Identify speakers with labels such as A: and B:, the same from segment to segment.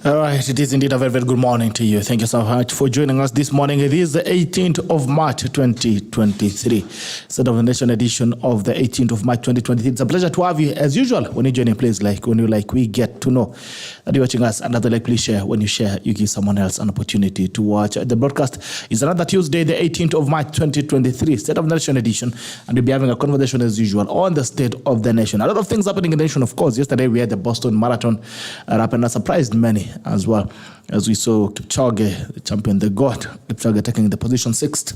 A: All right, it is indeed a very, very good morning to you. Thank you so much for joining us this morning. It is the 18th of March, 2023. State of the Nation edition of the 18th of March, 2023. It's a pleasure to have you as usual when you join a place we get to know that you're watching us. Another please share. When you share, you give someone else an opportunity to watch. The broadcast is another Tuesday, the 18th of March, 2023. State of the Nation edition. And we'll be having a conversation as usual on the state of the nation. A lot of things happening in the nation, of course. Yesterday we had the Boston Marathon happened that surprised many as well, as we saw Kipchoge, the champion, the GOAT, Kipchoge taking the position 6th.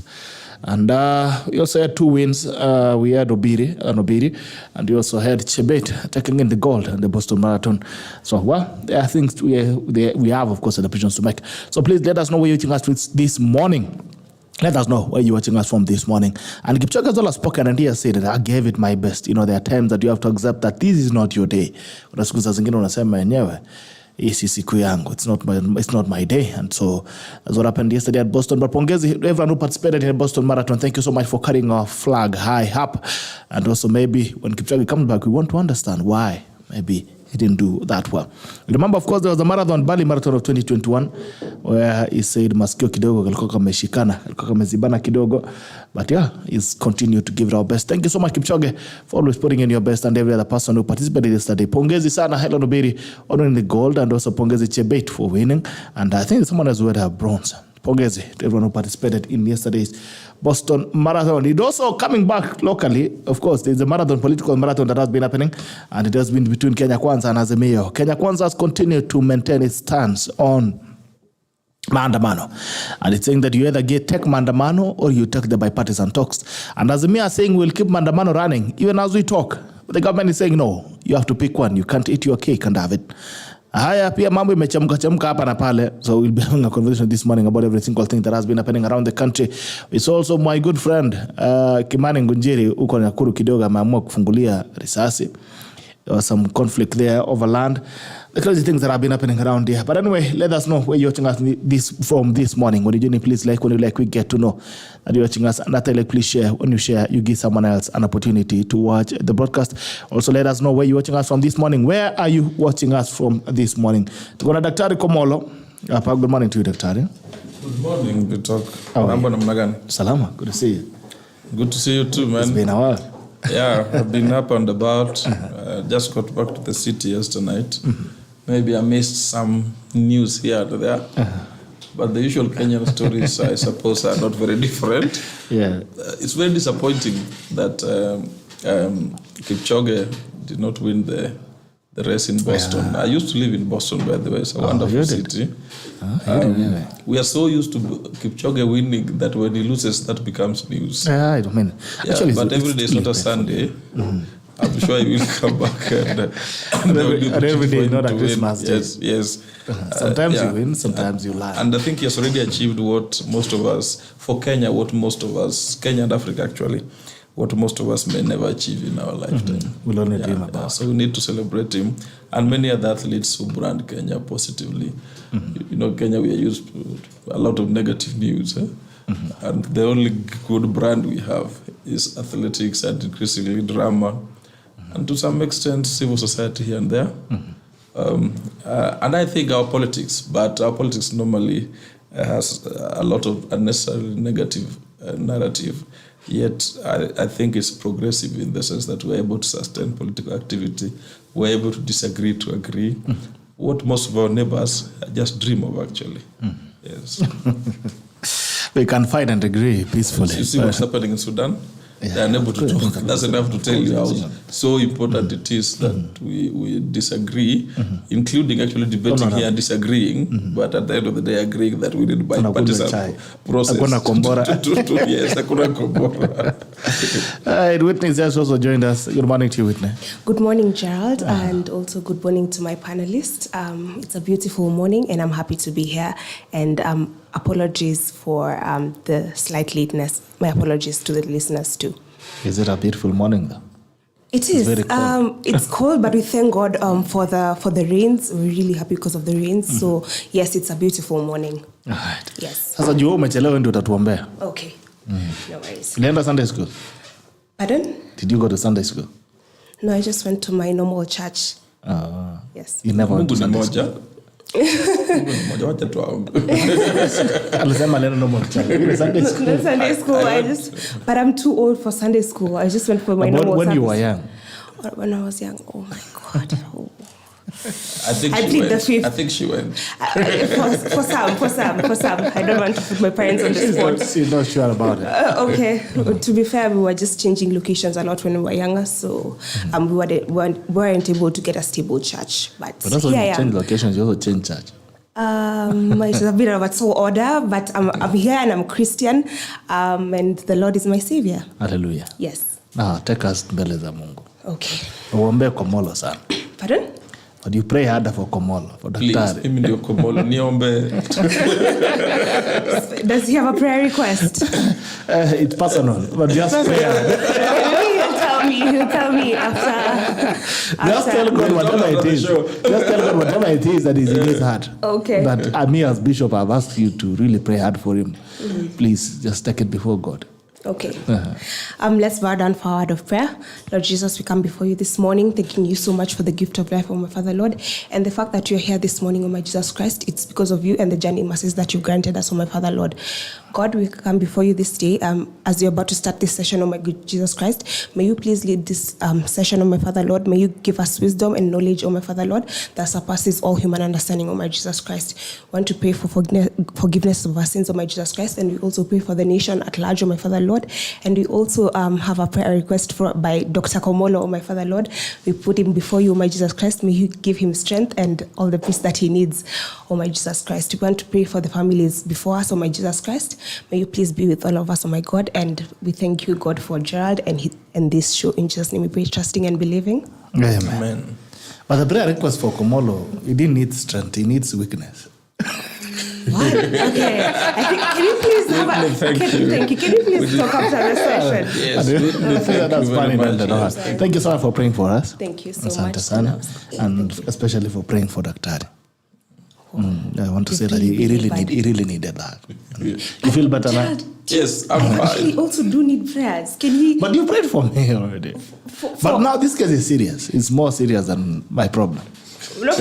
A: And we also had 2 wins. We had Obiri, and we also had Chebet taking in the gold in the Boston Marathon. So, well, there are things we have, of course, adaptations to make. So please let us know where you're watching us this morning. Let us know where you're watching us from this morning. And Kipchoge has all spoken, and he has said that I gave it my best. You know, there are times that you have to accept that this is not your day. It's not my day. And so that's what happened yesterday at Boston. But pongezi everyone who participated in the Boston Marathon. Thank you so much for carrying our flag high up. And also maybe when Kipchoge comes back, we want to understand why maybe he didn't do that well. Remember, of course, there was the Bali Marathon of 2021 where he said masikio kidogo kalikuwa kameshikana, kalikuwa kamezibana kidogo. But yeah, he's continued to give it our best. Thank you so much, Kipchoge, for always putting in your best, and every other person who participated yesterday. Pongezi sana Helen Obiri honoring the gold, and also Pongezi Chebet for winning. And I think someone else who had a bronze. Pongezi to everyone who participated in yesterday's Boston Marathon. It also coming back locally. Of course, there's a political marathon that has been happening, and it has been between Kenya Kwanza and Azimio. Kenya Kwanza has continued to maintain its stance on Maandamano. And it's saying that you either take Maandamano or you take the bipartisan talks. And Azimio are saying we'll keep Maandamano running even as we talk. But the government is saying no, you have to pick one. You can't eat your cake and have it. Haya pia mambo imechemka hapa na pale. So we'll be having a conversation this morning about every single thing that has been happening around the country. It's also my good friend Kimani Ngunjiri uko Nakuru kidogo ameamua kufungulia risasi. There was some conflict there over land. The crazy things that have been happening around here. But anyway, let us know where you're watching us from this morning. When you join, please like. When you like, we get to know that you're watching us. And that please share. When you share, you give someone else an opportunity to watch the broadcast. Also, let us know where you're watching us from this morning. Where are you watching us from this morning? To go to Daktari Komolo. Good morning to you, Daktari.
B: Good morning, Bitok.
A: Salama. Good to see you.
B: Good to see you too, man.
A: It's been a while.
B: Yeah, I've been up and about. Just got back to the city yesterday night. Maybe I missed some news here and there. But the usual Kenyan stories, I suppose, are not very different.
A: Yeah,
B: it's very disappointing that Kipchoge did not win the race in Boston. Yeah. I used to live in Boston, by the way. It's a wonderful city. We are so used to Kipchoge winning that when he loses, that becomes news.
A: Yeah, I don't mean.
B: Yeah, actually, but every day is not a Sunday. I'm sure he will come back and
A: every day is not a Christmas day.
B: Yes.
A: Sometimes you win, sometimes you lie.
B: And I think he has already achieved what most of us, for Kenya, Kenya and Africa actually, what most of us may never achieve in our lifetime.
A: We'll only dream about.
B: So we need to celebrate him. And many other athletes who brand Kenya positively. You know, Kenya, we are used to a lot of negative news. And the only good brand we have is athletics and increasingly drama. And to some extent, civil society here and there. And I think our politics normally has a lot of unnecessarily negative narrative. Yet I think it's progressive in the sense that we're able to sustain political activity. We're able to disagree to agree. What most of our neighbors just dream of, actually. Yes.
A: We can fight and agree peacefully.
B: You see what's happening in Sudan? Yeah. They are unable to talk. That's enough to tell you how so important it is that we disagree, including actually debating here and disagreeing, but at the end of the day agreeing that we need bipartisan process. Yes,
A: Whitney has also joined us. Good morning to you, Whitney.
C: Good morning, Gerald, and also good morning to my panelists. It's a beautiful morning, and I'm happy to be here. And apologies for the slight lateness. My apologies to the listeners too.
A: Is it a beautiful morning though?
C: It is. Very cold. It's cold, but we thank God for the rains. We're really happy because of the rains. So yes, it's a beautiful morning.
A: All right.
C: Yes.
A: Sasa juu umechelewa ndio utatuombea.
C: Okay. No worries.
A: Ulienda Sunday school?
C: Pardon?
A: Did you go to Sunday school?
C: No, I just went to my normal church.
A: Oh.
C: Yes.
A: You never went to Sunday school?
B: Wacha tu wangu.
A: Alisema neno normal child. Sunday school.
C: Not Sunday school. But I'm too old for Sunday school. I just went for my normal
A: When
C: service.
A: you were young?
C: When I was young, oh my God. Oh.
B: I think
C: I
B: she
C: plead the
B: went.
C: fifth.
B: I think she went.
C: For some. I don't want to put my parents on the spot.
A: She's not sure about it.
C: Okay. To be fair, we were just changing locations a lot when we were younger, so we weren't able to get a stable church. But
A: also
C: here I
A: when you change
C: am.
A: locations, you also change church.
C: It's a bit of a tall order, but I'm here and I'm Christian, and the Lord is my savior.
A: Hallelujah.
C: Yes.
A: Now take us mbele za Mungu.
C: Okay.
A: Uombe Komolo sana.
C: Pardon?
A: But you pray harder for Komolo, for
B: Please,
A: daktari.
B: mimi ndio Komolo niombe.
C: Does he have a prayer request?
A: It's personal, but just pray.
C: He'll tell me after.
A: Just tell God whatever it is. Just tell God whatever it is that is in his heart.
C: Okay.
A: But me as bishop, I've asked you to really pray hard for him. Please, just take it before God.
C: Okay. Let's bow down for a word of prayer. Lord Jesus, we come before you this morning, thanking you so much for the gift of life, oh my Father, Lord. And the fact that you're here this morning, oh my Jesus Christ, it's because of you and the journey mercies that you've granted us, oh my Father, Lord. God, we come before you this day as you're about to start this session, oh my good Jesus Christ. May you please lead this session, oh my Father, Lord. May you give us wisdom and knowledge, oh my Father, Lord, that surpasses all human understanding, oh my Jesus Christ. We want to pray for forgiveness of our sins, oh my Jesus Christ. And we also pray for the nation at large, oh my Father, Lord. And we also have a prayer request by Dr. Komolo, oh my Father, Lord. We put him before you, oh my Jesus Christ. May you give him strength and all the peace that he needs, oh my Jesus Christ. We want to pray for the families before us, oh my Jesus Christ. May you please be with all of us, oh my God. And we thank you, God, for Gerald and this show. In Jesus' name we pray, trusting and believing.
B: Amen.
A: But the prayer request for Komolo, he didn't need strength, he needs weakness.
C: What? Okay. I think, can you please thank you. Can you please talk after the session?
B: Yes,
A: That's funny. Thank you so much for praying for us.
C: Thank you so
A: Asante
C: much.
A: sana. And especially for praying for Daktari. I want to say that he really needed that. You feel better now?
B: Yes, I'm
C: I actually
B: fine.
C: also do need prayers. Can he?
A: But you prayed for me already. But now this case is serious. It's more serious than my problem.
C: No,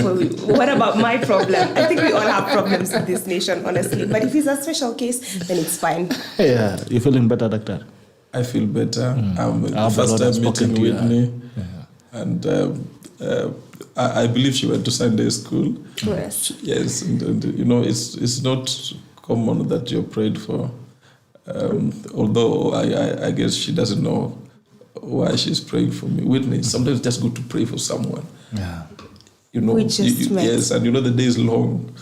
C: what about my problem? I think we all have problems in this nation, honestly. But if it's a special case, then it's fine.
A: Yeah, you feeling better, Doctor?
B: I feel better. I'm
A: Our
B: the first
A: Lord has
B: time meeting
A: spoken to you.
B: Whitney. And I believe she went to Sunday school.
C: Yes.
B: Yes, and you know, it's not common that you're prayed for. Although I guess she doesn't know why she's praying for me. Whitney, sometimes it's just good to pray for someone.
A: Yeah.
B: You know,
C: We just met.
B: yes, and you know the day is long.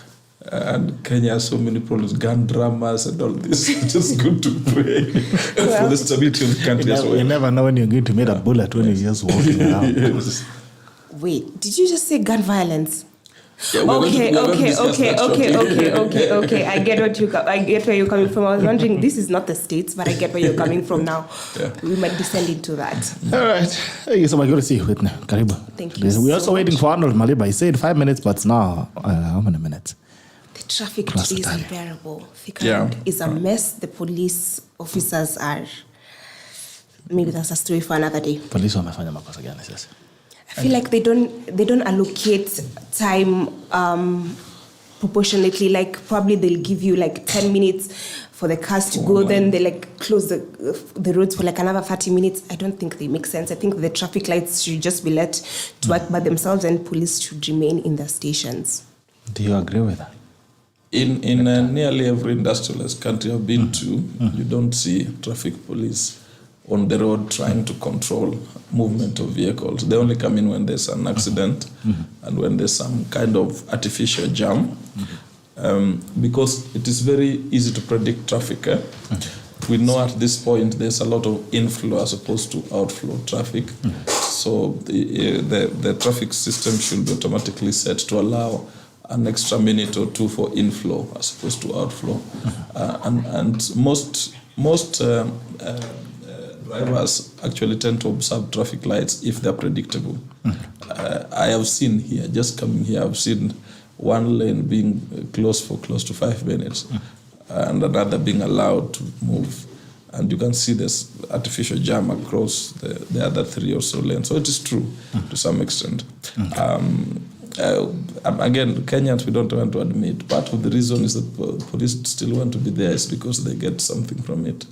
B: And Kenya has so many problems, gun dramas and all this. It's just good to pray for the stability of the country as well.
A: You never know when you're going to meet a bullet when you're just walking around.
B: Yes.
C: Wait, did you just say gun violence?
B: Yeah, we're going to discuss that shortly.
C: Okay. I get where you're coming from. I was wondering, this is not the States, but I get where you're coming from now.
B: Yeah.
C: We might descend into that.
A: All right. Thank you so much. Good to see you, Whitney. Karibu.
C: Thank you
A: We're
C: so
A: also waiting
C: much.
A: for Arnold Maliba. He said 5 minutes, but it's now how many minutes?
C: The traffic
A: Plus
C: today is
A: the time.
C: unbearable.
B: Yeah.
C: Fikra is a mess. The police officers are. Maybe that's a story for another day.
A: Polisi wamefanya makosa gani sasa?
C: I feel like they don't allocate time proportionately. Like probably they'll give you like 10 minutes for the cars to go, then they like close the roads for like another 30 minutes. I don't think they make sense. I think the traffic lights should just be let to work by themselves, and police should remain in their stations.
A: Do you agree with that?
B: In nearly every industrialized country I've been to, you don't see traffic police on the road trying to control movement of vehicles. They only come in when there's an accident and when there's some kind of artificial jam. Because it is very easy to predict traffic. We know at this point there's a lot of inflow as opposed to outflow traffic. So the traffic system should be automatically set to allow an extra minute or two for inflow as opposed to outflow. And most drivers actually tend to observe traffic lights if they're predictable. I have seen here, just coming here, I've seen one lane being closed for close to 5 minutes and another being allowed to move. And you can see this artificial jam across the other 3 or so lanes. So it is true to some extent. Again, Kenyans, we don't want to admit. Part of the reason is that police still want to be there is because they get something from it.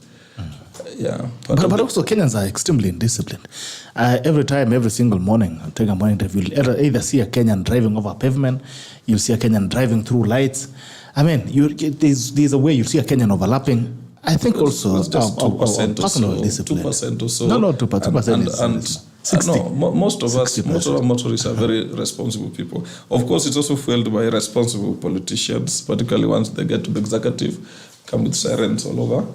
B: Yeah.
A: But also Kenyans are extremely indisciplined. Every single morning, I take a morning interview, you'll either see a Kenyan driving over a pavement, you'll see a Kenyan driving through lights. I mean, there's a way you see a Kenyan overlapping. I think also
B: it's just 2%
A: personal discipline.
B: 2% or so.
A: No, 2%.
B: And
A: 60.
B: no, most of our motorists are very responsible people. Of course, it's also fueled by responsible politicians, particularly once they get to the executive, come with sirens all over.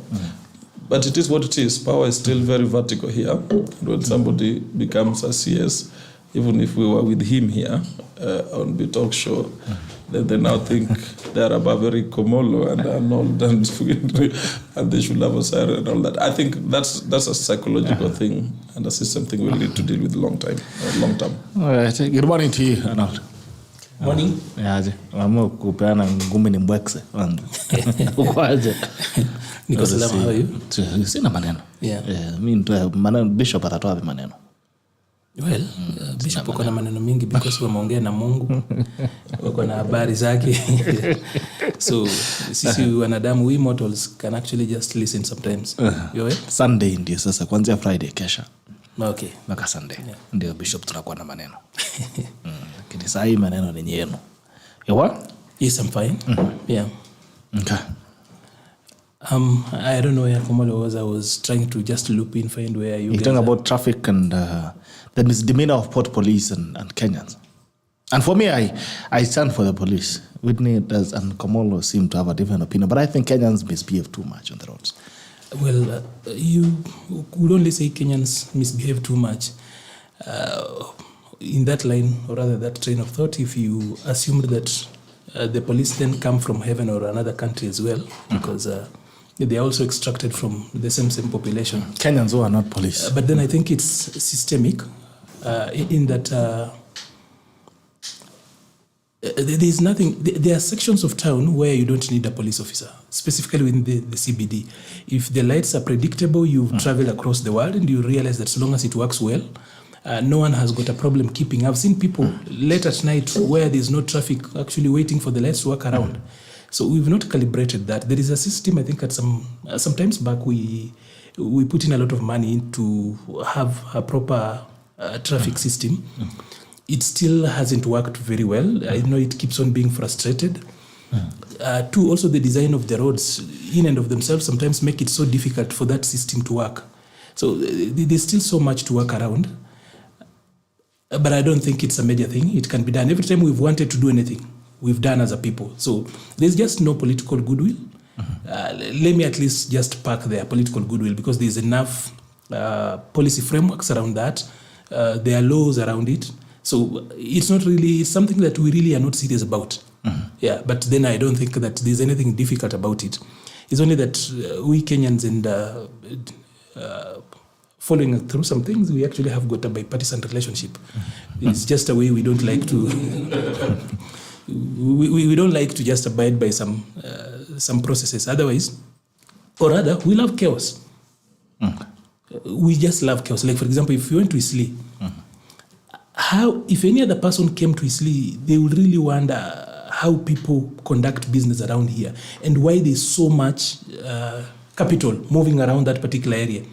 B: But it is what it is. Power is still very vertical here. When somebody becomes a CS, even if we were with him here on Bitok show, they now think they are above very Komolo and Arnold and they should have a siren and all that. I think that's a psychological thing and a system thing we'll need to deal with long term.
A: All right. Good morning to you, Arnold.
D: Morning.
A: Aje. Mama kupeana ngumi ni mbwekse. Uko aje?
D: Niko salama, how are you?
A: Sina maneno.
D: Yeah.
A: Mimi ndio maneno Bishop atatoa maneno.
D: Well, Bishop uko na maneno mingi because wameongea na Mungu. Wako na habari zake. So, sisi wanadamu, we mortals can actually just listen sometimes. You know?
A: Sunday ndio sasa kuanzia Friday kesha.
D: Okay.
A: Mpaka Sunday. Ndio Bishop tunakuwa na maneno. Lakini saa hii maneno ni yenu. Yawa?
D: Yes, I'm fine. Yeah.
A: Okay.
D: I don't know where Komolo was. I was trying to just loop in, find where you
A: You're talking about traffic and the misdemeanor of port police and Kenyans. And for me, I stand for the police. Whitney does and Komolo seem to have a different opinion, but I think Kenyans misbehave too much on the roads.
D: Well, you would only say Kenyans misbehave too much. In that line, or rather that train of thought, if you assumed that the police then come from heaven or another country as well, because they are also extracted from the same population.
A: Kenyans who are not police.
D: But then I think it's systemic in that there's nothing. There are sections of town where you don't need a police officer, specifically within the CBD. If the lights are predictable, you've traveled across the world and you realize that as long as it works well, no one has got a problem keeping. I've seen people late at night where there's no traffic actually waiting for the lights to work around. So we've not calibrated that. There is a system, I think, at sometimes back we put in a lot of money to have a proper traffic system. It still hasn't worked very well. I know it keeps on being frustrated. Two, also the design of the roads in and of themselves sometimes make it so difficult for that system to work. So there's still so much to work around. But I don't think it's a major thing. It can be done. Every time we've wanted to do anything, we've done as a people. So there's just no political goodwill. Let me at least just park their political goodwill because there's enough policy frameworks around that. There are laws around it. So it's not really, it's something that we really are not serious about. Yeah, but then I don't think that there's anything difficult about it. It's only that we Kenyans and following through some things, we actually have got a bipartisan relationship. It's just a way we don't like to we don't like to just abide by some processes. Otherwise, or rather, we love chaos. We just love chaos. Like for example, if you went to Isli, how if any other person came to Isli, they would really wonder how people conduct business around here and why there's so much capital moving around that particular area.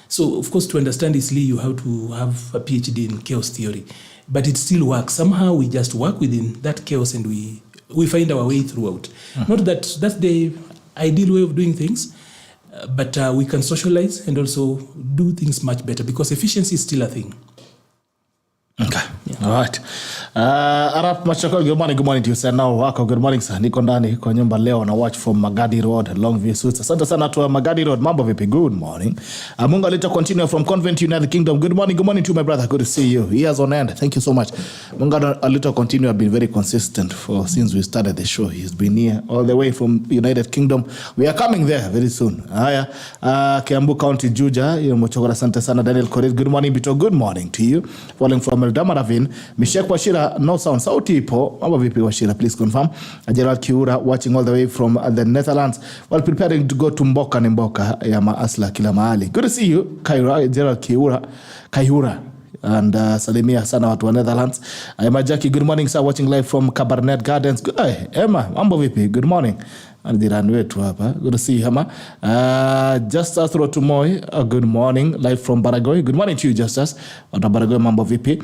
D: So, of course, to understand Isli, you have to have a PhD in chaos theory. But it still works. Somehow we just work within that chaos and we find our way throughout. Not that that's the ideal way of doing things, but we can socialize and also do things much better because efficiency is still a thing.
A: Okay. Yeah. All right. Arap Machakol, good morning to you, sir. Now, wako, good morning, sir. Niko ndani kwa nyumba leo na watch from Magadi Road, Longview Suits. Asante sana to Magadi Road. Mambo vipi? Good morning. Munga Lito continue from Convent United Kingdom. Good morning to my brother. Good to see you. Years on end. Thank you so much. Munga Lito continue have been very consistent since we started the show. He's been here all the way from United Kingdom. We are coming there very soon. Haya, Kiambu County, Juja. Mochokora asante sana. Daniel Korir. Good morning, Bito. Good morning to you. Following from Eldama Ravine. Mishek Washira, no sound. Sauti ipo. Mambo vipi Washira, please confirm. Gerald Kiura watching all the way from the Netherlands while preparing to go to Mboka ni Mboka ya Maasla kila mahali. Good to see you, Gerald Kiura. and salimia sana watu wa Netherlands. Emma Jackie, good morning sir, watching live from Cabernet Gardens. Hey, Emma, mambo vipi? Good morning. Jirani wetu hapa. Good to see you, Emma. Justus Rotumoy, good morning, live from Baragoy. Good morning to you, Justus. Watu Baragoy, mambo vipi?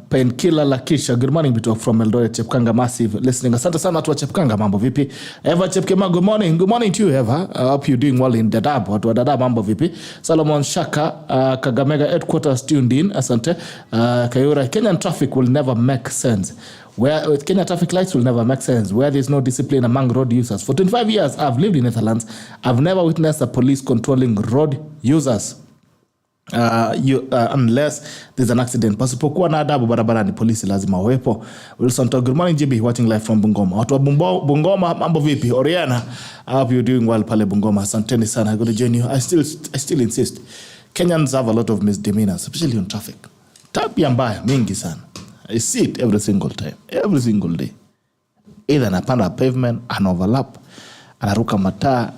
A: Painkiller Lakisha, good morning, Bitok from Eldoret. Chepkanga massive listening. Asante sana watu wa Chepkanga, mambo vipi? Eva Chepkema, good morning. Good morning to you, Eva. I hope you're doing well in Dadaab. Watu wa Dadaab, mambo vipi? Solomon Shaka, Kagamega headquarters tuned in. Asante. Kayura, Kenyan traffic will never make sense. Where Kenya traffic lights will never make sense, where there's no discipline among road users. For 25 years, I've lived in Netherlands. I've never witnessed a police controlling road users unless there's an accident. Pasipokuwa na adabu barabarani, polisi lazima wawepo. Wilson Tog, good morning GB, watching live from Bungoma. Watu wa Bungoma, mambo vipi? Oriana, I hope you're doing well pale Bungoma. Asanteni sana, I'm going to join you. I still insist. Kenyans have a lot of misdemeanors, especially on traffic. Tabia mbaya mingi sana. I see it every single time, every single day. Either anapanda pavement, overlap, anaruka mataa,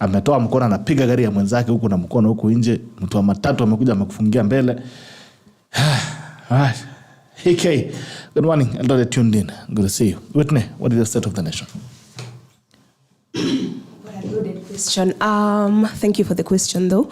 A: ametoa mkono anapiga gari ya mwenzake huku na mkono huku nje, mtu wa matatu amekuja amekufungia mbele. HK, good morning, Eldoret tuned in. Good to see you. Whitney, what is the state of the nation?
C: Question. Thank you for the question, though.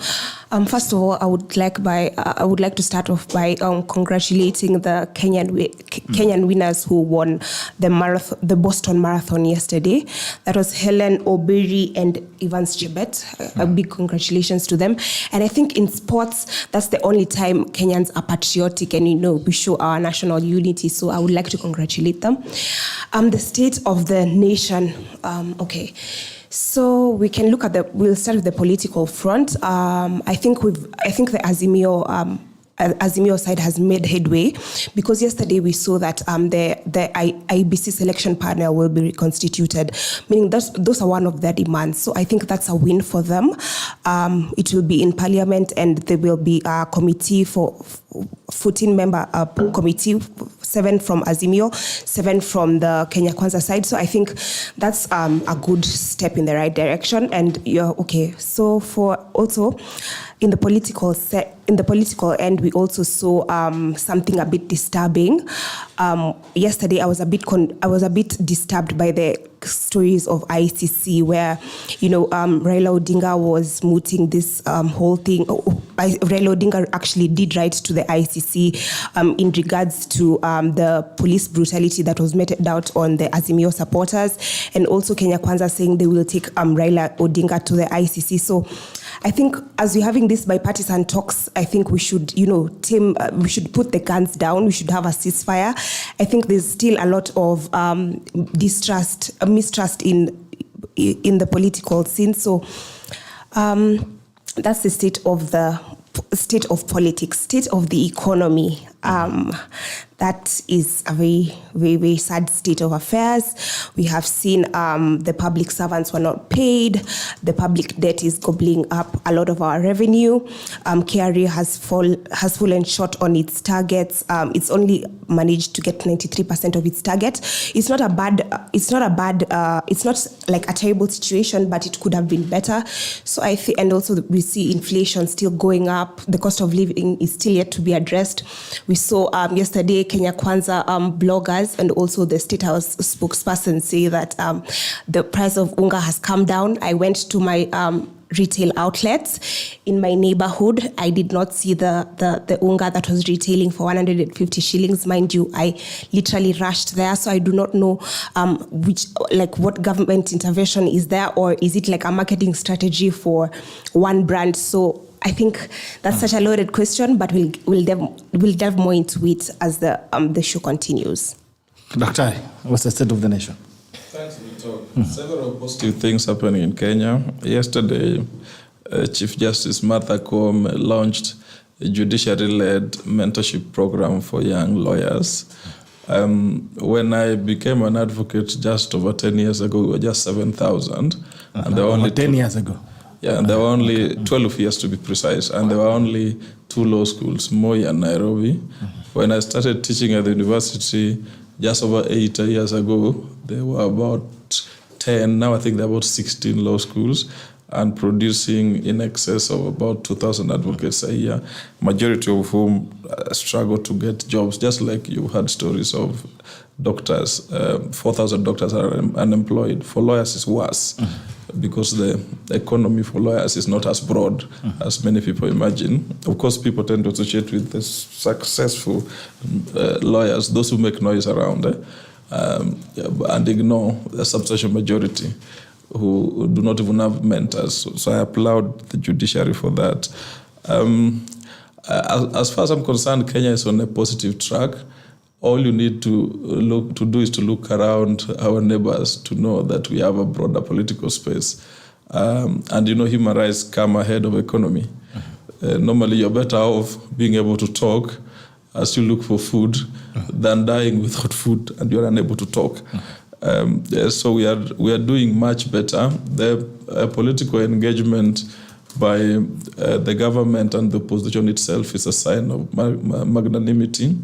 C: First of all, I would like to start off by congratulating the Kenyan winners who won the Boston Marathon yesterday. That was Helen Obiri and Evans Chebet. A big congratulations to them. And I think in sports, that's the only time Kenyans are patriotic and we show our national unity. So I would like to congratulate them. The state of the nation. Okay. So we can look at we'll start with the political front. I think the Azimio side has made headway, because yesterday we saw that the IBC selection panel will be reconstituted, meaning those are one of their demands. So I think that's a win for them. It will be in parliament, and there will be a committee for 14-member committee, 7 from Azimio, 7 from the Kenya Kwanza side. So I think that's a good step in the right direction. And okay. So for also in the political end, we also saw something a bit disturbing. Yesterday, I was a bit disturbed by the stories of ICC, where Raila Odinga was mooting this whole thing. Raila Odinga actually did write to the ICC in regards to the police brutality that was meted out on the Azimio supporters, and also Kenya Kwanza saying they will take Raila Odinga to the ICC. So I think as we're having these bipartisan talks, I think we should, we should put the guns down. We should have a ceasefire. I think there's still a lot of mistrust in the political scene. So that's the state of politics, state of the economy. That is a very, very, very sad state of affairs. We have seen the public servants were not paid. The public debt is gobbling up a lot of our revenue. KRA has fallen short on its targets. It's only managed to get 93% of its target. It's not like a terrible situation, but it could have been better. So I think, and also we see inflation still going up. The cost of living is still yet to be addressed. We saw yesterday Kenya Kwanza bloggers and also the State House spokesperson say that the price of unga has come down. I went to my retail outlets in my neighborhood. I did not see the unga that was retailing for 150 shillings. Mind you, I literally rushed there. So I do not know what government intervention is there, or is it like a marketing strategy for one brand? So I think that's such a loaded question, but we'll delve more into it as the show continues.
A: Dr. What's the state of the nation?
B: Thanks, Bitok. Several positive things happening in Kenya. Yesterday, Chief Justice Martha Koome launched a judiciary-led mentorship program for young lawyers. When I became an advocate just over 10 years ago, we were just 7,000.
A: And there were only 10 years ago.
B: Yeah, and there were only 12 years to be precise, and there were only 2 law schools, Moi and Nairobi. When I started teaching at the university just over 8 years ago, there were about 10. Now I think there are about 16 law schools. and producing in excess of about 2,000 advocates a year, majority of whom struggle to get jobs, just like you heard stories of doctors. 4,000 doctors are unemployed. For lawyers, it's worse because the economy for lawyers is not as broad as many people imagine. Of course, people tend to associate with the successful lawyers, those who make noise around, and ignore the substantial majority who do not even have mentors. So I applaud the judiciary for that. As far as I'm concerned, Kenya is on a positive track. All you need to do is to look around our neighbors to know that we have a broader political space. And human rights come ahead of economy. Normally, you're better off being able to talk as you look for food than dying without food and you're unable to talk. So we are doing much better. The political engagement by the government and the opposition itself is a sign of magnanimity.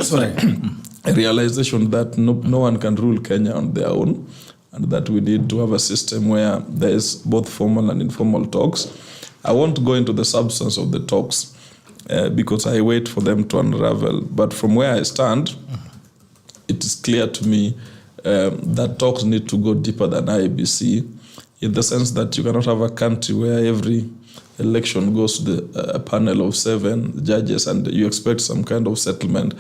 B: Sorry. A realization that no one can rule Kenya on their own, and that we need to have a system where there is both formal and informal talks. I won't go into the substance of the talks because I wait for them to unravel. But from where I stand, it is clear to me that talks need to go deeper than IEBC, in the sense that you cannot have a country where every election goes to a panel of 7 judges and you expect some kind of settlement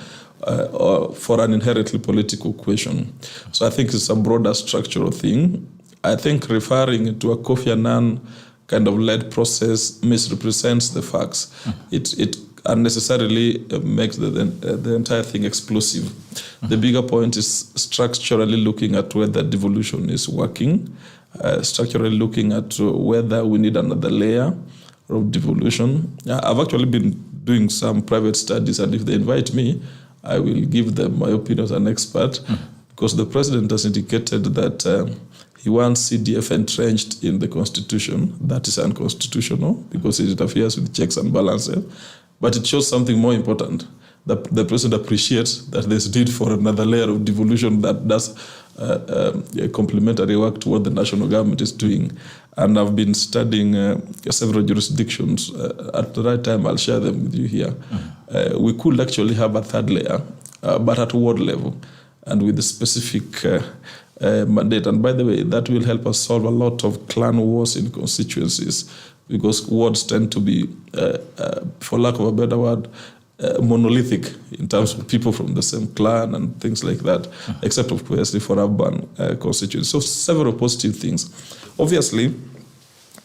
B: or for an inherently political question. So I think it's a broader structural thing. I think referring to a Kofi Annan kind of led process misrepresents the facts. It unnecessarily makes the entire thing explosive. The bigger point is structurally looking at whether devolution is working, structurally looking at whether we need another layer of devolution. I've actually been doing some private studies, and if they invite me, I will give them my opinion as an expert, because the president has indicated that he wants CDF entrenched in the constitution. That is unconstitutional because it interferes with checks and balances. But it shows something more important. The president appreciates that there's need for another layer of devolution that does complementary work to what the national government is doing. And I've been studying several jurisdictions. At the right time, I'll share them with you here. We could actually have a third layer, but at ward level and with a specific mandate. And by the way, that will help us solve a lot of clan wars in constituencies, because wards tend to be, for lack of a better word, monolithic in terms of people from the same clan and things like that, except of course for urban constituencies. So several positive things. Obviously,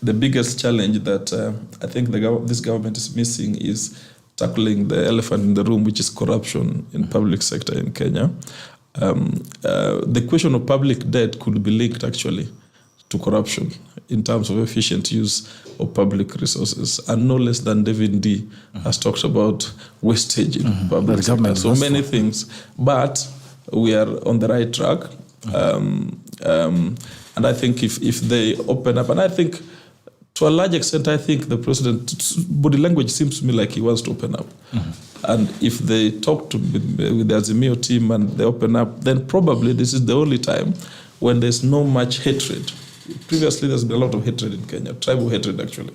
B: the biggest challenge that I think this government is missing is tackling the elephant in the room, which is corruption in public sector in Kenya. The question of public debt could be linked actually to corruption in terms of efficient use of public resources. And no less than David D has talked about wastage in public sector. So many things. But we are on the right track. And I think if they open up, and I think to a large extent, I think the president's body language seems to me like he wants to open up. And if they talk with the Azimio team and they open up, then probably this is the only time when there's no much hatred. Previously, there's been a lot of hatred in Kenya, tribal hatred actually.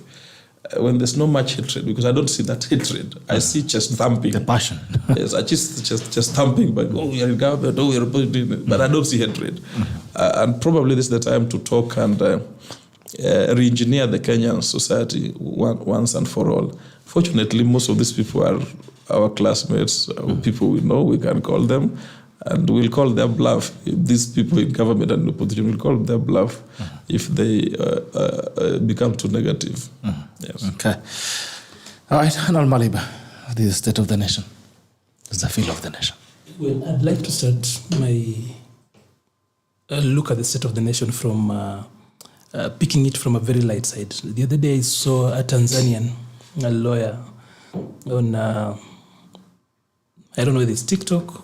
B: When there's no much hatred, because I don't see that hatred. I see chest thumping. The passion. Yes, I just chest thumping, but you're in government, you're opposing, but I don't see hatred. And probably this is the time to talk and re-engineer the Kenyan society once and for all. Fortunately, most of these people are our classmates, people we know, we can call them, and we'll call their bluff. These people in government and opposition will call their bluff if they become too negative. Yes.
A: Okay. All right, Arnold Maliba, this is the state of the nation. It's the feel of the nation.
D: Well, I'd like to start my look at the state of the nation from picking it from a very light side. The other day I saw a Tanzanian, a lawyer, on, I don't know whether it's TikTok.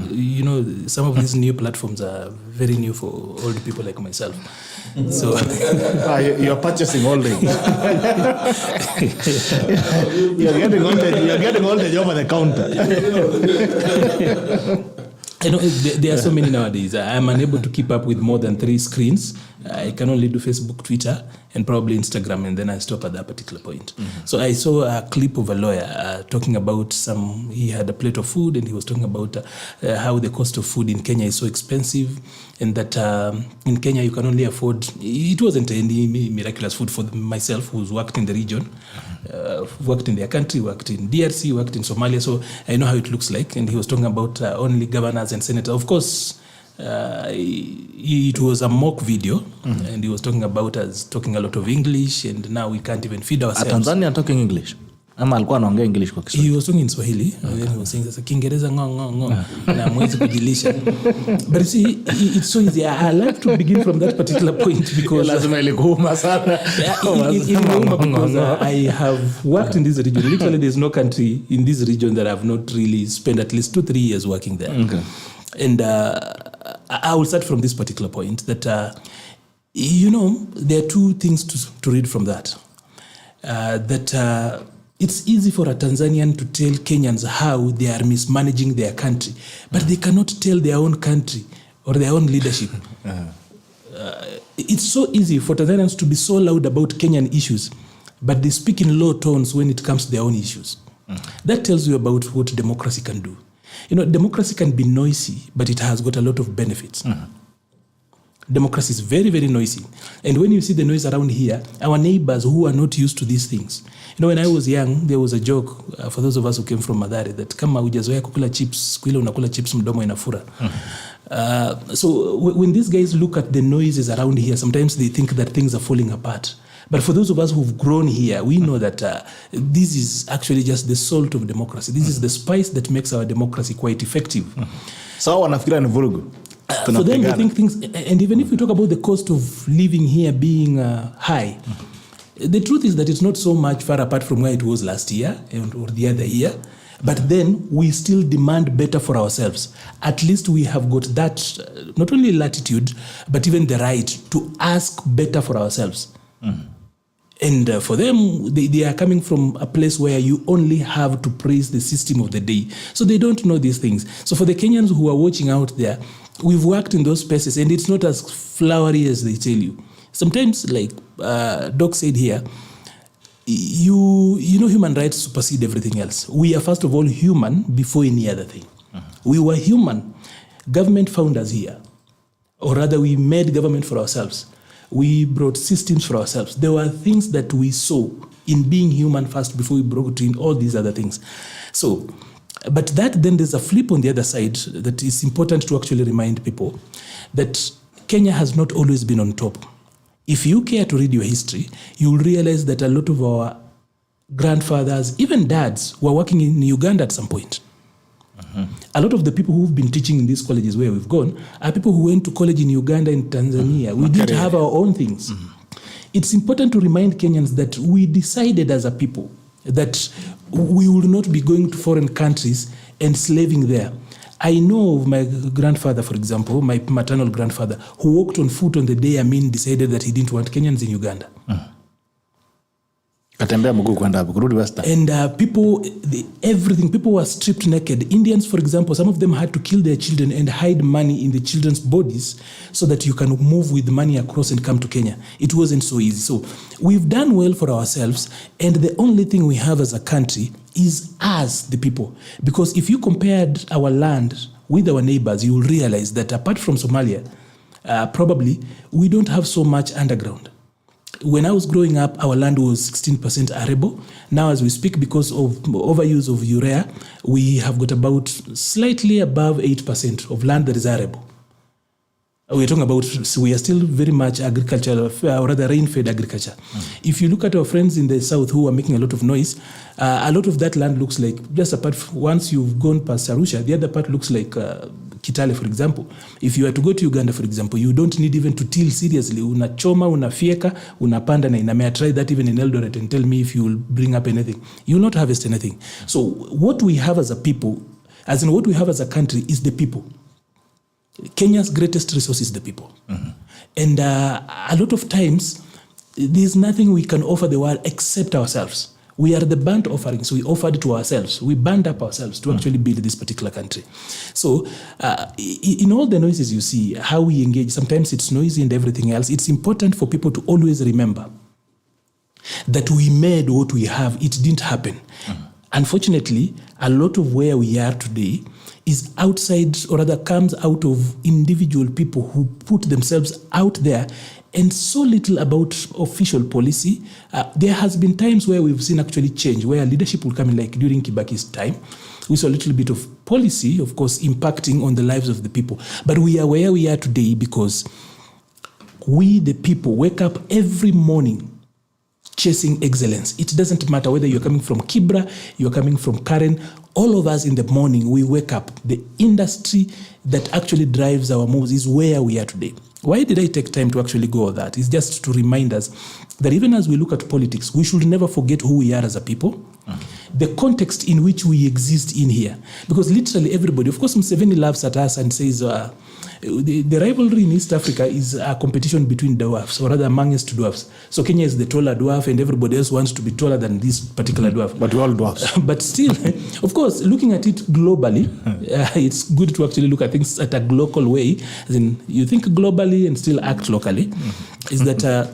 D: You know, some of these new platforms are very new for old people like myself. So
A: you're purchasing all day. You're getting all the job at the counter.
D: I know there are so many nowadays. I'm unable to keep up with more than 3 screens I can only do Facebook, Twitter, and probably Instagram, and then I stop at that particular point. So I saw a clip of a lawyer talking about he had a plate of food, and he was talking about how the cost of food in Kenya is so expensive, and that in Kenya you can only afford, it wasn't any miraculous food for myself who's worked in the region, worked in their country, worked in DRC, worked in Somalia, so I know how it looks like. And he was talking about only governors and senators. Of course, it was a mock video, and he was talking about us talking a lot of English, and now we can't even feed ourselves.
A: Tanzania talking English? Ama alikuwa anaongea English kwa Kiswahili?
D: He was talking in Swahili, and then he was saying sasa Kiingereza ngo na mwezi kujilisha. But you see, it's so easy. I like to begin from that particular point because
A: lazima ilikuuma sana.
D: Because I have worked in this region. Literally, there's no country in this region that I've not really spent at least 2-3 years working there.
A: Okay.
D: And I will start from this particular point that, there are two things to read from that. It's easy for a Tanzanian to tell Kenyans how they are mismanaging their country, but they cannot tell their own country or their own leadership. It's so easy for Tanzanians to be so loud about Kenyan issues, but they speak in low tones when it comes to their own issues. That tells you about what democracy can do. Democracy can be noisy, but it has got a lot of benefits. Democracy is very, very noisy. And when you see the noise around here, our neighbors who are not used to these things. When I was young, there was a joke for those of us who came from Mathare that kama hujazoea kukula chips, kuila unakula chips mdomo inafura. So when these guys look at the noises around here, sometimes they think that things are falling apart. But for those of us who've grown here, we know that this is actually just the salt of democracy. This is the spice that makes our democracy quite effective.
A: So wanafikira ni vurugu.
D: For them, they think things, and even if we talk about the cost of living here being high, the truth is that it's not so much far apart from where it was last year or the other year. But then we still demand better for ourselves. At least we have got that, not only latitude, but even the right to ask better for ourselves. And for them, they are coming from a place where you only have to praise the system of the day. So they don't know these things. So for the Kenyans who are watching out there, we've worked in those spaces, and it's not as flowery as they tell you. Sometimes, like Doc said here, human rights supersede everything else. We are first of all human before any other thing. We were human. Government found us here. Or rather, we made government for ourselves. We brought systems for ourselves. There were things that we saw in being human first before we brought in all these other things. So, but that then there's a flip on the other side that is important to actually remind people that Kenya has not always been on top. If you care to read your history, you'll realize that a lot of our grandfathers, even dads, were working in Uganda at some point. A lot of the people who've been teaching in these colleges where we've gone are people who went to college in Uganda and Tanzania. We didn't have our own things. It's important to remind Kenyans that we decided as a people that we will not be going to foreign countries and slaving there. I know of my grandfather, for example, my maternal grandfather, who walked on foot on the day Amin decided that he didn't want Kenyans in Uganda. And people were stripped naked. Indians, for example, some of them had to kill their children and hide money in the children's bodies so that you can move with money across and come to Kenya. It wasn't so easy. So we've done well for ourselves, and the only thing we have as a country is us, the people. Because if you compared our land with our neighbors, you will realize that apart from Somalia, probably we don't have so much underground. When I was growing up, our land was 16% arable. Now, as we speak, because of overuse of urea, we have got about slightly above 8% of land that is arable. We're talking about, so we are still very much agricultural, or rather rain-fed agriculture. If you look at our friends in the south who are making a lot of noise, a lot of that land looks like, just apart from, once you've gone past Arusha, the other part looks like Kitale, for example. If you were to go to Uganda, for example, you don't need even to till seriously. Unachoma, unafieka, unapanda na inamea. Try that even in Eldoret and tell me if you will bring up anything. You will not harvest anything. So what we have as a people, as in what we have as a country, is the people. Kenya's greatest resource is the people. And a lot of times, there's nothing we can offer the world except ourselves. We are the burnt offerings. We offered to ourselves. We burned up ourselves to actually build this particular country. So in all the noises you see, how we engage, sometimes it's noisy and everything else, it's important for people to always remember that we made what we have. It didn't happen. Unfortunately, a lot of where we are today is outside, or rather comes out of individual people who put themselves out there and so little about official policy. There has been times where we've seen actually change, where leadership will come in, like during Kibaki's time. We saw a little bit of policy, of course, impacting on the lives of the people. But we are where we are today because we, the people, wake up every morning chasing excellence. It doesn't matter whether you're coming from Kibra, you're coming from Karen. All of us in the morning, we wake up. The industry that actually drives our moves is where we are today. Why did I take time to actually go over that? It's just to remind us that even as we look at politics, we should never forget who we are as a people, the context in which we exist in here. Because literally everybody, of course, Museveni laughs at us and says, the rivalry in East Africa is a competition between dwarfs, or rather amongst dwarfs. So Kenya is the taller dwarf and everybody else wants to be taller than this particular dwarf.
A: But we're all dwarfs.
D: But still, of course, looking at it globally, it's good to actually look at things at a local way. As in, you think globally and still act locally. Is that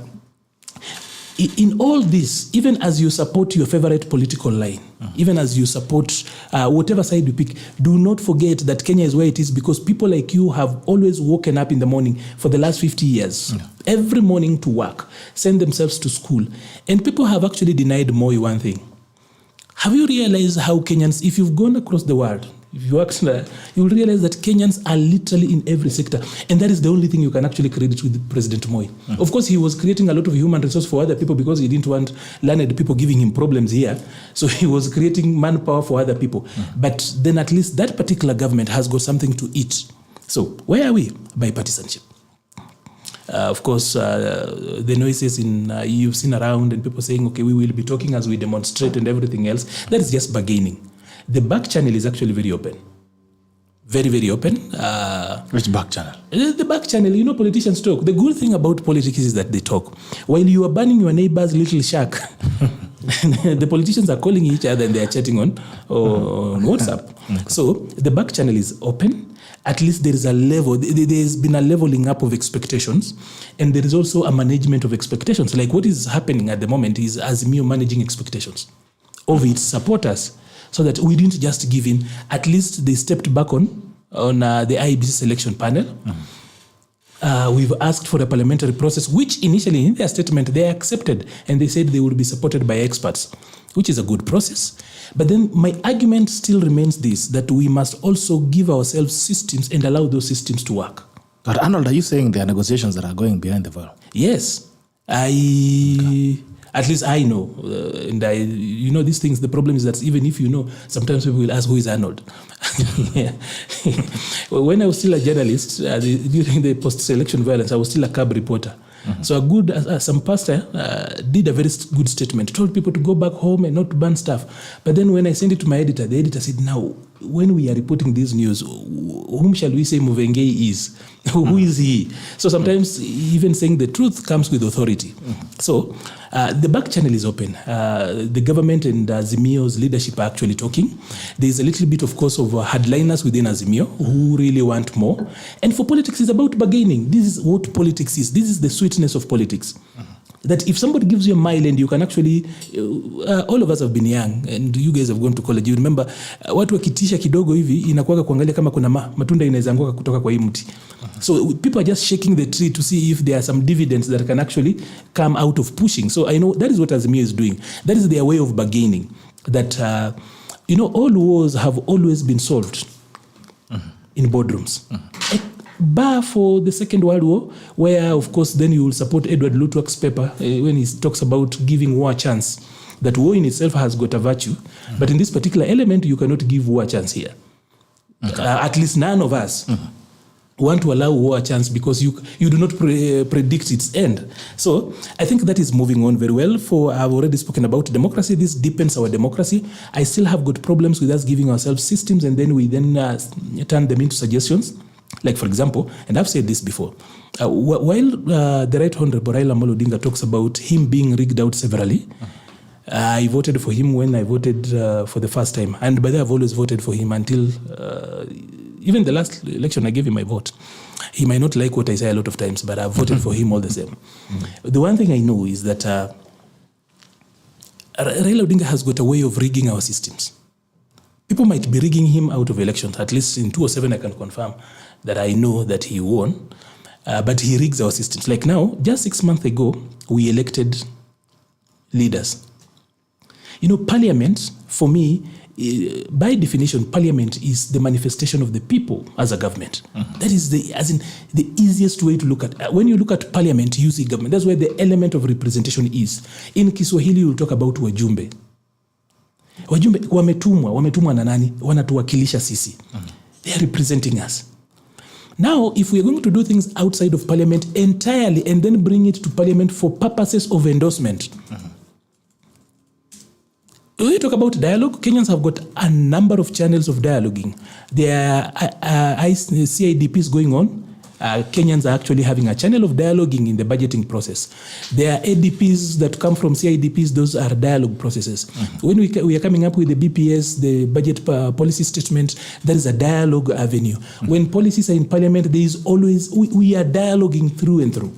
D: in all this, even as you support your favorite political line, even as you support whatever side you pick, do not forget that Kenya is where it is because people like you have always woken up in the morning for the last 50 years, every morning to work, send themselves to school. And people have actually denied Moi one thing. Have you realized how Kenyans, if you've gone across the world, if you actually, you'll realize that Kenyans are literally in every sector. And that is the only thing you can actually credit with President Moi. Of course, he was creating a lot of human resource for other people because he didn't want learned people giving him problems here. So he was creating manpower for other people. But then at least that particular government has got something to eat. So where are we? Bipartisanship. Of course, the noises you've seen around and people saying, okay, we will be talking as we demonstrate and everything else. That is just bargaining. The back channel is actually very open. Very, very open.
A: Which back channel?
D: The back channel, politicians talk. The good thing about politics is that they talk. While you are burning your neighbor's little shack, the politicians are calling each other and they are chatting on WhatsApp. So the back channel is open. At least there is a level, there's been a leveling up of expectations, and there is also a management of expectations. Like what is happening at the moment is Azimio managing expectations of its supporters, so that we didn't just give in. At least they stepped back on the IEBC selection panel. We've asked for a parliamentary process, which initially in their statement they accepted, and they said they would be supported by experts, which is a good process. But then my argument still remains this, that we must also give ourselves systems and allow those systems to work.
A: But Arnold, are you saying there are negotiations that are going behind the veil?
D: Yes. At least I know. And these things, the problem is that even if you know, sometimes people will ask, who is Arnold? When I was still a journalist, during the post-election violence, I was still a cab reporter. So some pastor did a very good statement, told people to go back home and not burn stuff. But then when I sent it to my editor, the editor said, now, when we are reporting this news, whom shall we say Muvengei is? Who is he? So sometimes even saying the truth comes with authority. So the back channel is open. The government and Azimio's leadership are actually talking. There's a little bit, of course, of hardliners within Azimio who really want more. And for politics, it's about bargaining. This is what politics is. This is the sweetness of politics. That if somebody gives you a mile and you can actually, all of us have been young and you guys have gone to college. You remember, watu wakitisha kidogo hivi inakuwaga kuangalia kama kuna matunda inaweza anguka kutoka kwa hii mti. So people are just shaking the tree to see if there are some dividends that can actually come out of pushing. So I know that is what Azimio is doing. That is their way of bargaining. That, all wars have always been solved in boardrooms. Bar for the Second World War, where, of course, then you will support Edward Luttwak's paper when he talks about giving war a chance. That war in itself has got a virtue, but in this particular element, you cannot give war a chance here. Okay. At least none of us want to allow war a chance because you do not predict its end. So I think that is moving on very well. I've already spoken about democracy. This deepens our democracy. I still have got problems with us giving ourselves systems and then we turn them into suggestions. Like, for example, and I've said this before, while the Right Honorable Raila Amolo Odinga talks about him being rigged out severally, I voted for him when I voted for the first time. And by the way, I've always voted for him until even the last election I gave him my vote. He might not like what I say a lot of times, but I've voted for him all the same. The one thing I know is that Raila Odinga has got a way of rigging our systems. People might be rigging him out of elections. At least in 2007, I can confirm that I know that he won. But he rigs our systems. Like now, just 6 months ago, we elected leaders. Parliament, for me, by definition, Parliament is the manifestation of the people as a government. That is the easiest way to look at. When you look at Parliament, you see government. That's where the element of representation is. In Kiswahili, you'll talk about wajumbe. Wajumbe wametumwa na nani? Wanatuwakilisha sisi. They are representing us. Now, if we are going to do things outside of Parliament entirely and then bring it to Parliament for purposes of endorsement, when we talk about dialogue, Kenyans have got a number of channels of dialoguing. There are CIDPs going on. Kenyans are actually having a channel of dialoguing in the budgeting process. There are ADPs that come from CIDPs. Those are dialogue processes. When we are coming up with the BPS, the budget policy statement, there is a dialogue avenue. When policies are in Parliament, there is always, we are dialoguing through and through.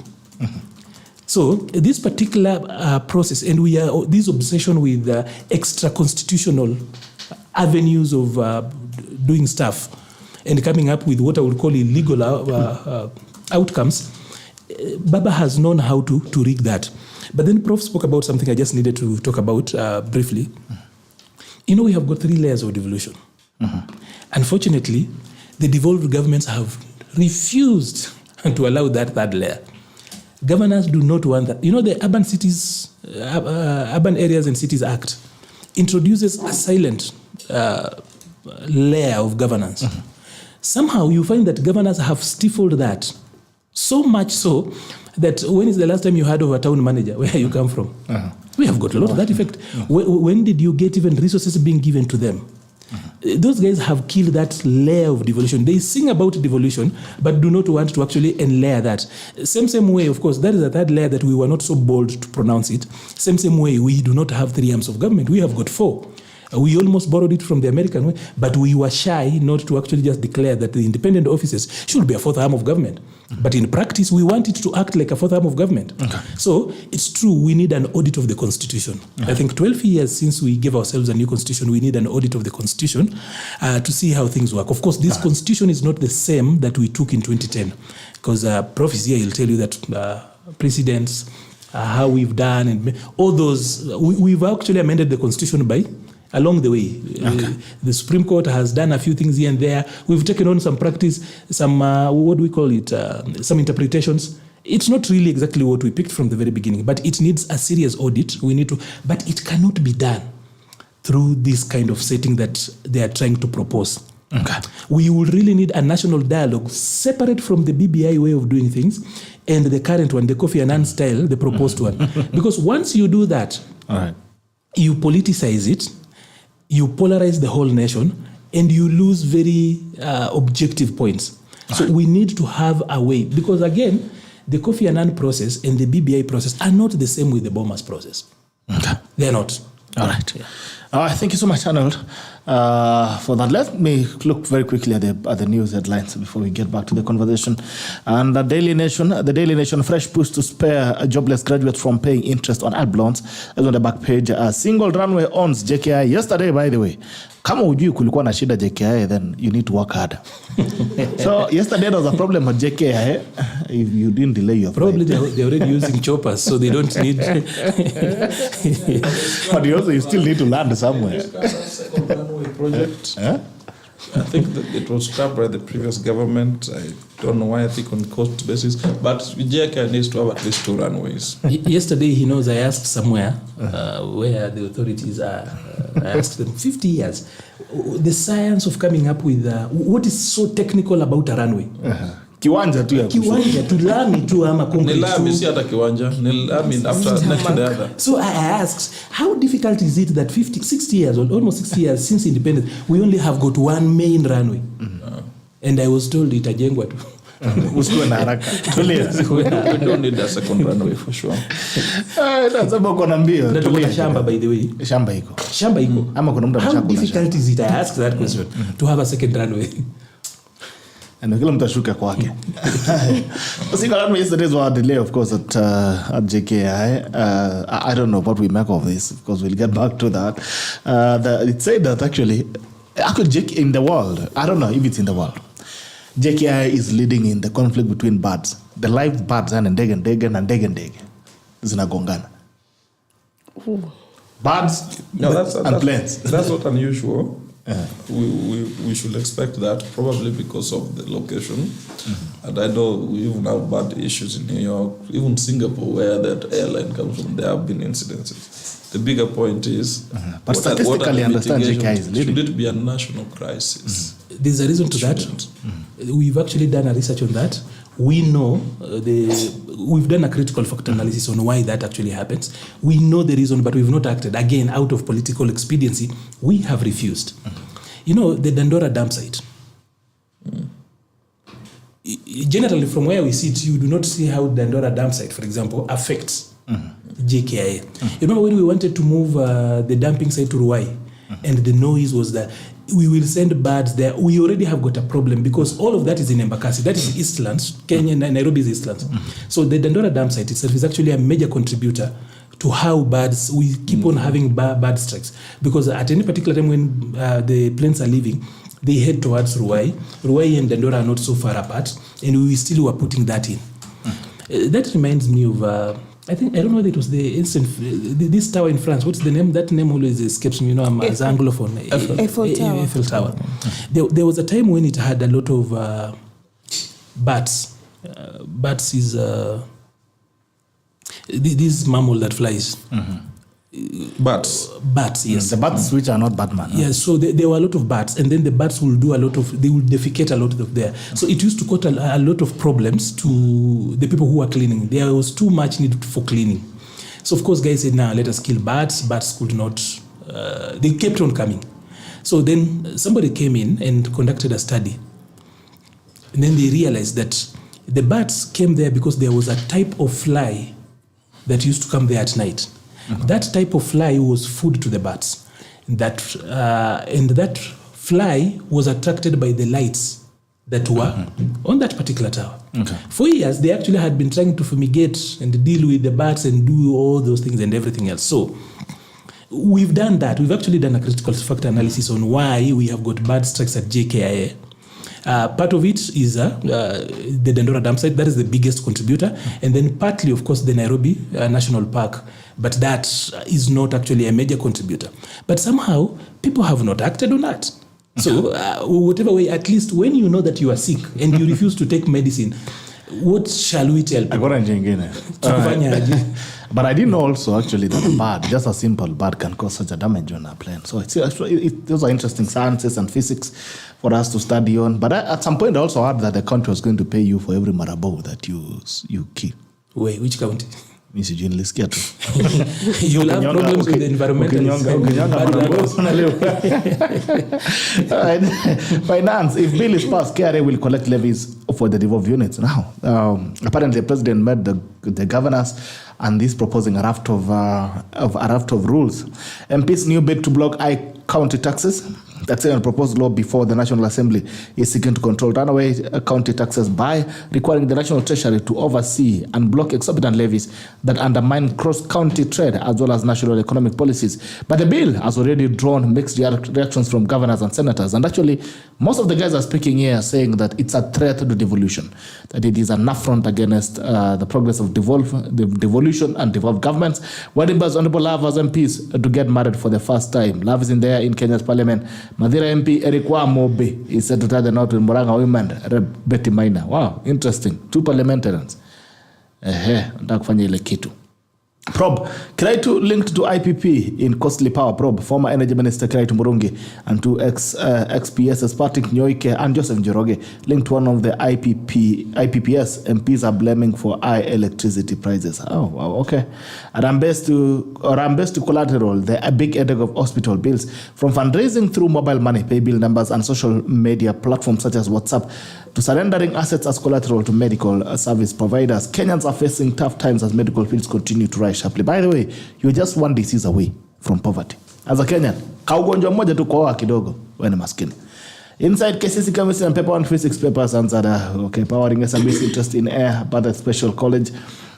D: So this particular process, and we are this obsession with extra constitutional avenues of doing stuff and coming up with what I would call illegal outcomes, Baba has known how to rig that. But then Prof spoke about something I just needed to talk about briefly. We have got 3 layers of devolution. Unfortunately, the devolved governments have refused to allow that 3rd layer. Governors do not want that. The Urban Areas and Cities Act introduces a silent layer of governance. Somehow you find that governors have stifled that, so much so that when is the last time you heard of a town manager, where you come from? We have got a lot of that effect. When did you get even resources being given to them? Those guys have killed that layer of devolution. They sing about devolution, but do not want to actually enlayer that. Same way, of course, that is a 3rd layer that we were not so bold to pronounce it. Same way, we do not have 3 arms of government. We have got 4. We almost borrowed it from the American way, but we were shy not to actually just declare that the independent offices should be a 4th arm of government. But in practice, we want it to act like a 4th arm of government. So it's true, we need an audit of the Constitution. I think 12 years since we gave ourselves a new Constitution, we need an audit of the Constitution to see how things work. Of course, this Constitution is not the same that we took in 2010, because Prof is here, he'll tell you that precedents, how we've done, and all those, we've actually amended the Constitution along the way. The Supreme Court has done a few things here and there. We've taken on some practice, some, what do we call it, some interpretations. It's not really exactly what we picked from the very beginning, but it needs a serious audit. But it cannot be done through this kind of setting that they are trying to propose. We will really need a national dialogue separate from the BBI way of doing things and the current one, the Kofi Annan style, the proposed one. Because once you do that, you politicize it, you polarize the whole nation, and you lose very objective points. So we need to have a way, because again, the Kofi Annan process and the BBI process are not the same with the Bomas process. They're not.
A: All right. Thank you so much, Arnold, for that. Let me look very quickly at the news headlines before we get back to the conversation. And the Daily Nation, fresh push to spare jobless graduates from paying interest on ad loans, is on the back page. A single runway owns JKI. Yesterday, by the way, kama ujui kulikuwa na shida JKI, then you need to work hard. So yesterday there was a problem at JKI. If you didn't delay your flight.
D: Probably they're already using choppers, so they don't need.
A: But you still need to land somewhere.
B: Second runway project. I think that it was stopped by the previous government. I don't know why, I think on cost basis. But JKI needs to have at least 2 runways.
D: Yesterday, he knows I asked somewhere where the authorities are. I asked them, 50 years. The science of coming up with what is so technical about a runway?
A: Kiwanja tu ya
D: kiwanja tu lami tu ama concrete.
B: Ni lami si hata kiwanja, ni lami after next to the other.
D: So I asked, how difficult is it that 60 years or almost 60 years since independence, we only have got 1 main runway? And I was told itajengwa tu.
A: Usiwe na haraka. Tulia.
B: We don't need a second runway for sure.
A: Nasema uko na mbio.
D: Na tuko na shamba, by the way.
A: Shamba iko. Ama kuna mtu
D: How
A: ameshakula
D: difficult is it, I ask that question, to have a second runway?
A: and kila mtu ashuke kwake. Single runway yesterday's were delay, of course, at JKI. I don't know what we make of this. Of course, we'll get back to that. It said that actually in the world, I don't know if it's in the world, JKI is leading in the conflict between birds. The live birds and ndege zinagongana. Birds and planes.
B: That's not unusual. We should expect that, probably because of the location. And I know we even have bad issues in New York, even Singapore, where that airline comes from. There have been incidences. The bigger point is,
A: but statistically, understand JKI is leading.
B: Should it be a national crisis?
D: There's a reason to that. We've actually done a research on that. We know we've done a critical factor analysis on why that actually happens. We know the reason, but we've not acted. Again, out of political expediency, we have refused. You know, the Dandora dam site. Generally, from where we sit, you do not see how Dandora dam site, for example, affects JKIA. You know, when we wanted to move the dumping site to Ruai, and the noise was that we will send birds there. We already have got a problem because all of that is in Embakasi. That is Eastlands. Kenya, Nairobi is Eastlands. So the Dandora dam site itself is actually a major contributor to how birds, we keep on having bird strikes. Because at any particular time when the planes are leaving, they head towards Ruai. Ruai and Dandora are not so far apart, and we still were putting that in. That reminds me of... I don't know whether it was the instant, this tower in France. What's the name? That name always escapes me. You know, I'm as Anglophone.
C: Eiffel Tower.
D: Eiffel Tower. There was a time when it had a lot of bats. Bats is this mammal that flies. Bats, yes.
A: The bats which are not Batman.
D: Yes, so there were a lot of bats, and then the bats will do they will defecate a lot of there. So it used to cause a lot of problems to the people who were cleaning. There was too much need for cleaning. So of course, guys said, "Now let us kill bats." Bats could not. They kept on coming. So then somebody came in and conducted a study, and then they realized that the bats came there because there was a type of fly that used to come there at night. That type of fly was food to the bats. And that fly was attracted by the lights that were on that particular tower. Okay. For years, they actually had been trying to fumigate and deal with the bats and do all those things and everything else. So we've done that. We've actually done a critical factor analysis on why we have got bird strikes at JKIA. Part of it is the Dandora dam site. That is the biggest contributor. And then partly, of course, the Nairobi National Park. But that is not actually a major contributor. But somehow, people have not acted on that. So whatever way, at least when you know that you are sick and you refuse to take medicine, what shall we tell people?
A: But I didn't know also actually that a bird, just a simple bird, can cause such a damage on a plane. So those are interesting sciences and physics for us to study on. But at some point I also heard that the country was going to pay you for every marabou that you kill.
D: Wait, which county?
A: Misi nilisikia tu.
D: You'll have problems with the environmentalists.
A: Finance. If bill is passed, KRA will collect levies for the devolved units. Now, apparently the president met the governors and is proposing a raft of rules. MP's new bid to block county taxes. That's a proposed law before the National Assembly is seeking to control runaway county taxes by requiring the National Treasury to oversee and block exorbitant levies that undermine cross-county trade as well as national economic policies. But the bill has already drawn mixed reactions from governors and senators. And actually, most of the guys are speaking here saying that it's a threat to devolution, that it is an affront against the progress of devolution and devolved governments. Wadiba's honorable Love as MPs to get married for the first time. Love is in there in Kenya's parliament. Madhira MP Eric Wamobe is said to tie the knot with Murang'a women, Rep. Betty Maina. Wow, interesting. 2 parliamentarians. Nataka kufanya ile kitu. Probe, Kiraitu linked to IPP in costly power. Probe, former energy minister Kiraitu Murungi and 2 ex-PSs Patrick Nyoike and Joseph Njoroge linked to one of the IPPS MPs are blaming for high electricity prices. Oh, wow, okay. Rambes to collateral, the big headache of hospital bills. From fundraising through mobile money, pay bill numbers and social media platforms such as WhatsApp, to surrendering assets as collateral to medical service providers. Kenyans are facing tough times as medical bills continue to rise sharply. By the way, you're just one disease away from poverty. As a Kenyan, kaugonjwa moja tu kwa kidogo, wewe ni maskini. Inside KCC chemistry and paper 1 physics papers answered. Okay, powering SMB's interest in air, but at Special College.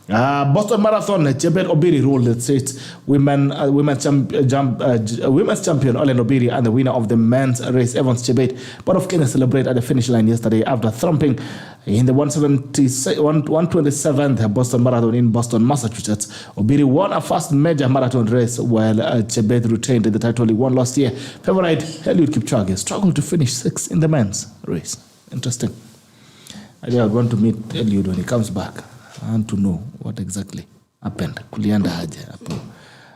A: Boston Marathon, Chebet Obiri ruled the state's women's champion Olen Obiri and the winner of the men's race, Evans Chebet, part of Kenya, celebrated at the finish line yesterday after thumping in the 127th Boston Marathon in Boston, Massachusetts. Obiri won a first major marathon race while Chebet retained the title he won last year. Favorite Eliud Kipchoge struggled to finish 6th in the men's race. Interesting. I want to meet Eliud when he comes back. I want to know what exactly happened. Kulienda haja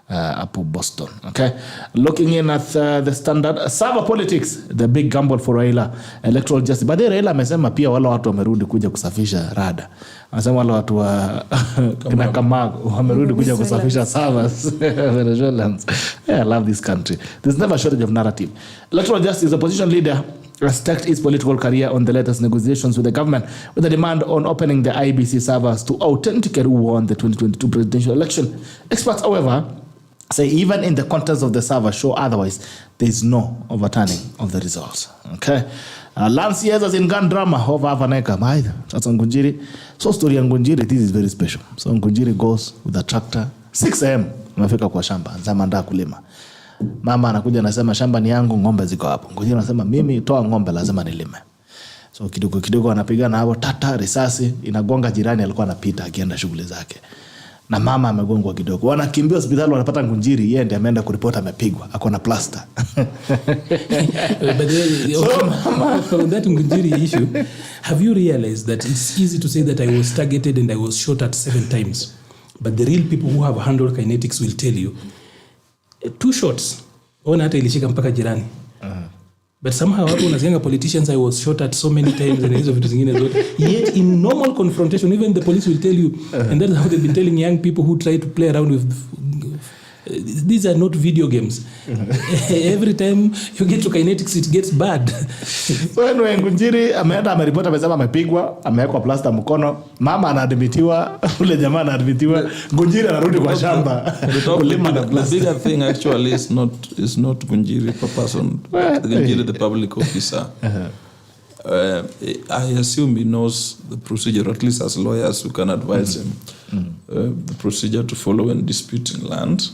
A: hapo Boston. Okay. Looking in at the Standard. Sava politics, the big gamble for Raila. Electoral justice. But Raila amesema pia wale watu wamerudi kuja kusafisha rada. Anasema wale watu wa kina Kamago wamerudi kuja kusafisha Savas. Venezuelans. Yeah, I love this country. There's never a shortage of narrative. Electoral justice, the opposition leader staked its political career on the latest negotiations with the government with a demand on opening the IBC servers to authenticate who won the 2022 presidential election. Experts, however, say even in the contents of the server show otherwise, there is no overturning of the results. Okay. Lance Yea's in gun drama over Avaneka. That's Ngunjiri. So story Ngunjiri, this is very special. So Ngunjiri goes with a tractor. 6 a.m. Amefika kwa shamba. Zamanda kulima. Mama anakuja anasema shamba ni yangu, ng'ombe ziko hapo. Ngunjiri anasema mimi toa ng'ombe lazima nilime. So kidogo anapigana hapo, tata risasi inagonga jirani alikuwa anapita akienda shughuli zake. Na mama amegongwa kidogo. Wanakimbia hospitali wanapata Ngunjiri, yeye ndiye ameenda kuripoti amepigwa, ako na plaster.
D: But from that Ngunjiri issue, have you realized that it's easy to say that I was targeted and I was shot at 7 times? But the real people who have handled kinetics will tell you 2 shots, ona hata ilishika mpaka jirani. But somehow hapo unasikia politicians I was shot at so many times and hizo vitu zingine zote. Yet in normal confrontation, even the police will tell you, and that's how they've been telling young people who try to play around with these are not video games. Every time you get to kinetics it gets bad.
A: When Ngunjiri ameenda ameripota amesema amepigwa, amewekwa plaster mkono, mama anaadmitiwa, ule jamaa anaadmitiwa, Ngunjiri anarudi kwa shamba.
B: The bigger thing actually is not Ngunjiri per person. Ngunjiri the public officer. I assume he knows the procedure, at least as lawyers who can advise him the procedure to follow when disputing land.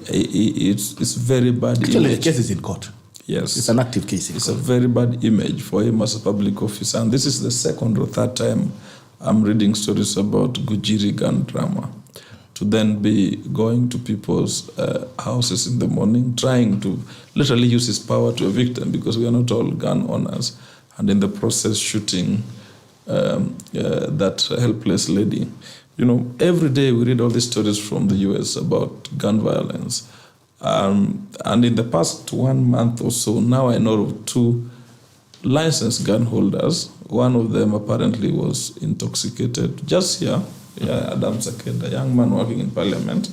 B: It's very bad.
A: Actually,
B: image.
A: the case is in court.
B: Yes,
A: it's an active case.
B: It's a very bad image for him as a public officer, and this is the 2nd or 3rd time I'm reading stories about Ngunjiri gun drama. To then be going to people's houses in the morning, trying to literally use his power to evict them because we are not all gun owners, and in the process shooting that helpless lady. You know, every day we read all these stories from the US about gun violence. And in the past 1 month or so, now I know of 2 licensed gun holders. One of them apparently was intoxicated just here. Yeah, Adam Saked, a young man working in parliament,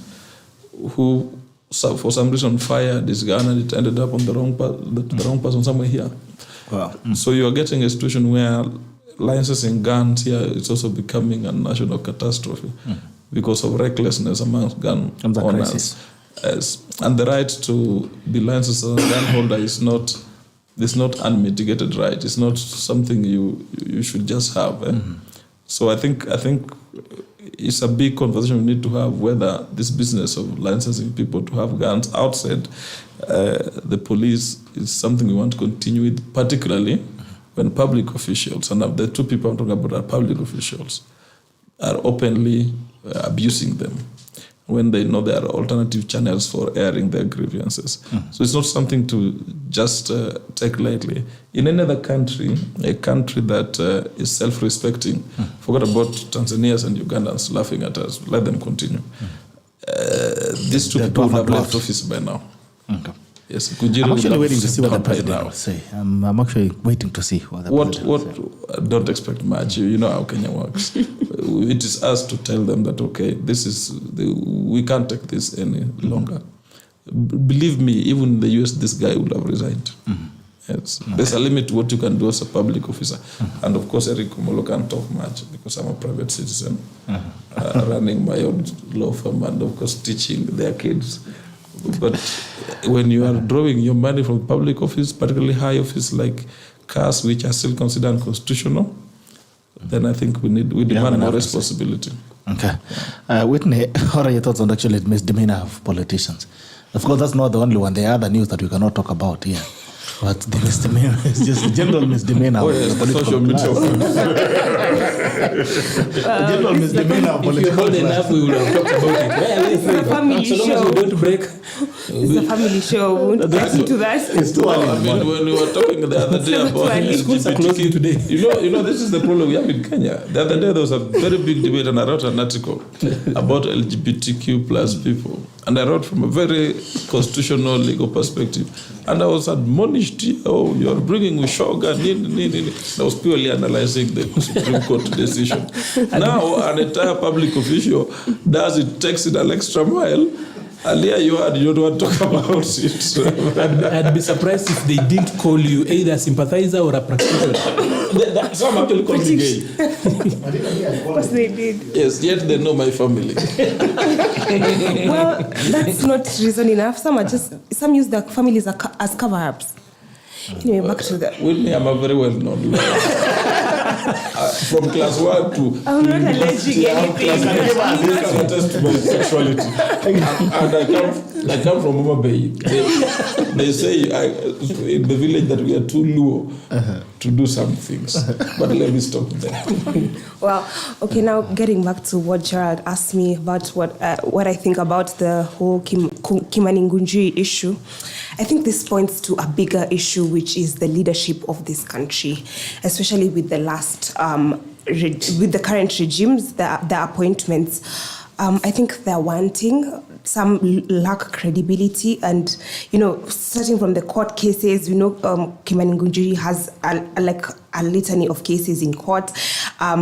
B: who for some reason fired his gun and it ended up on the wrong person somewhere here.
A: Wow.
B: So you are getting a situation where licensing guns here is also becoming a national catastrophe because of recklessness amongst gun owners. Yes. And the right to be licensed as a gun holder is not unmitigated right. It's not something you should just have. So I think it's a big conversation we need to have whether this business of licensing people to have guns outside the police is something we want to continue with, particularly when public officials, and the 2 people I'm talking about are public officials, are openly abusing them when they know there are alternative channels for airing their grievances. So it's not something to just take lightly. In any other country, a country that is self-respecting, forget about Tanzanians and Ugandans laughing at us, let them continue. These 2 people would have left office by now. Okay. Yes,
A: I'm actually waiting to see what the president will say. I'm actually waiting to see what the president will say.
B: Don't expect much. You know how Kenya works. It is us to tell them that, okay, we can't take this any longer. Believe me, even in the US, this guy would have resigned. Yes. There's a limit to what you can do as a public officer. And of course, Eric Komolo can't talk much because I'm a private citizen running my own law firm and of course teaching their kids. But when you are drawing your money from public office, particularly high office like cars, which are still considered unconstitutional, then I think we demand more responsibility.
A: Okay. Whitney, what are your thoughts on actually the misdemeanor of politicians? Of course, that's not the only one. There are other news that we cannot talk about here. But the misdemeanor is just a general misdemeanor.
B: Oh, yes, the social media.
A: General misdemeanor of political
D: If you're enough, we will have talked about it.
C: It's a family
D: So long as
C: show.
D: we don't break.
C: It's a family show. We won't get into that.
A: It's too early.
B: I mean, when we were talking the other day about
D: Schools are closing today.
B: you know, this is the problem we have in Kenya. The other day there was a very big debate, and I wrote an article about LGBTQ plus people, and I wrote from a very constitutional legal perspective, and I was admonished, oh, you're bringing Ushoga, I was purely analyzing the Supreme Court decision. Now an entire public official takes it an extra mile. Earlier you don't want to talk about it.
D: I'd be surprised if they didn't call you either a sympathizer or a practitioner.
B: Some actually call me gay.
C: Of course they did.
B: Yes, yet they know my family.
C: Well, that's not reason enough. Some use their families as cover-ups. Anyway, back to that.
B: Whitney, I'm a very well-known lawyer. From class 1 to...
C: I'm not alleging anything.
B: I can attest to my sexuality. And I come from Mama Bay. They say in the village that we are too low to do some things. But let me stop there.
C: Well, okay, now getting back to what Gerald asked me about what I think about the whole Kimani Ngunjiri issue. I think this points to a bigger issue, which is the leadership of this country, especially with the with the current regimes, the appointments. I think they're wanting, some lack credibility, and starting from the court cases, Kimani Ngunjiri has a litany of cases in court,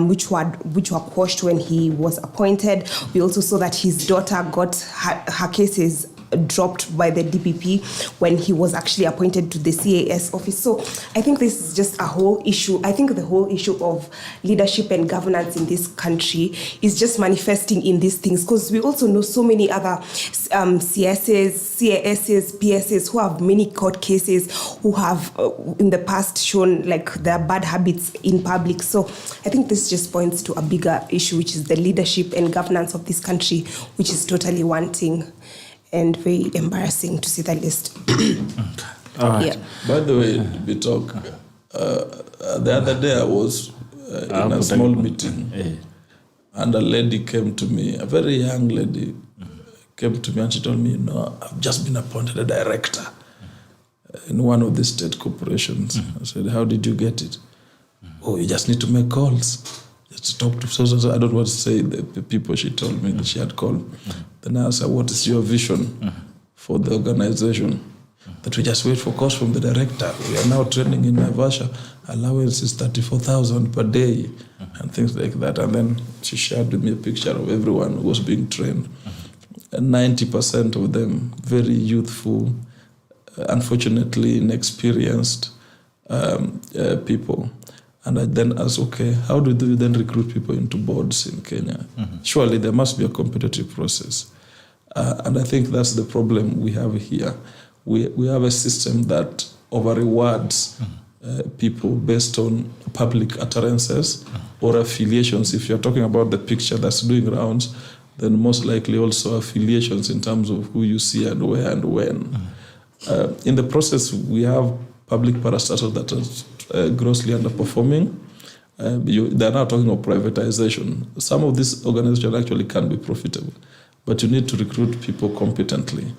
C: which were quashed when he was appointed. We also saw that his daughter got her cases dropped by the DPP when he was actually appointed to the CAS office. So I think this is just a whole issue. I think the whole issue of leadership and governance in this country is just manifesting in these things, because we also know so many other CSs, CASs, PSs who have many court cases, who have in the past shown their bad habits in public. So I think this just points to a bigger issue, which is the leadership and governance of this country, which is totally wanting and very embarrassing, to say the least.
A: All right.
C: Yeah.
B: By the way, Bitok, the other day I was in a small meeting, and a lady came to me, a very young lady, came to me and she told me, I've just been appointed a director in one of the state corporations. I said, how did you get it? Oh, you just need to make calls. Just talk to so. I don't want to say the people she told me that she had called. Then I asked her, what is your vision for the organization? That we just wait for calls from the director. We are now training in Naivasha. Allowance is 34,000 per day and things like that. And then she shared with me a picture of everyone who was being trained. And 90% of them very youthful, unfortunately inexperienced people. And I then asked, okay, how do you then recruit people into boards in Kenya? Surely there must be a competitive process. And I think that's the problem we have here. We have a system that over-rewards people based on public utterances or affiliations. If you're talking about the picture that's doing rounds, then most likely also affiliations in terms of who you see and where and when. In the process, we have public parastatals that are grossly underperforming. They're now talking of privatization. Some of these organizations actually can be profitable, but you need to recruit people competently.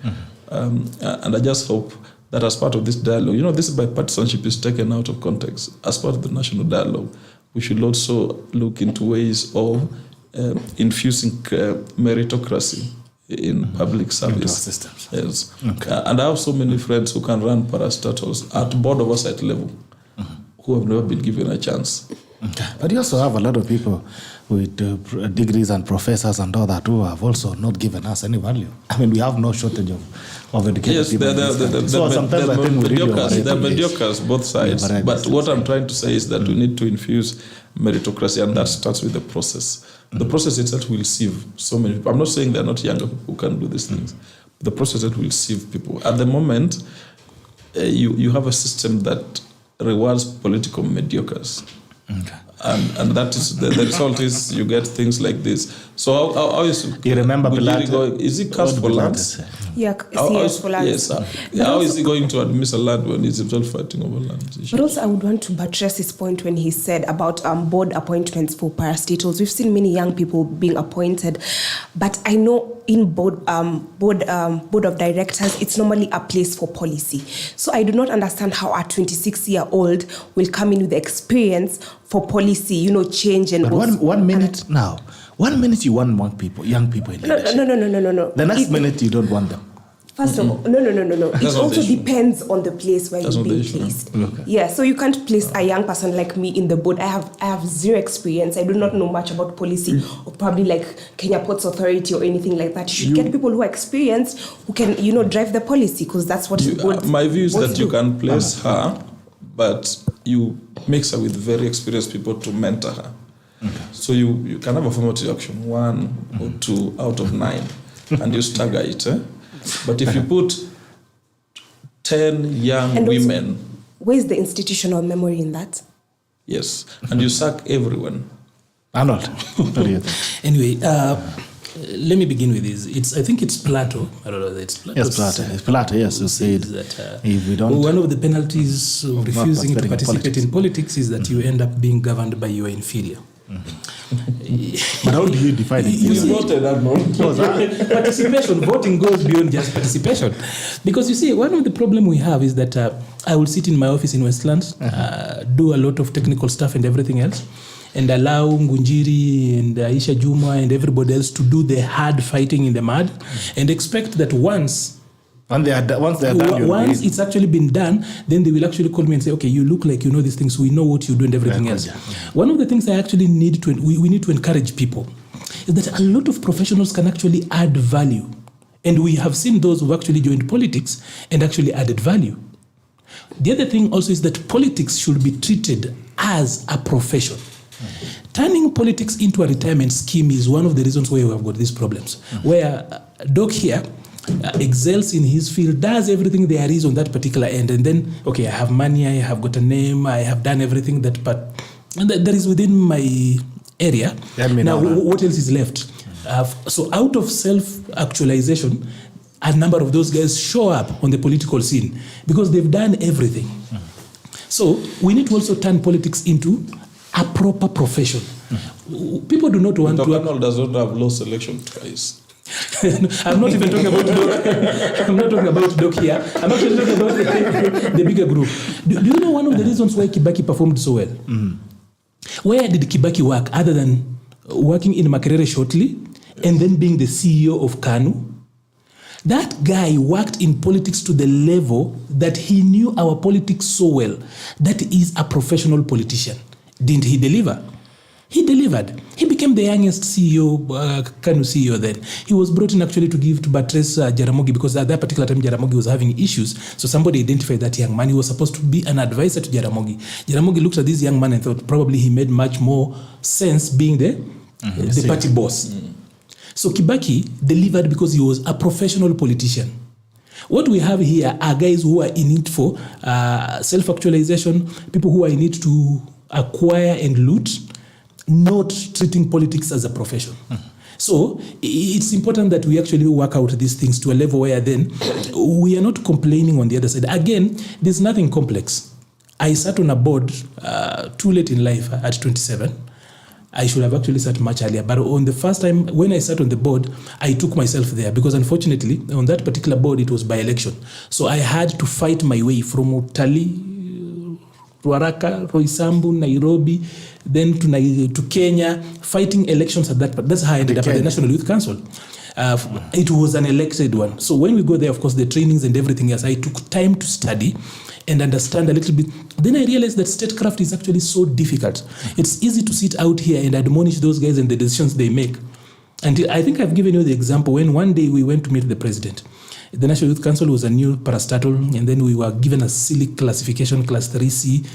B: And I just hope that as part of this dialogue, this bipartisanship is taken out of context. As part of the national dialogue, we should also look into ways of infusing meritocracy in public service
A: systems.
B: Yes.
A: Okay.
B: And I have so many friends who can run parastatals at board oversight level who have never been given a chance.
A: Okay. But you also have a lot of people with degrees and professors and all that who have also not given us any value. I mean, we have no shortage of of educated
B: Yes,
A: people. So sometimes I think we really overrate
B: they're
A: it.
B: mediocres, both sides.
A: Yeah,
B: but what I'm trying to say is that we need to infuse meritocracy, and that starts with the process. The process itself will sieve so many people. I'm not saying there are not younger people who can do these things. The process that will sieve people. At the moment, you have a system that rewards political mediocres.
A: Okay.
B: And that is the result is you get things like this. So how is
A: You remember
B: Bujiri
A: Pilates?
B: going? Is he cast for land?
C: Yeah, for land.
B: Yes. How is he going to admit a land when he's himself fighting over land issues?
C: But also, I would want to buttress his point when he said about board appointments for parastatals. We've seen many young people being appointed, but I know in board of directors, it's normally a place for policy. So I do not understand how a 26-year-old will come in with the experience for policy, change and.
A: But 1 minute now. 1 minute you want young people in leadership.
C: No.
A: The next minute you don't want them.
C: First of all, no. It also depends on the place where you're being placed.
A: Okay.
C: Yeah, so you can't place a young person like me in the board. I have zero experience. I do not know much about policy or probably like Kenya Ports Authority or anything like that. You should get people who are experienced, who can, drive the policy, because that's what
B: my view is that
C: do.
B: you can place her, but you mix her with very experienced people to mentor her. Okay. So you can have affirmative action 1 or 2 out of 9 and you stagger it. But if you put 10 young women...
C: Where's the institutional memory in that?
B: Yes, and you sack everyone.
A: Arnold, what do you think?
D: Anyway, let me begin with this. I think it's Plato. I don't know whether it's Plato.
A: Yes, Plato. It's Plato, yes, who said
D: that
A: if we don't...
D: one of the penalties of refusing to participate in politics is that you end up being governed by your inferior.
A: But how do you define it?
B: You voted, Arnold.
D: Participation, voting goes beyond just participation. Because you see, one of the problem we have is that I will sit in my office in Westlands, do a lot of technical stuff and everything else, and allow Ngunjiri and Aisha Juma and everybody else to do the hard fighting in the mud, and expect that once it's actually been done, then they will actually call me and say, okay, you look like you know these things, we know what you do and everything else. One of the things I actually we need to encourage people is that a lot of professionals can actually add value. And we have seen those who actually joined politics and actually added value. The other thing also is that politics should be treated as a profession. Turning politics into a retirement scheme is one of the reasons why we have got these problems. Where Doc here excels in his field, does everything there is on that particular end, and then, okay, I have money, I have got a name, I have done everything that is within my area. Now, what else is left? So out of self-actualization, a number of those guys show up on the political scene because they've done everything. So we need to also turn politics into a proper profession. People do not want to...
B: Arnold does not have lost election twice.
D: I'm not even talking about Doc. I'm not talking about Doc here. I'm actually talking about the bigger group. Do you know one of the reasons why Kibaki performed so well? Where did Kibaki work other than working in Makerere shortly and then being the CEO of KANU? That guy worked in politics to the level that he knew our politics so well that he is a professional politician. Didn't he deliver? He delivered. He became the youngest CEO, KANU CEO then. He was brought in actually to buttress Jaramogi, because at that particular time Jaramogi was having issues. So somebody identified that young man. He was supposed to be an advisor to Jaramogi. Jaramogi looked at this young man and thought probably he made much more sense being the party boss. So Kibaki delivered because he was a professional politician. What we have here are guys who are in it for self-actualization, people who are in it to acquire and loot, not treating politics as a profession. So it's important that we actually work out these things to a level where then we are not complaining on the other side. Again, there's nothing complex. I sat on a board too late in life at 27. I should have actually sat much earlier. But on the first time when I sat on the board, I took myself there because unfortunately on that particular board it was by election. So I had to fight my way from Utali, Ruaraka, Roysambu, Nairobi, then to Kenya, fighting elections at that. That's how I ended up at the National Youth Council. It was an elected one. So when we go there, of course, the trainings and everything else, I took time to study and understand a little bit. Then I realized that statecraft is actually so difficult. It's easy to sit out here and admonish those guys and the decisions they make. And I think I've given you the example when one day we went to meet the president. The National Youth Council was a new parastatal, and then we were given a silly classification, class 3C,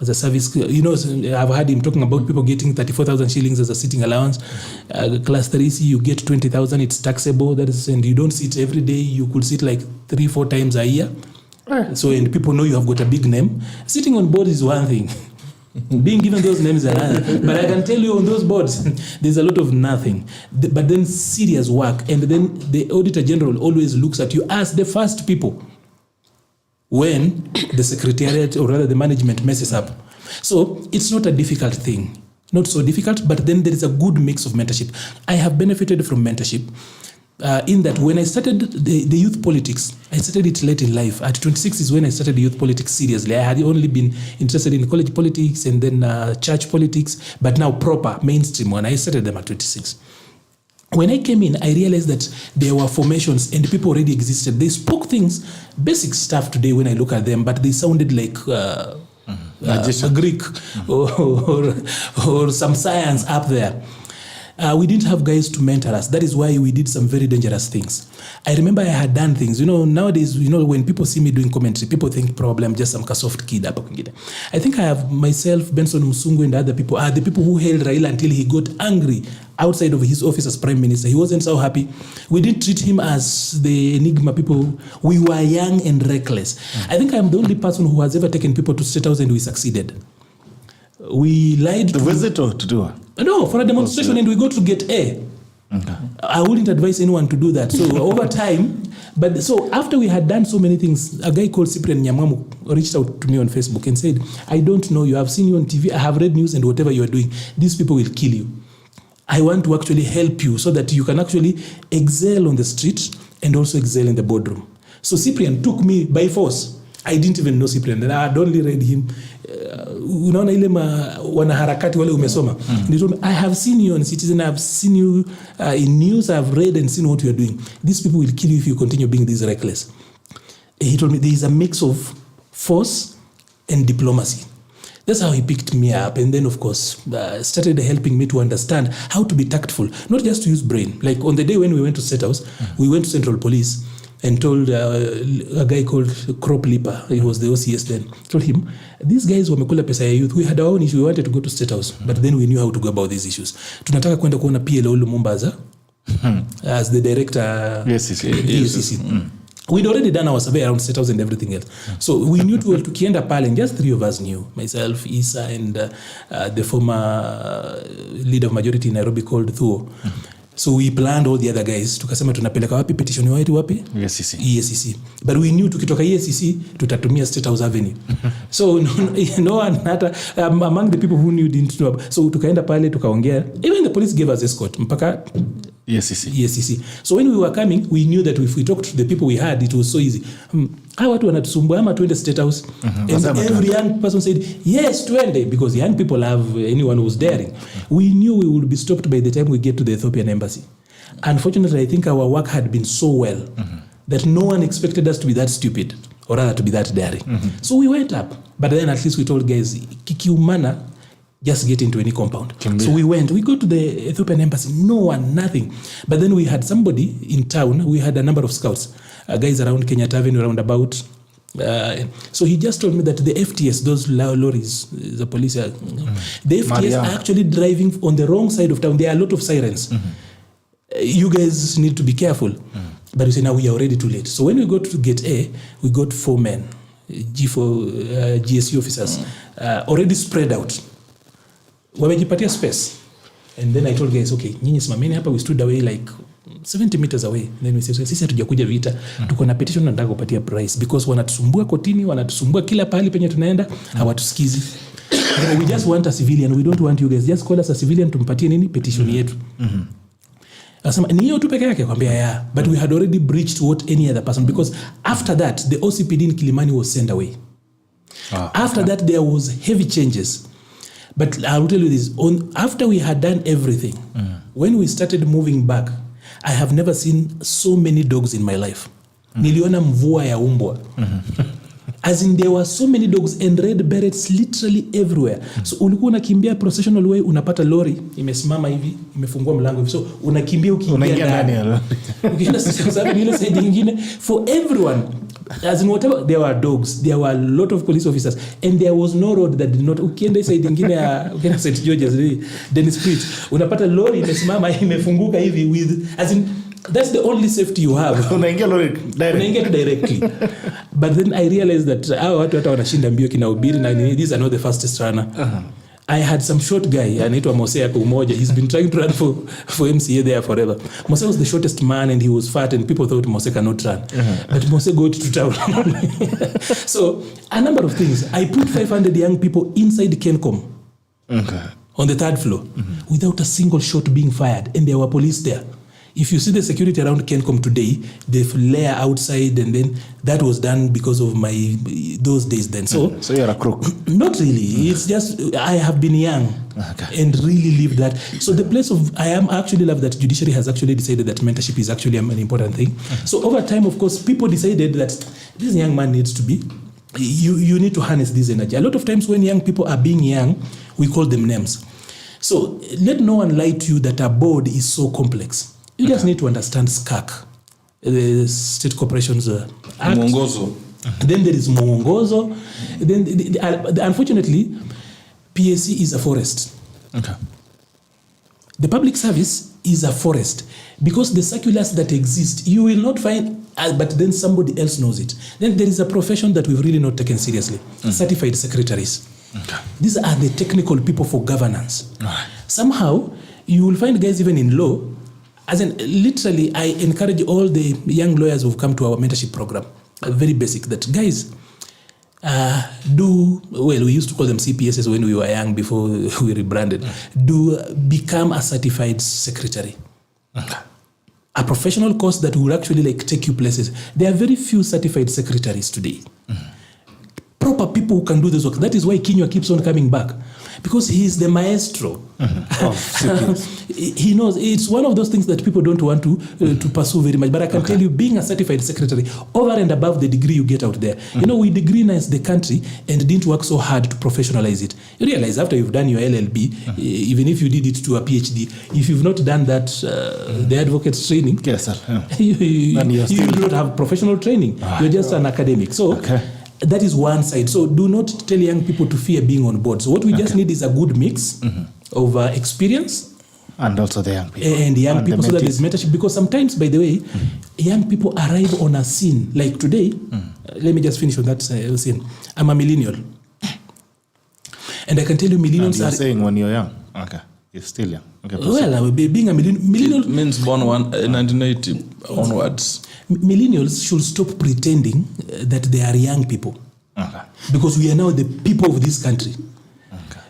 D: as a service. I've heard him talking about people getting 34,000 shillings as a sitting allowance. Class 3C, you get 20,000, it's taxable. That is, and you don't sit every day. You could sit like 3-4 times a year. So, and people know you have got a big name. Sitting on board is one thing. Being given those names is another. But I can tell you on those boards, there's a lot of nothing. But then serious work. And then the Auditor General always looks at you as the first people when the secretariat, or rather the management, messes up. So it's not a difficult thing. Not so difficult, but then there is a good mix of mentorship. I have benefited from mentorship in that when I started the youth politics, I started it late in life. At 26 is when I started youth politics seriously. I had only been interested in college politics and then church politics, but now proper mainstream one. I started them at 26. When I came in, I realized that there were formations and people already existed. They spoke things, basic stuff today when I look at them, but they sounded like a Greek or some science up there. We didn't have guys to mentor us. That is why we did some very dangerous things. I remember I had done things. Nowadays, when people see me doing commentary, people think probably I'm just some soft kid. I think I have myself, Benson Musungu, and other people are the people who held Raila until he got angry outside of his office as Prime Minister. He wasn't so happy. We didn't treat him as the enigma people. We were young and reckless. I think I'm the only person who has ever taken people to State House and we succeeded. We lied
A: to visit or to do?
D: No, for a demonstration, and we go to get A. Okay. I wouldn't advise anyone to do that. So over time, so after we had done so many things, a guy called Cyprian Nyamamu reached out to me on Facebook and said, I don't know you, I've seen you on TV, I have read news, and whatever you are doing, these people will kill you. I want to actually help you so that you can actually excel on the street and also excel in the boardroom. So Cyprian took me by force. I didn't even know Cyprian, and I had only read him. Unaona ile wanaharakati wale umesoma. He told me, I have seen you on Citizen, I have seen you in news, I have read and seen what you are doing. These people will kill you if you continue being this reckless. He told me there is a mix of force and diplomacy. That's how he picked me up, and then of course started helping me to understand how to be tactful, not just to use brain. Like on the day when we went to State House, we went to Central Police and told a guy called Crop Lipa, he was the OCS then, told him, these guys wamekula pesa ya youth. We had our own issue, we wanted to go to State House, but then we knew how to go about these issues. Tunataka kwenda kuona PLO Lumumba as the director.
A: Yes.
D: We'd already done our survey around State House and everything else. So we knew to tukienda pale, and just three of us knew, myself, Isa, and the former leader of majority in Nairobi called Thuo. So we planned all the other guys. Tukasema tunapeleka wapi petition yetu wapi? EACC. But we knew tukitoka EACC tutatumia State House Avenue. So no one among the people who knew didn't know. So tukaenda pale tukaongea. Even the police gave us escort mpaka EACC. So when we were coming, we knew that if we talked to the people we had, it was so easy. Hawa watu wanatusumbua ama tuende State House. And every young person said, yes, tuende, because young people have anyone who's daring. We knew we would be stopped by the time we get to the Ethiopian embassy. Unfortunately, I think our work had been so well that no one expected us to be that stupid, or rather to be that daring. So we went up. But then at least we told guys, kikiumana, just get into any compound. So we go to the Ethiopian embassy, no one, nothing. But then we had somebody in town, we had a number of scouts, guys around Kenya Avenue, around about. So he just told me that the FTS, those lorries, the police, the FTS are actually driving on the wrong side of town. There are a lot of sirens. You guys need to be careful. But we say, now we are already too late. So when we got to Gate A, we got 4 men, G4 GSU officers, already spread out. Wamejipatia space. And then I told guys, okay, nyinyi simameni hapa. We stood away like 70 meters away. And then we said, sisi hatujakuja vita. Tuko na petition na nataka kupatia price. Because wanatusumbua kotini, wanatusumbua kila pahali penye tunaenda, hawatusikizi. We just want a civilian. We don't want you guys. Just call us a civilian, tumpatie nini? Petition yetu. Asema, ni hiyo tu peke yake? Kwambia, yeah. But we had already breached what any other person. Because after that, the OCPD in Kilimani was sent away. After that, there was heavy changes. But I will tell you this, after we had done everything, when we started moving back, I have never seen so many dogs in my life. Niliona mvua ya umbwa. As in there were so many dogs and red berets literally everywhere. So ulikuwa unakimbia processional way, unapata lori imesimama hivi, imefungua mlango hivi. So unakimbia ukiingia ndani. Ukienda sasa ile side nyingine for everyone. As in whatever, there were dogs, there were a lot of police officers, and there was no road that did not. Ukienda side nyingine ya ukienda St. George's, Dennis Street, unapata lori imesimama imefunguka hivi with, as in that's the only safety you have.
A: Unaingia lori
D: directly. But then I realized that watu hata wanashinda mbio kinahubiri na these are not the fastest runner. I had some short guy anaitwa Mose hapo umoja. He's been trying to run for MCA there forever. Mose was the shortest man and he was fat and people thought Mose cannot run. But Mose got to town. So a number of things. I put 500 young people inside Kencom. On the third floor without a single shot being fired, and there were police there. If you see the security around Kencom today, they flare outside, and then that was done because of those days then. So
A: you're a crook?
D: Not really. It's just I have been young and really lived that. So the place of I am actually love that Judiciary has actually decided that mentorship is actually an important thing. So over time, of course, people decided that this young man needs to be. You need to harness this energy. A lot of times when young people are being young, we call them names. So let no one lie to you that a board is so complex. You just need to understand SCAC, the State Corporations Act.
B: Mwongozo.
D: Then there is Mwongozo. Then unfortunately, PSC is a forest. The public service is a forest because the circulars that exist, you will not find, but then somebody else knows it. Then there is a profession that we've really not taken seriously, certified secretaries. These are the technical people for governance. Somehow, you will find guys even in law. As in, literally, I encourage all the young lawyers who've come to our mentorship program, very basic, that guys, we used to call them CPSs when we were young before we rebranded, become a certified secretary. A professional course that will actually take you places. There are very few certified secretaries today. Proper people who can do this work. That is why Kinywa keeps on coming back. Because he is the maestro. He knows. It's one of those things that people don't want to pursue very much. But I can tell you, being a certified secretary, over and above the degree you get out there, we degree-nize the country and didn't work so hard to professionalize it. You realize after you've done your LLB, even if you did it to a PhD, if you've not done that, the advocate's training,
A: yes, sir.
D: You do not have professional training. You're just an academic. So. That is one side. So do not tell young people to fear being on board. So what we just need is a good mix of experience.
A: And also the young people.
D: And young people, so that there's mentorship. Because sometimes, by the way, young people arrive on a scene. Like today, let me just finish on that scene. I'm a millennial. And I can tell you millennials
A: and you're saying when you're young. Okay. You're still young. Okay,
D: well, being a millennial...
B: It means born 1980 onwards.
D: Millennials should stop pretending that they are young people. Because we are now the people of this country.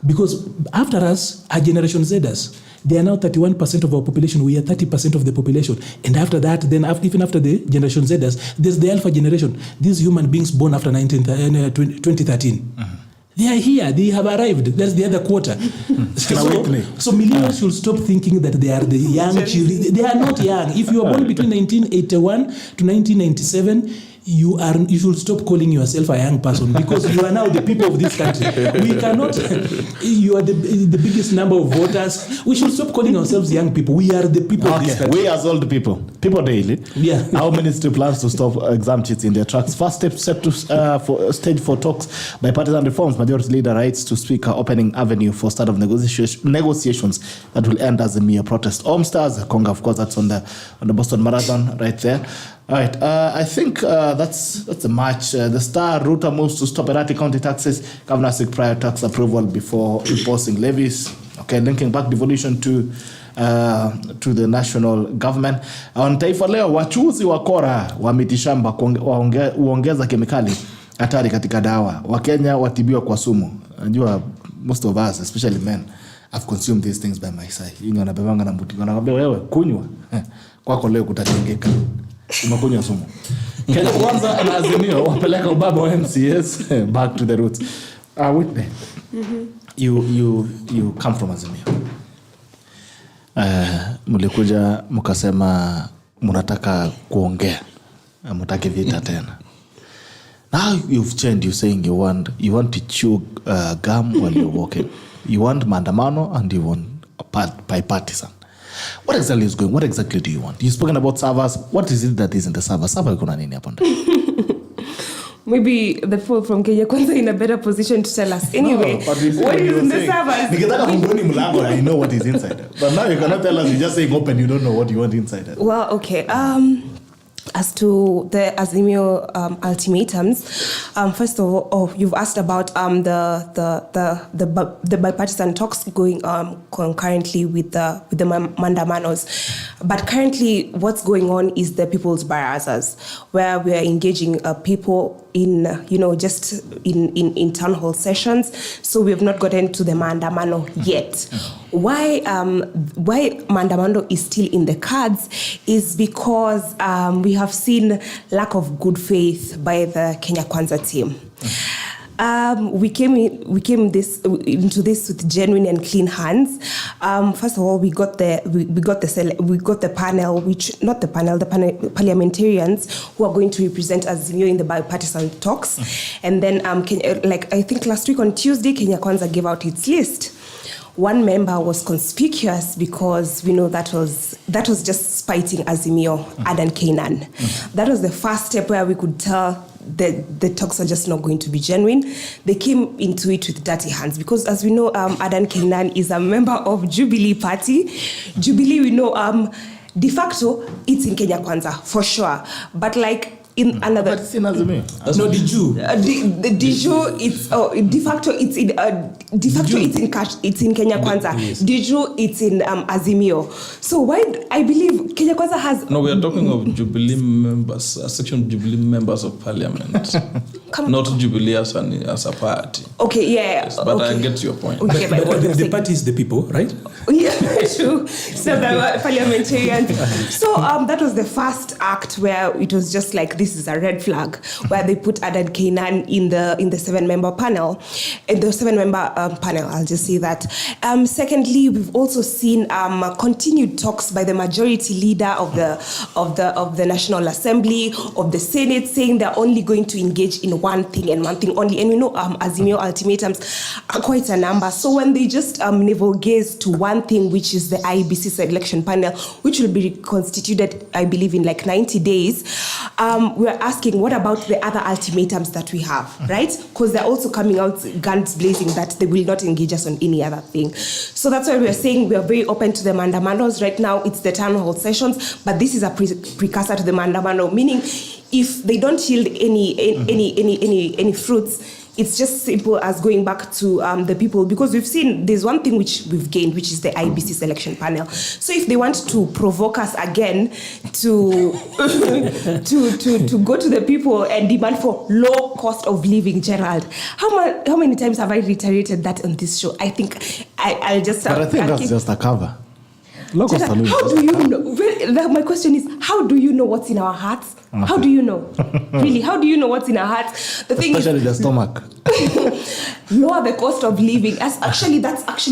D: Because after us are Generation Zers. They are now 31% of our population. We are 30% of the population. And after that, then even after the Generation Zers, there's the Alpha generation. These human beings born after 2013. They are here. They have arrived. That's the other quarter. So millennials should stop thinking that they are the young children. They are not young. If you are born between 1981 to 1997, you should stop calling yourself a young person because you are now the people of this country. We cannot. You are the biggest number of voters. We should stop calling ourselves young people. We are the people of this country.
A: We as old people daily.
D: Yeah.
A: Our ministry plans to stop exam cheats in their tracks. First step to stage for talks. Bipartisan reforms. Majority leader writes to Speaker opening avenue for start of negotiations that will end as a mere protest. Stars, Conga, of course, that's on the Boston Marathon right there. All right, I think that's the match. The Star Ruta moves to stop erratic county taxes. Governor seek prior tax approval before imposing levies. Okay, linking back devolution to the national government. On Taifa Leo, wachuzi wakora wa mitishamba huongeza kemikali hatari katika dawa. Wakenya watibiwa kwa sumu. Najua most of us, especially men, have consumed these things by my side. Inyo anabebanga na mbuti. Wanakwambia wewe kunywa. Kwako leo kutatengeka. Umekunywa sumu. Kenya Kwanza na Azimio wapeleka ubaba wa MCS back to the roots. Whitney, you come from Azimio. Mlikuja mkasema mnataka kuongea. Mtaki vita tena. Now you've changed. You're saying you want to chew gum while you're walking. You want maandamano and you want bipartisan. What exactly is going? What exactly do you want? You've spoken about servers. What is it that is in the server? Server kuna nini hapo ndani?
C: Maybe the people from Kenya Kwanza in a better position to tell us. Anyway, what is in the servers?
A: Nikitaka kungoni mlango, I know what is inside. But now you cannot tell us. You're just saying open. You don't know what you want inside.
C: Well, okay. As to the Azimio ultimatums, first of all, you've asked about the bipartisan talks going concurrently with the mandamanos. But currently, what's going on is the people's barazas, where we are engaging people in just in town hall sessions. So we have not gotten to the mandamano yet. Why mandamano is still in the cards is because we have seen lack of good faith by the Kenya Kwanza team. We came into this with genuine and clean hands. First of all, we got the panel, the parliamentarians who are going to represent Azimio in the bipartisan talks. And then, I think last week on Tuesday, Kenya Kwanza gave out its list. One member was conspicuous because we know that was just spiting Azimio, Adan Kainan. That was the first step where we could tell the talks are just not going to be genuine. They came into it with dirty hands because, as we know, Adan Kainan is a member of Jubilee Party. Jubilee, we know, de facto, it's in Kenya Kwanza, for sure. But in another,
A: but it's in Azimio.
D: No, de jure.
C: The de jure, it's de facto. It's in it's in Kenya Kwanza.
D: Yes.
C: De jure, it's in Azimio. So why I believe Kenya Kwanza has.
B: No, we are talking of Jubilee members, a section of Jubilee members of Parliament, not Jubilee as a party.
C: Okay, yeah.
B: Yes, but
C: okay.
B: I get your point.
C: Okay,
D: But the party is the people, right?
C: Yeah, true. So the parliamentarians. So that was the first act where it was just like this is a red flag, where they put Adan Kainan in the 7-member panel, panel. I'll just say that. Secondly, we've also seen continued talks by the majority leader of the National Assembly, of the Senate, saying they're only going to engage in one thing and one thing only. And we know Azimio ultimatums are quite a number. So when they just navel gaze to one thing, which is the IEBC selection panel, which will be reconstituted, I believe, in 90 days, we're asking, what about the other ultimatums that we have, right? Because they're also coming out guns blazing that they will not engage us on any other thing. So that's why we're saying we are very open to the mandamanos. Right now, it's the town hall sessions, but this is a precursor to the mandamano, meaning if they don't yield any fruits, it's just simple as going back to the people, because we've seen there's one thing which we've gained, which is the IBC selection panel. So if they want to provoke us again to to go to the people and demand for low cost of living, Gerald, how many times have I reiterated that on this show? I think I'll just start.
A: But I think that's just a cover.
C: Gerald, how do you know? My question is, how do you know what's in our hearts? How do you know? Really, how do you know what's in our hearts? The thing
A: Especially the stomach.
C: Lower the cost of living. That's actually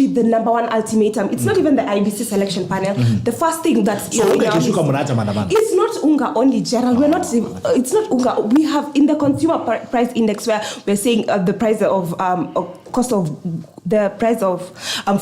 C: the number one ultimatum. It's not even the IBC selection panel. The first thing that's
A: So
C: it's not unga only, Gerald. We're not. It's not unga. We have in the consumer price index where we're saying the price of cost of the price of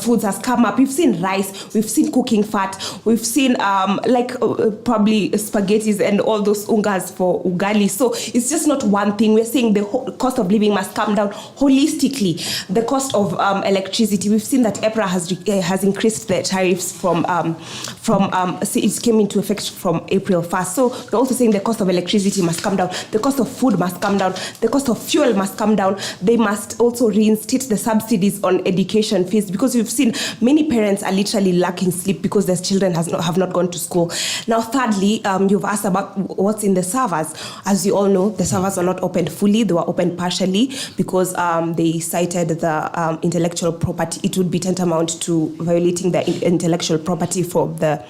C: foods has come up. We've seen rice. We've seen cooking fat. We've seen probably spaghettis and all those ungas for ugali. So it's just not one thing. We're saying the whole cost of living must come down holistically. The cost of electricity. We've seen that EPRA has increased the tariffs from it came into effect from April 1st. So we're also saying the cost of electricity must come down. The cost of food must come down. The cost of fuel must come down. They must also reinstate the subsidies on education fees, because we've seen many parents are literally lacking sleep because their children have not gone to school. Now, thirdly, you've asked about what's in the servers. As you all know, the servers are not opened fully. They were opened partially because they cited the intellectual property. It would be tantamount to violating the intellectual property for the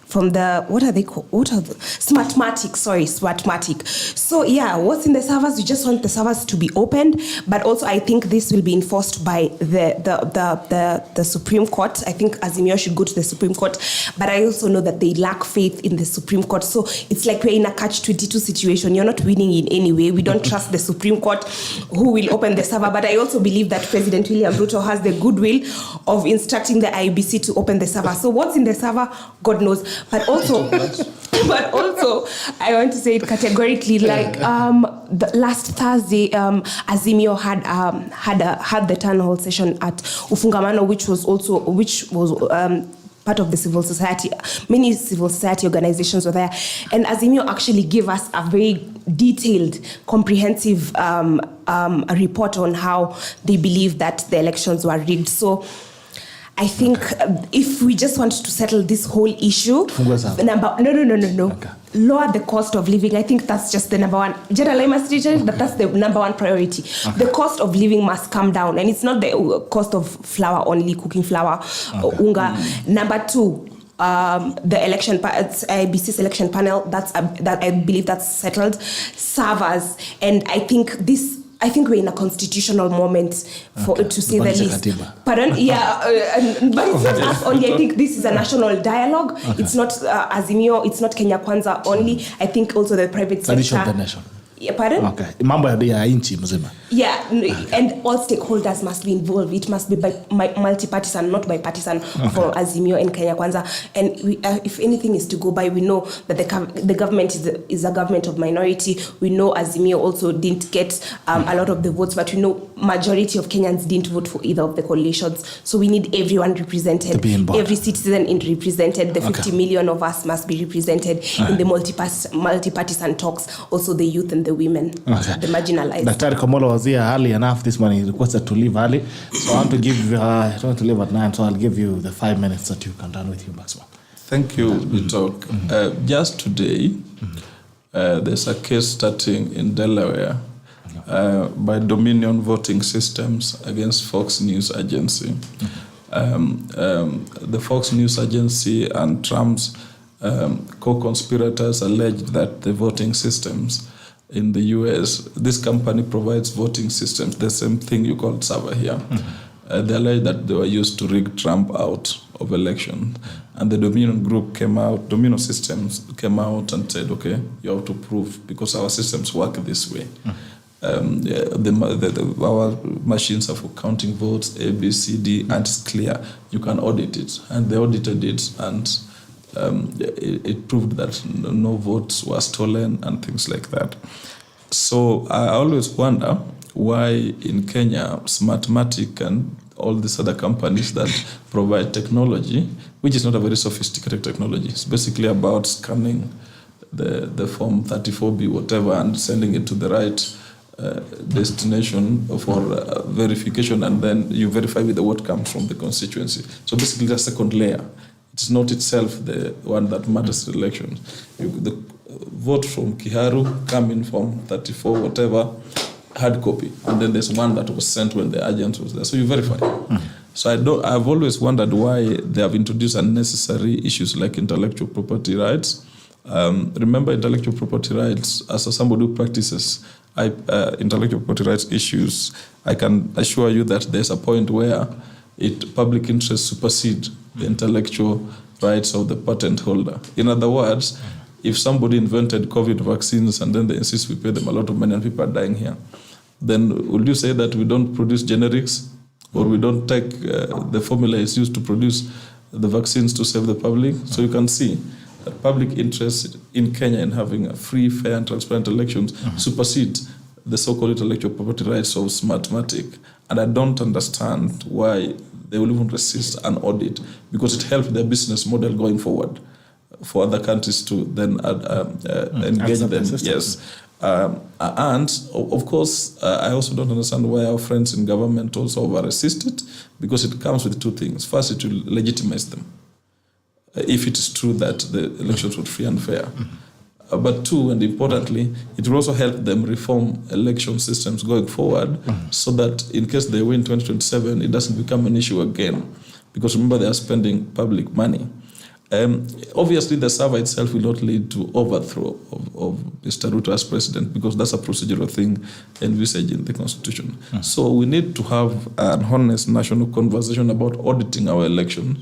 C: from the, what are they called? What are the Smartmatic? So yeah, what's in the servers? We just want the servers to be opened, but also I think this will be enforced by the Supreme Court. I think Azimio should go to the Supreme Court, but I also know that they lack faith in the Supreme Court. So it's like we're in a catch-22 situation. You're not winning in any way. We don't trust the Supreme Court who will open the server, but I also believe that President William Ruto has the goodwill of instructing the IEBC to open the server. So what's in the server, God knows. But also, I want to say it categorically. Like the last Thursday, Azimio had the town hall session at Ufungamano, which was part of the civil society. Many civil society organizations were there, and Azimio actually gave us a very detailed, comprehensive report on how they believe that the elections were rigged. So I think if we just want to settle this whole issue, lower the cost of living. I think that's just the number one. General, I must reiterate that that's the number one priority. The cost of living must come down, and it's not the cost of flour only, cooking flour, unga. Number two, the election, IBC's election panel. That I believe that's settled. Servers, and I think we're in a constitutional moment to say the least. Pardon? Yeah, but it's not us only. I think this is a national dialogue. It's not Azimio. It's not Kenya Kwanza only. I think also the private sector.
A: The nation.
C: Yeah, pardon?
A: Okay. Mambo ya nchi mzima.
C: Yeah, and all stakeholders must be involved. It must be multi-partisan, not bipartisan, for Azimio and Kenya Kwanza. And if anything is to go by, we know that the government is a government of minority. We know Azimio also didn't get a lot of the votes, but we know majority of Kenyans didn't vote for either of the coalitions. So we need everyone represented, every citizen represented. The 50 million of us must be represented in the multi-partisan talks. Also the youth and the women, the marginalized.
A: Daktari Komolo was here early enough this morning. He requested to leave early. So I want to give I want to leave at 9, so I'll give you the 5 minutes that you can run with you, Maxwell.
B: Thank you, Bitok. Just today, there's a case starting in Delaware by Dominion Voting Systems against Fox News Agency. The Fox News Agency and Trump's co-conspirators alleged that the voting systems in the US, this company provides voting systems, the same thing you call server here. They alleged that they were used to rig Trump out of election. And the Dominion Systems came out and said, okay, you have to prove, because our systems work this way. Our machines are for counting votes, A, B, C, D, and it's clear. You can audit it. And they audited it, and it proved that no votes were stolen and things like that. So I always wonder why in Kenya, Smartmatic and all these other companies that provide technology, which is not a very sophisticated technology, it's basically about scanning the form 34B, whatever, and sending it to the right destination for verification, and then you verify with what comes from the constituency. So basically, the second layer. It's not itself the one that matters in elections. The vote from Kiharu come in from 34, whatever, hard copy. And then there's one that was sent when the agent was there. So you verify. So I've always wondered why they have introduced unnecessary issues like intellectual property rights. Remember, intellectual property rights, as somebody who practices intellectual property rights issues, I can assure you that there's a point where public interest supersedes the intellectual rights of the patent holder. In other words, if somebody invented COVID vaccines and then they insist we pay them a lot of money and people are dying here, then would you say that we don't produce generics, or we don't take the formula is used to produce the vaccines to save the public? So you can see that public interest in Kenya in having a free, fair, and transparent elections supersedes the so-called intellectual property rights of Smartmatic. And I don't understand why they will even resist an audit, because it helps their business model going forward for other countries to then engage them. Yes. And of course, I also don't understand why our friends in government also over-resist it, because it comes with two things. First, it will legitimize them, if it is true that the elections were free and fair. But two, and importantly, it will also help them reform election systems going forward, so that in case they win 2027, it doesn't become an issue again. Because remember, they are spending public money. Obviously, the server itself will not lead to overthrow of Mr. Ruto as president, because that's a procedural thing envisaged in the constitution. So we need to have an honest national conversation about auditing our elections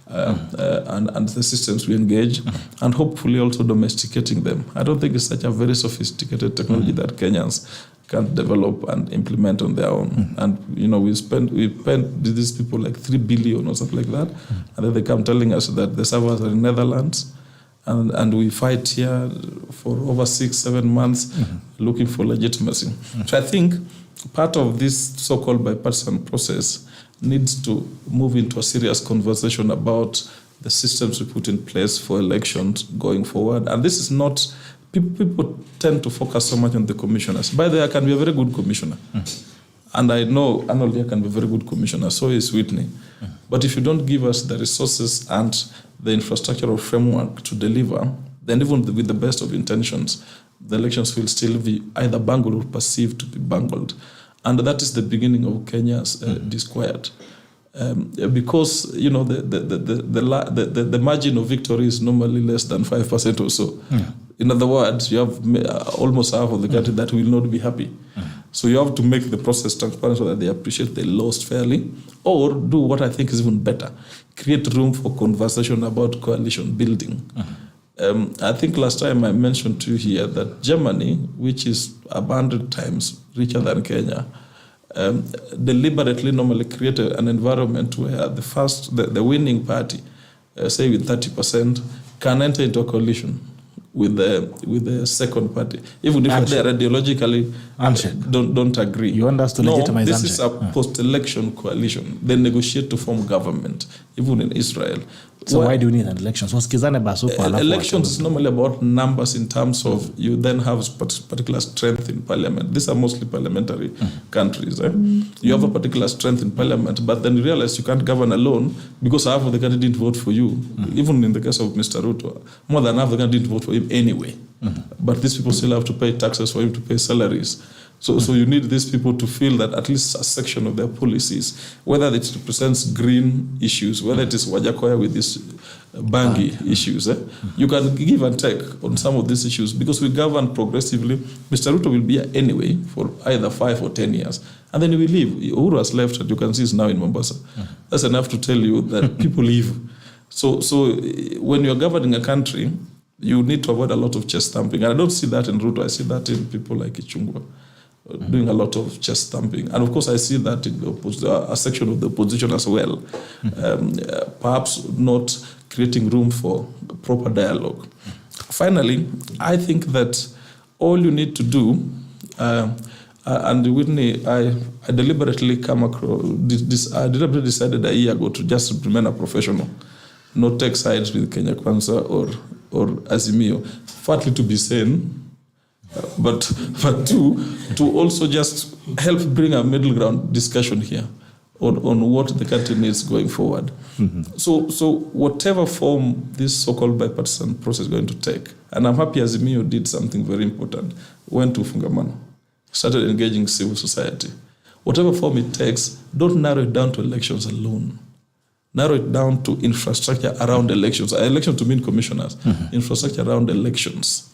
B: and the systems we engage, and hopefully also domesticating them. I don't think it's such a very sophisticated technology that Kenyans can develop and implement on their own. And we spend these people like 3 billion or something like that, and then they come telling us that the servers are in Netherlands, and we fight here for over 6-7 months looking for legitimacy. So I think part of this so-called bipartisan process needs to move into a serious conversation about the systems we put in place for elections going forward. And this is not, people tend to focus so much on the commissioners. By the way, I can be a very good commissioner. And I know Arnold here can be a very good commissioner, so is Whitney. But if you don't give us the resources and the infrastructural framework to deliver, then even with the best of intentions, the elections will still be either bungled or perceived to be bungled. And that is the beginning of Kenya's disquiet. Because the margin of victory is normally less than 5% or so. In other words, you have almost half of the country that will not be happy. So you have to make the process transparent so that they appreciate they lost fairly, or do what I think is even better: create room for conversation about coalition building. I think last time I mentioned to you here that Germany, which is 100 times richer than Kenya, deliberately normally created an environment where the winning party, say with 30%, can enter into a coalition with the second party, even if they ideologically don't agree.
A: You want us to legitimize
B: this is a post-election coalition. They negotiate to form government, even in Israel.
A: So why do you need an election? So
B: elections is normally about numbers in terms of you then have particular strength in parliament. These are mostly parliamentary countries. You have a particular strength in parliament, but then you realize you can't govern alone because half of the country didn't vote for you. Even in the case of Mr. Ruto, more than half of the country didn't vote for him anyway. But these people still have to pay taxes for him to pay salaries. So you need these people to feel that at least a section of their policies, whether it represents green issues, whether it is Wajakoya with these Bangi issues, you can give and take on some of these issues, because we govern progressively. Mr. Ruto will be here anyway for either 5 or 10 years, and then he will leave. Uhuru has left, and you can see he's now in Mombasa. That's enough to tell you that people leave. So when you're governing a country, you need to avoid a lot of chest thumping. And I don't see that in Ruto. I see that in people like Ichungwa, doing a lot of chest thumping. And of course, I see that in a section of the opposition as well. Perhaps not creating room for proper dialogue. Finally, I think that all you need to do, and Whitney, I deliberately decided a year ago to just remain a professional, not take sides with Kenya Kwanza or Azimio, partly to be sane, but to also just help bring a middle ground discussion here on what the country needs going forward. So whatever form this so-called bipartisan process is going to take, and I'm happy Azimio did something very important, went to Fungamano, started engaging civil society. Whatever form it takes, don't narrow it down to elections alone. Narrow it down to infrastructure around elections. Election to mean commissioners. Infrastructure around elections.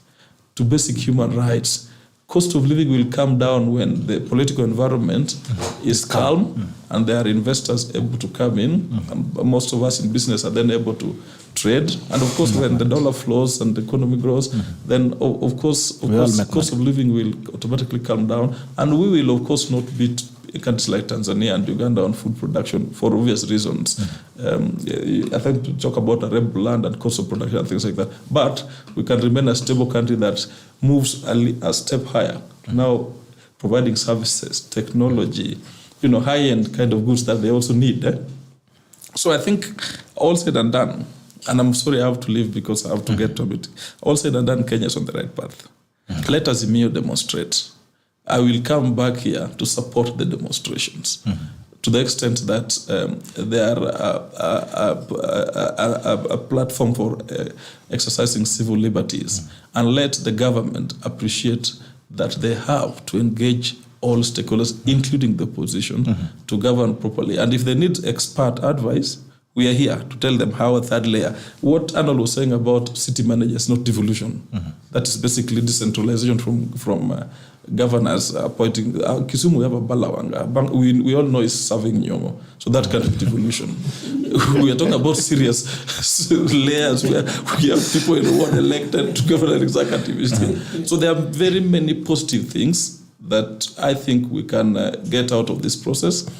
B: To basic human rights. Cost of living will come down when the political environment is calm and there are investors able to come in. And most of us in business are then able to trade. And of course, when the dollar flows and the economy grows, then of course, cost of living will automatically come down. And we will, of course, not beat countries like Tanzania and Uganda on food production for obvious reasons. I think to talk about arable land and cost of production and things like that. But we can remain a stable country that moves a step higher. Now, providing services, technology, high-end kind of goods that they also need. So I think all said and done, and I'm sorry I have to leave because I have to get to it. All said and done, Kenya is on the right path. Let Azimio demonstrate. I will come back here to support the demonstrations to the extent that they are a platform for exercising civil liberties, and let the government appreciate that they have to engage all stakeholders, including the opposition, to govern properly. And if they need expert advice, We are here to tell them how a third layer. What Arnold was saying about city managers, not devolution. That is basically decentralization from governors appointing. Kisumu, we have a Balawanga. We all know is serving Nyongo. So that kind of devolution. We are talking about serious layers where we have people in the world elected to govern an executive. So there are very many positive things that I think we can get out of this process.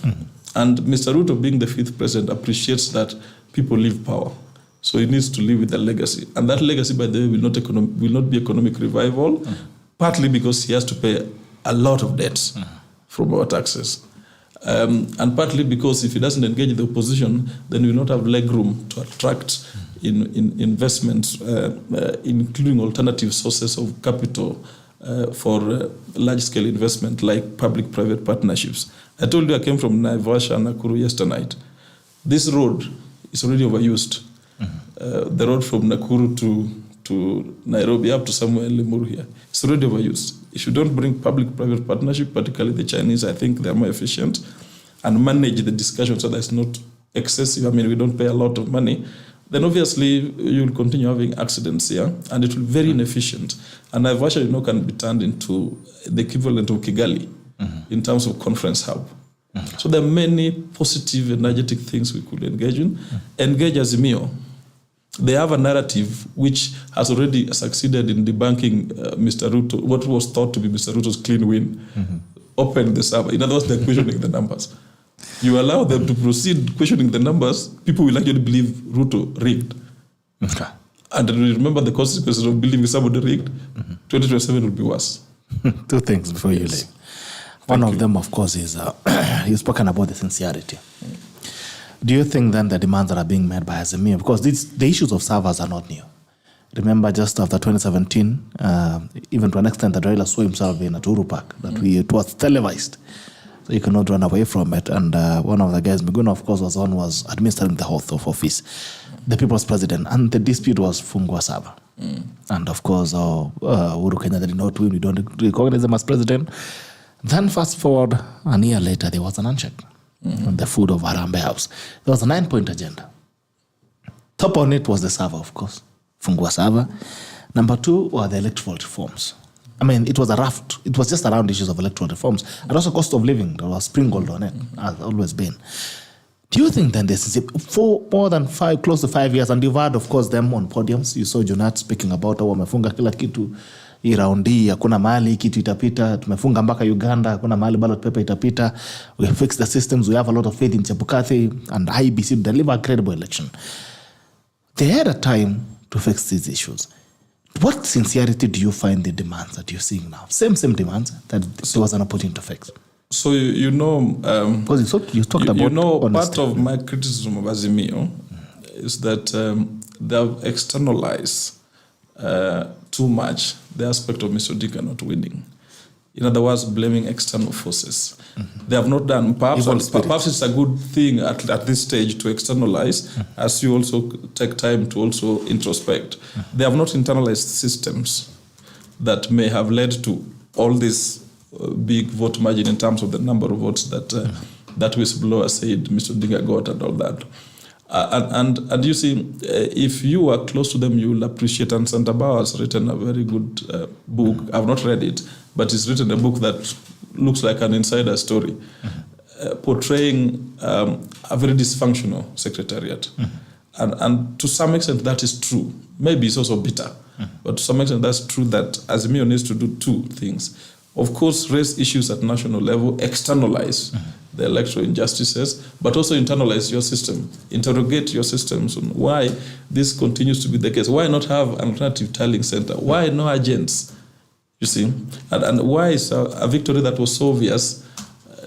B: And Mr. Ruto, being the 5th president, appreciates that people leave power. So he needs to live with a legacy. And that legacy, by the way, will not be economic revival, partly because he has to pay a lot of debts from our taxes. And partly because if he doesn't engage the opposition, then we will not have leg room to attract in investments, including alternative sources of capital for large-scale investment like public-private partnerships. I told you I came from Naivasha and Nakuru yesterday night. This road is already overused. The road from Nakuru to Nairobi up to somewhere in Limuru here, it's already overused. If you don't bring public-private partnership, particularly the Chinese, I think they're more efficient, and manage the discussion so that it's not excessive. I mean, we don't pay a lot of money. Then obviously you'll continue having accidents here, and it will be very inefficient. And Naivasha, can be turned into the equivalent of Kigali in terms of conference hub. So there are many positive, energetic things we could engage in. Engage Azimio. They have a narrative which has already succeeded in debunking Mr. Ruto, what was thought to be Mr. Ruto's clean win. Open the server. In other words, they're questioning the numbers. You allow them to proceed questioning the numbers, people will actually believe Ruto rigged. Okay. And remember the consequences of believing somebody rigged, 2027 will be worse.
A: Two things before you leave. One of them, of course, is you've spoken about the sincerity. Do you think then the demands that are being made by Azimio, because the issues of servers are not new. Remember just after 2017, even to an extent that Raila saw himself in a Uhuru Park, that it was televised. So you cannot run away from it. And one of the guys, Miguna, of course, was administering the oath of office, the people's president. And the dispute was Fungua Saba. And of course, Uhuru Kenyatta did not win. We don't recognize him as president. Then fast forward, a year later, there was an handshake on the food of Harambee House. There was a 9-point agenda. Top on it was the Saba, of course, Fungua Saba. Number 2 were the electoral reforms. I mean, it was just around issues of electoral reforms and also cost of living that was sprinkled on it, has always been. Do you think then this is for more than close to 5 years, and you've heard, of course, them on podiums. You saw Jonat speaking about wamefunga kila kitu, hii raundi, hakuna mahali kitu itapita, tumefunga mpaka Uganda, hakuna mahali ballot paper itapita, we fix the systems, we have a lot of faith in Chebukati and IBC to deliver a credible election. They had a time to fix these issues. What sincerity do you find the demands that you're seeing now? Same demands that there was an opportunity to fix.
B: So
A: because you talked about honesty.
B: Part of my criticism of Azimio is that they have externalized too much the aspect of Mr. Odinga not winning. In other words, blaming external forces. They have not done. Perhaps it's a good thing at this stage to externalize, as you also take time to also introspect. They have not internalized systems that may have led to all this big vote margin in terms of the number of votes that whistleblower said Mr. Odinga got and all that. And you see, if you are close to them, you will appreciate. And Santa Bauer has written a very good book. I've not read it, but he's written a book that looks like an insider story, portraying a very dysfunctional secretariat. And to some extent, that is true. Maybe it's also bitter, but to some extent, that's true that Azimio needs to do two things. Of course, raise issues at national level, externalize the electoral injustices, but also internalize your system. Interrogate your systems on why this continues to be the case. Why not have an alternative tallying center? Why no agents? You see? And why is a victory that was so obvious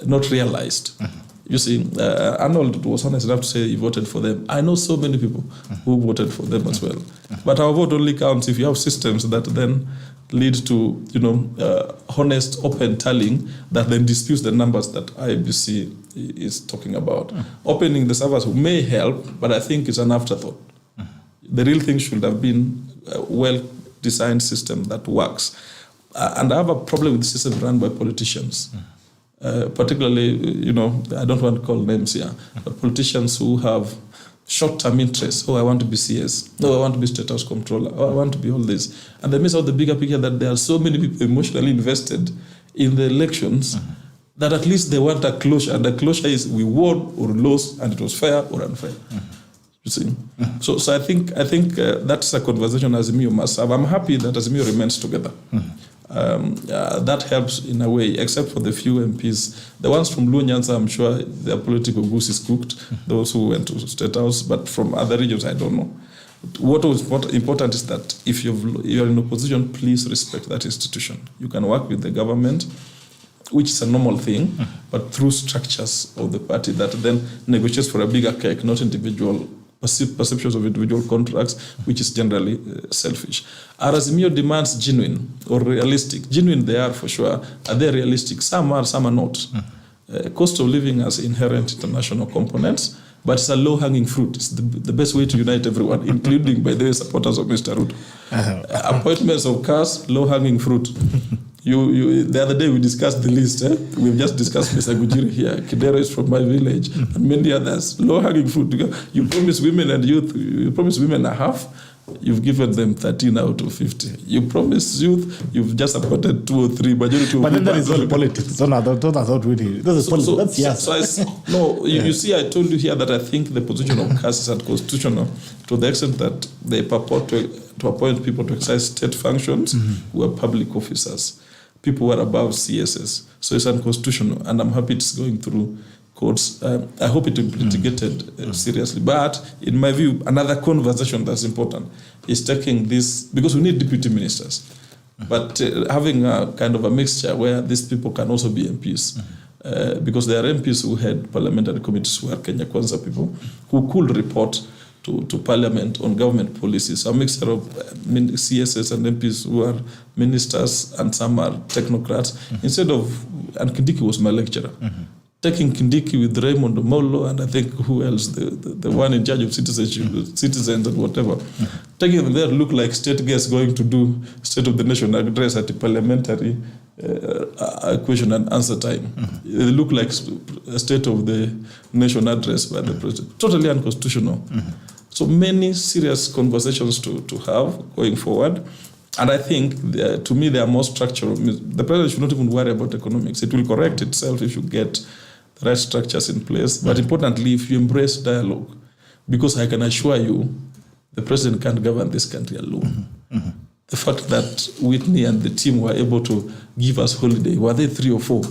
B: not realized? You see, Arnold was honest enough to say he voted for them. I know so many people who voted for them as well. But our vote only counts if you have systems that then lead to, honest, open tallying that then disputes the numbers that IBC is talking about. Opening the servers may help, but I think it's an afterthought. The real thing should have been a well-designed system that works. And I have a problem with the system run by politicians. Particularly, I don't want to call names here, but politicians who have short-term interests. Oh, I want to be CS. Oh, I want to be State House Controller. Oh, I want to be all this. And they miss out the bigger picture that there are so many people emotionally invested in the elections that at least they want a closure. And the closure is we won or lost and it was fair or unfair. You see? So I think that's a conversation Azimio must have. I'm happy that Azimio remains together. That helps in a way, except for the few MPs. The ones from Luo Nyanza, I'm sure their political goose is cooked, those who went to State House, but from other regions, I don't know. What important is that if you're in opposition, please respect that institution. You can work with the government, which is a normal thing, but through structures of the party that then negotiates for a bigger cake, not individual perceptions of individual contracts, which is generally selfish. Are Azimio demands genuine or realistic? Genuine they are for sure. Are they realistic? Some are, some are not. Cost of living has inherent international components, but it's a low-hanging fruit. It's the best way to unite everyone, including, by the way, supporters of Mr. Ruto. Appointments of cars, low-hanging fruit. The other day we discussed the list. We've just discussed Mr. Gujiri here. Kidero is from my village, and many others. Low-hanging fruit. You promise women and youth. You promise women a half. You've given them 13 out of 50. You promise youth. You've just appointed 2 or 3. Majority of
A: but then that is all politics. So now that's not really. That's politics. That's yes.
B: You see, I told you here that I think the position of CAS is unconstitutional to the extent that they purport to appoint people to exercise state functions who are public officers. People who are above CSS. So it's unconstitutional, and I'm happy it's going through courts. I hope it will be litigated seriously. But in my view, another conversation that's important is taking this, because we need deputy ministers, but having a kind of a mixture where these people can also be MPs. Because there are MPs who head parliamentary committees who are Kenya Kwanza people who could report to Parliament on government policies. A mixture of CSS and MPs who are ministers and some are technocrats. Instead of, and Kindiki was my lecturer, taking Kindiki with Raymond Komolo and I think who else, the one in charge of citizens and whatever, taking them there look like state guests going to do State of the Nation address at the parliamentary question and answer time. They look like a State of the Nation address by the president. Totally unconstitutional. So many serious conversations to have going forward. And I think, to me, they are more structural. The president should not even worry about economics. It will correct itself if you get the right structures in place. But importantly, if you embrace dialogue, because I can assure you, the president can't govern this country alone. The fact that Whitney and the team were able to give us holiday, were they 3 or 4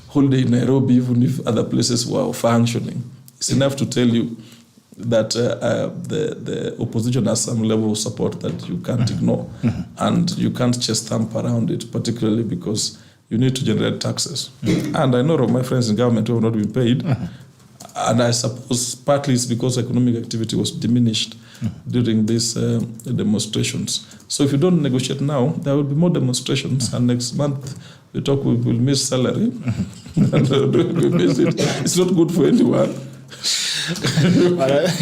B: holiday in Nairobi, even if other places were functioning, it's enough to tell you that the opposition has some level of support that you can't ignore, and you can't just thump around it, particularly because you need to generate taxes. And I know of my friends in government who have not been paid, and I suppose partly it's because economic activity was diminished during these demonstrations. So if you don't negotiate now, there will be more demonstrations, and next month we will miss salary. And we miss it. It's not good for anyone.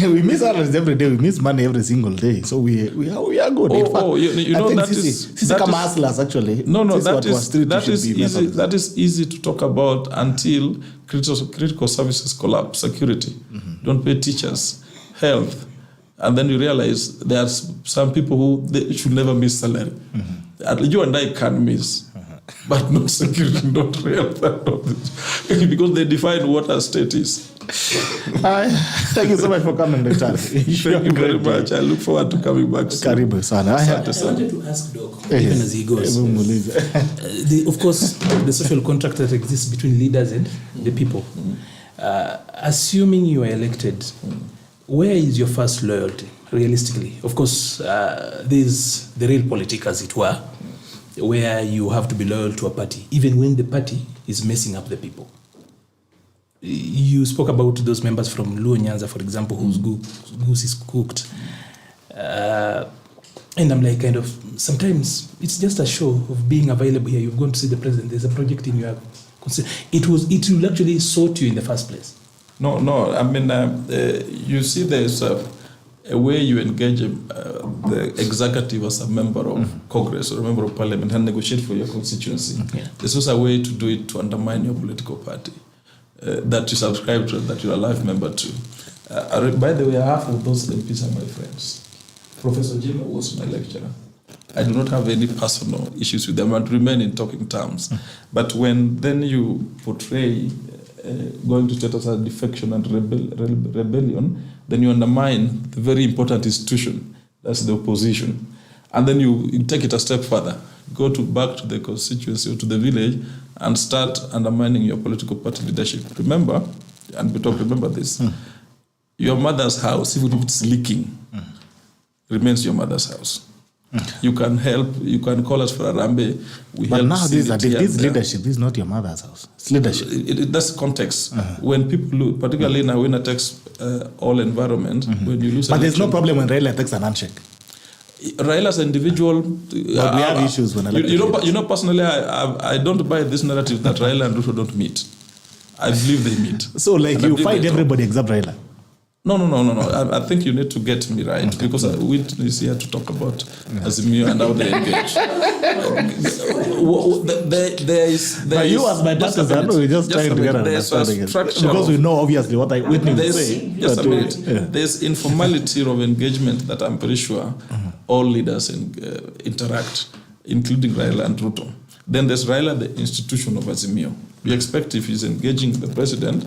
A: We miss salaries every day. We miss money every single day. So we are good.
B: You know,
A: I think that come hustlers actually.
B: That is easy to talk about until critical services collapse. Security, don't pay teachers, health, and then you realize there are some people who they should never miss salary. You and I can miss. But no security, not real, because they define what a state is.
A: Thank you so much for coming, Dr.
B: Thank you very much. I look forward to coming back soon.
A: Karibu sana.
D: I wanted to ask Doc, even as he goes, of course, the social contract that exists between leaders and the people. Assuming you are elected, where is your first loyalty, realistically? Of course, there's the real politic, as it were, where you have to be loyal to a party, even when the party is messing up the people. You spoke about those members from Luo Nyanza, for example, whose goose is cooked. And I'm like, kind of, sometimes it's just a show of being available here. You've gone to see the president. There's a project in your... It will actually sort you in the first place.
B: No. I mean, you see there's a way you engage the executive as a member of Congress or a member of parliament and negotiate for your constituency. There's also a way to do it to undermine your political party that you subscribe to, that you're a life member to. By the way, half of those MPs are my friends. Professor Jim was my lecturer. I do not have any personal issues with them and remain in talking terms. But when then you portray going to status as defection and rebellion, then you undermine the very important institution, that's the opposition. And then you take it a step further, go back to the constituency or to the village and start undermining your political party leadership. Remember, and Bitok, remember this, your mother's house, even if it's leaking, remains your mother's house. You can help, you can call us for Arambe.
A: But now this is leadership, this is not your mother's house. It's leadership.
B: That's context. When people lose, particularly now when attacks all environment, when you lose.
A: But there's no problem when Raila takes an handshake.
B: Raila as an individual.
A: But we have issues when
B: you know, personally, I don't buy this narrative that Raila and Ruto don't meet. I believe they meet.
A: So like you fight everybody except Raila.
B: No. I think you need to get me right, because Whitney is here to talk about Azimio and how they engage. There is.
A: But you as my partner, I know we're just trying to get an understanding. Because we know obviously what Whitney will say.
B: Just a minute. There's informality of engagement that I'm pretty sure all leaders interact, including Raila and Ruto. Then there's Raila, the institution of Azimio. We expect if he's engaging the president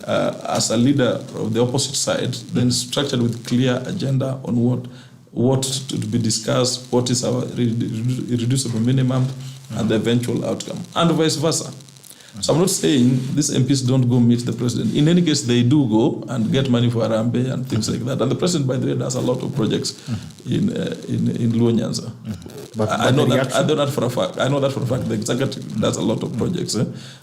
B: as a leader of the opposite side, then structured with clear agenda on what to be discussed, what is our irreducible minimum, and the eventual outcome, and vice versa. So I'm not saying these MPs don't go meet the president. In any case, they do go and get money for Arambe and things like that. And the president, by the way, does a lot of projects in Luo Nyanza. I know that for a fact. I know that for a fact. The executive does a lot of projects.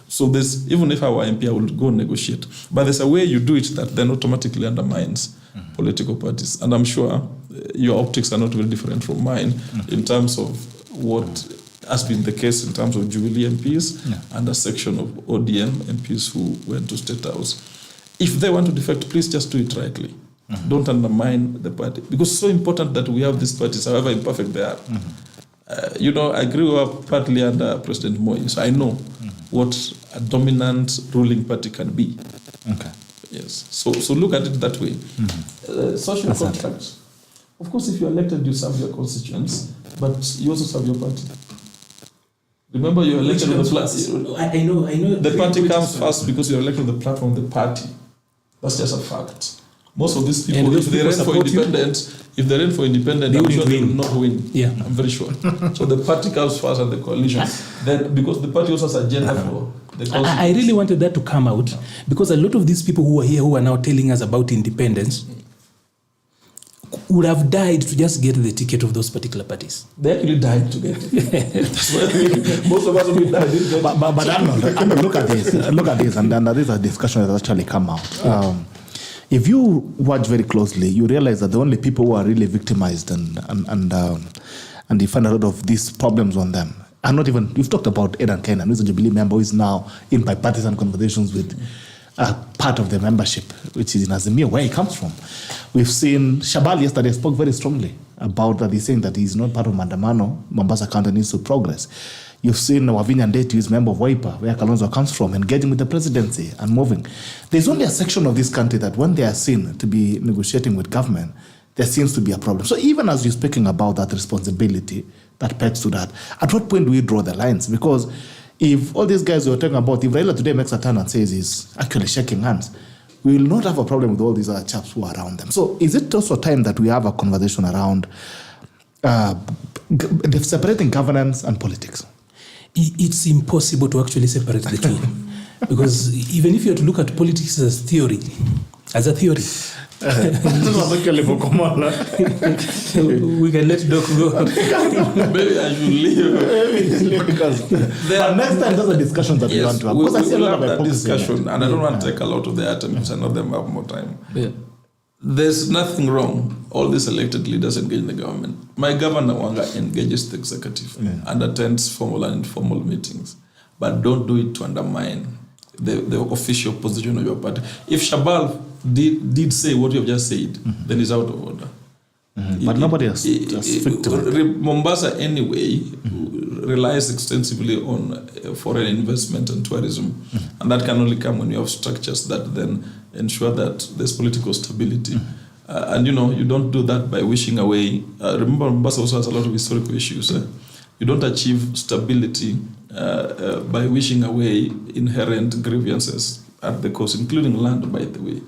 B: So there's, even if our MP, I will go negotiate. But there's a way you do it that then automatically undermines political parties. And I'm sure your optics are not very different from mine in terms of what has been the case in terms of Jubilee MPs and a section of ODM MPs who went to State House. If they want to defect, please just do it rightly. Don't undermine the party. Because it's so important that we have these parties, however imperfect they are. I grew up partly under President Moi, so I know what a dominant ruling party can be.
A: Okay.
B: Yes. So look at it that way. Social contracts. Of course, if you're elected, you serve your constituents, but you also serve your party. Remember, you're elected on the platform.
D: I know.
B: The party comes first because you're elected on the platform of the party. That's just a fact. Most of these people, if they ran for independence, I'm sure they will not win.
D: Yeah.
B: I'm very sure. So the party comes first and the coalition. Then, because the party also has an agenda for the coalition.
D: I really wanted that to come out, because a lot of these people who are here who are now telling us about independence would have died to just get the ticket of those particular parties.
B: They actually died to get it. Most of us will die.
A: But Arnold, look at this, and then this is a discussion that actually come out. If you watch very closely, you realize that the only people who are really victimized and you find a lot of these problems on them are not even. You've talked about Ed and Kenan, who's a Jubilee member, who is now in bipartisan conversations with part of the membership, which is in Azimio, where he comes from. We've seen Shabal yesterday spoke very strongly about that. He's saying that he's not part of Mandamano. Mombasa County needs to progress. You've seen Wavinya Ndeti, who's member of WIPA, where Kalonzo comes from, engaging with the presidency and moving. There's only a section of this country that when they are seen to be negotiating with government, there seems to be a problem. So even as you're speaking about that responsibility that pegs to that, at what point do we draw the lines? Because if all these guys we're talking about, if Raila today makes a turn and says he's actually shaking hands, we will not have a problem with all these other chaps who are around them. So is it also time that we have a conversation around separating governance and politics?
D: It's impossible to actually separate the two. Because even if you have to look at politics as a theory, we can let Doc go.
B: Maybe I should leave.
A: Because next time there's a discussion that we want to have.
B: We'll have that discussion, and I don't want to take a lot of the items. I know them have more time.
D: Yeah.
B: There's nothing wrong. All these elected leaders engage in the government. My governor Wanga engages the executive and attends formal and informal meetings. But don't do it to undermine the official position of your party. If Shabal did say what you have just said, then he's out of order.
A: But nobody has
B: Mombasa anyway relies extensively on foreign investment and tourism, and that can only come when you have structures that then ensure that there's political stability. And you don't do that by wishing away. Remember, Mombasa also has a lot of historical issues. You don't achieve stability by wishing away inherent grievances at the coast, including land, by the way,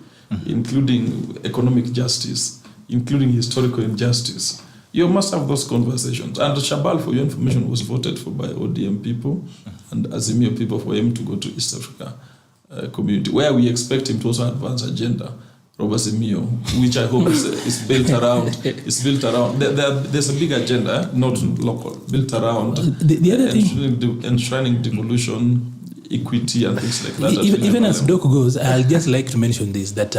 B: including economic justice, including historical injustice. You must have those conversations. And Shabal, for your information, was voted for by ODM people and Azimio people for him to go to East Africa community, where we expect him to also advance agenda. Robert Azimio, which I hope is built around. There's a big agenda, not local, built around
D: the other thing,
B: enshrining devolution, equity, and things like that.
D: Even as Doc goes, I'll just like to mention this, that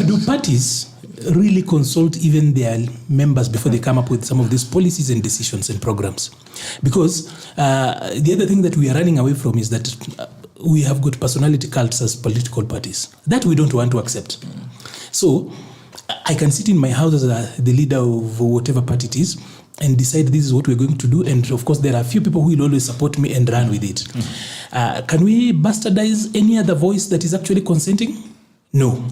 D: do parties really consult even their members before they come up with some of these policies and decisions and programs? Because the other thing that we are running away from is that we have got personality cults as political parties. That we don't want to accept. So I can sit in my house as the leader of whatever party it is and decide this is what we're going to do. And of course, there are a few people who will always support me and run with it. Can we bastardize any other voice that is actually consenting? No.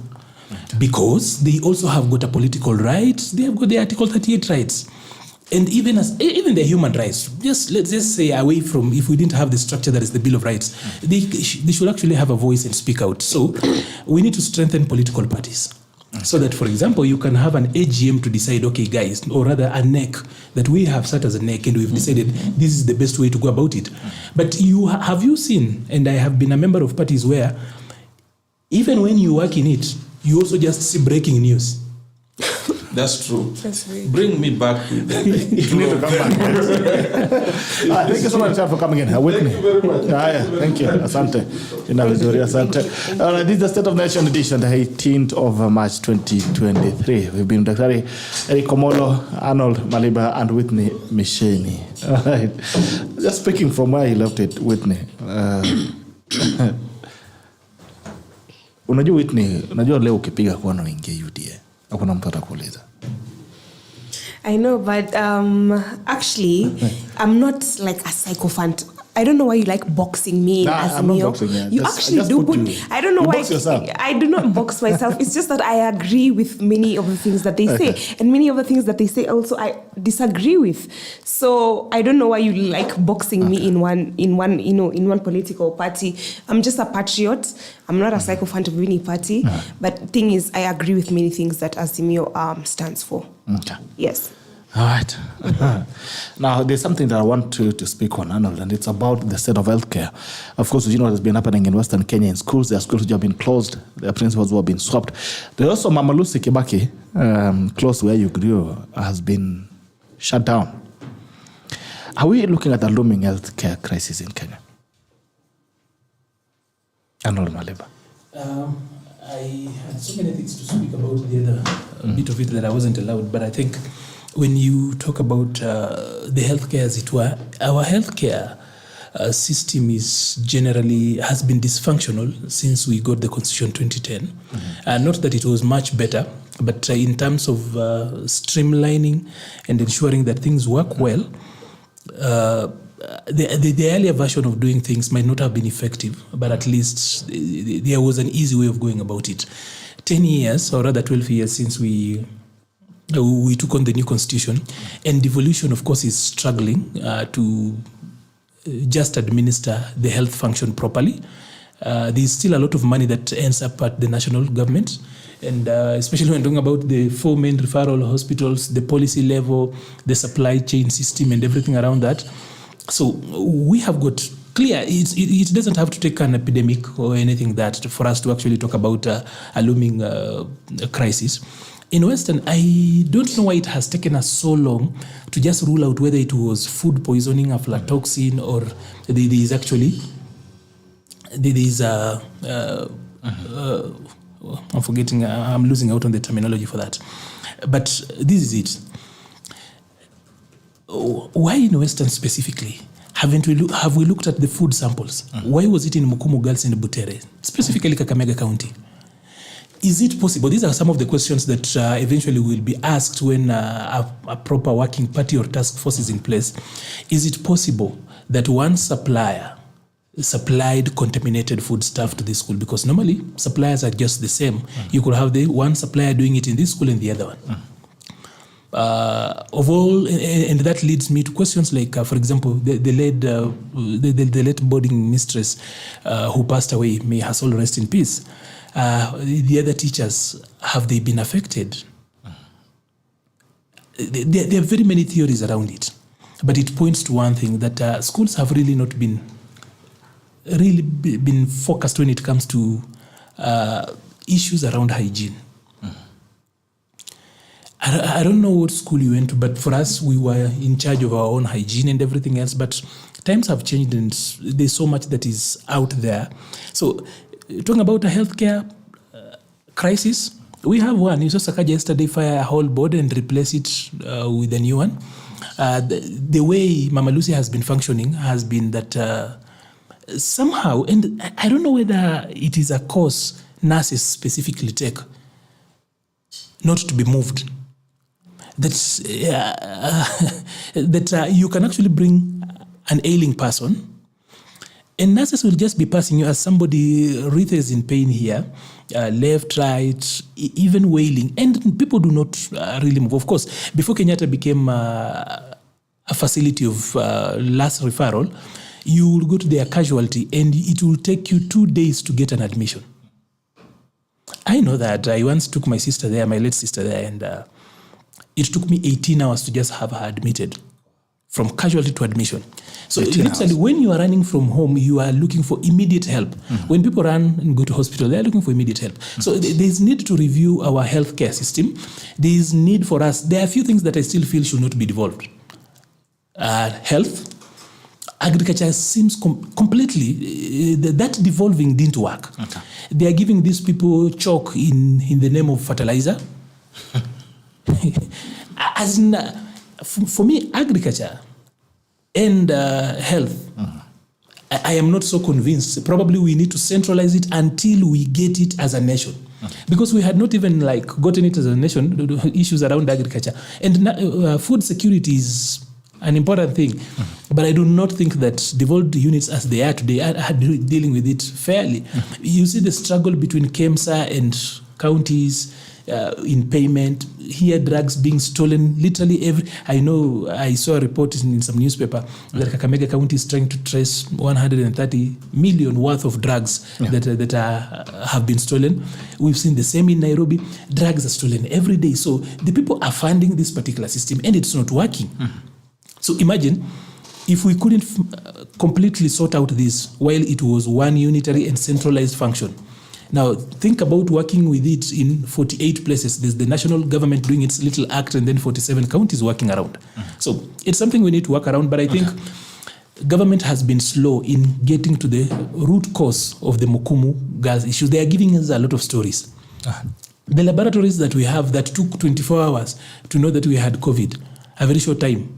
D: Because they also have got a political right. They have got the Article 38 rights. And even their human rights, let's just say away from, if we didn't have the structure that is the Bill of Rights, they should actually have a voice and speak out. So we need to strengthen political parties. So that, for example, you can have an AGM to decide, okay, guys, or rather a NEC, that we have sat as a NEC and we've decided this is the best way to go about it. But have you seen, and I have been a member of parties where even when you work in it, you also just see breaking news.
B: That's true.
C: That's right.
B: Bring me back to the...
A: You need to come back. Thank you so much for coming in. Whitney.
B: Thank you very much.
A: Thank you. Asante. Asante. All right, this is the State of Nation edition, the 18th of March 2023. We've been Dr. Eric Komolo, Arnold, Maliba, and Whitney Micheni. All right. Just speaking from where he left it, Whitney. Unajua Whitney, unajua leo ukipiga kwa uingie UDA. Hakuna mtu atakuuliza.
C: I know, but actually, I'm not like a sycophant. I don't know why you like boxing me as
A: I'm
C: Mio.
A: not boxing you.
C: You actually do. I don't know
A: you
C: why.
A: Box yourself.
C: I do not box myself. It's just that I agree with many of the things that they say, and many of the things that they say also I disagree with. So I don't know why you like boxing me in one political party. I'm just a patriot. I'm not a sycophant of any party. But the thing is, I agree with many things that Azimio stands for.
A: Okay.
C: Yes.
A: All right. Now, there's something that I want to speak on, Arnold, and it's about the state of healthcare. Of course, you know what has been happening in Western Kenya in schools. There are schools which have been closed. There are principals who have been swapped. There's also Mama Lucy Kibaki, close to where you grew, has been shut down. Are we looking at a looming healthcare crisis in Kenya? Arnold Maliba.
D: I had so many things to speak about the other bit of it that I wasn't allowed, but I think when you talk about the healthcare, as it were, our healthcare system has been dysfunctional since we got the Constitution 2010. Not that it was much better, but in terms of streamlining and ensuring that things work well, the earlier version of doing things might not have been effective, but at least there was an easy way of going about it. 10 years, or rather 12 years since we took on the new constitution, and devolution, of course, is struggling to just administer the health function properly. There's still a lot of money that ends up at the national government, and especially when talking about the 4 main referral hospitals, the policy level, the supply chain system, and everything around that. So we have got clear, it doesn't have to take an epidemic or anything that for us to actually talk about a looming crisis. In Western, I don't know why it has taken us so long to just rule out whether it was food poisoning, aflatoxin, or I'm forgetting, I'm losing out on the terminology for that. But this is it. Why in Western specifically? Have we looked at the food samples? Why was it in Mukumu Girls and Butere, specifically Kakamega County? Is it possible? These are some of the questions that eventually will be asked when a proper working party or task force is in place. Is it possible that one supplier supplied contaminated food stuff to this school, because normally suppliers are just the same. You could have the one supplier doing it in this school and the other one. And that leads me to questions like, for example, the late boarding mistress who passed away, may her soul rest in peace. The other teachers, have they been affected? There are very many theories around it, but it points to one thing, that schools have really not been focused when it comes to issues around hygiene. I don't know what school you went to, but for us, we were in charge of our own hygiene and everything else. But times have changed, and there's so much that is out there. So, talking about a healthcare crisis, we have one. You saw Sakaja yesterday fire a whole board and replace it with a new one. The way Mama Lucy has been functioning has been that somehow, and I don't know whether it is a course nurses specifically take, not to be moved. That you can actually bring an ailing person, and nurses will just be passing you as somebody writhes in pain here, left, right, even wailing, and people do not really move. Of course, before Kenyatta became a facility of last referral, you will go to their casualty, and it will take you 2 days to get an admission. I know that. I once took my sister there, my late sister there, and it took me 18 hours to just have her admitted, from casualty to admission. So literally, when you are running from home, you are looking for immediate help. When people run and go to hospital, they are looking for immediate help. So there is need to review our healthcare system. There is need for us. There are a few things that I still feel should not be devolved. Health, agriculture seems completely, that devolving didn't work. Okay. They are giving these people chalk in the name of fertilizer. As in, for me, agriculture and health, I am not so convinced. Probably we need to centralize it until we get it as a nation. Because we had not even gotten it as a nation, issues around agriculture. And food security is an important thing. But I do not think that devolved units as they are today are dealing with it fairly. You see the struggle between KEMSA and counties in payment. Here, drugs being stolen literally I know I saw a report in some newspaper that Kakamega County is trying to trace 130 million worth of drugs that have been stolen. We've seen the same in Nairobi. Drugs are stolen every day. So the people are funding this particular system, and it's not working. So imagine if we couldn't completely sort out this while it was one unitary and centralized function. Now, think about working with it in 48 places. There's the national government doing its little act, and then 47 counties working around. So it's something we need to work around, but I think government has been slow in getting to the root cause of the Mukumu gas issue. They are giving us a lot of stories. The laboratories that we have that took 24 hours to know that we had COVID, a very short time.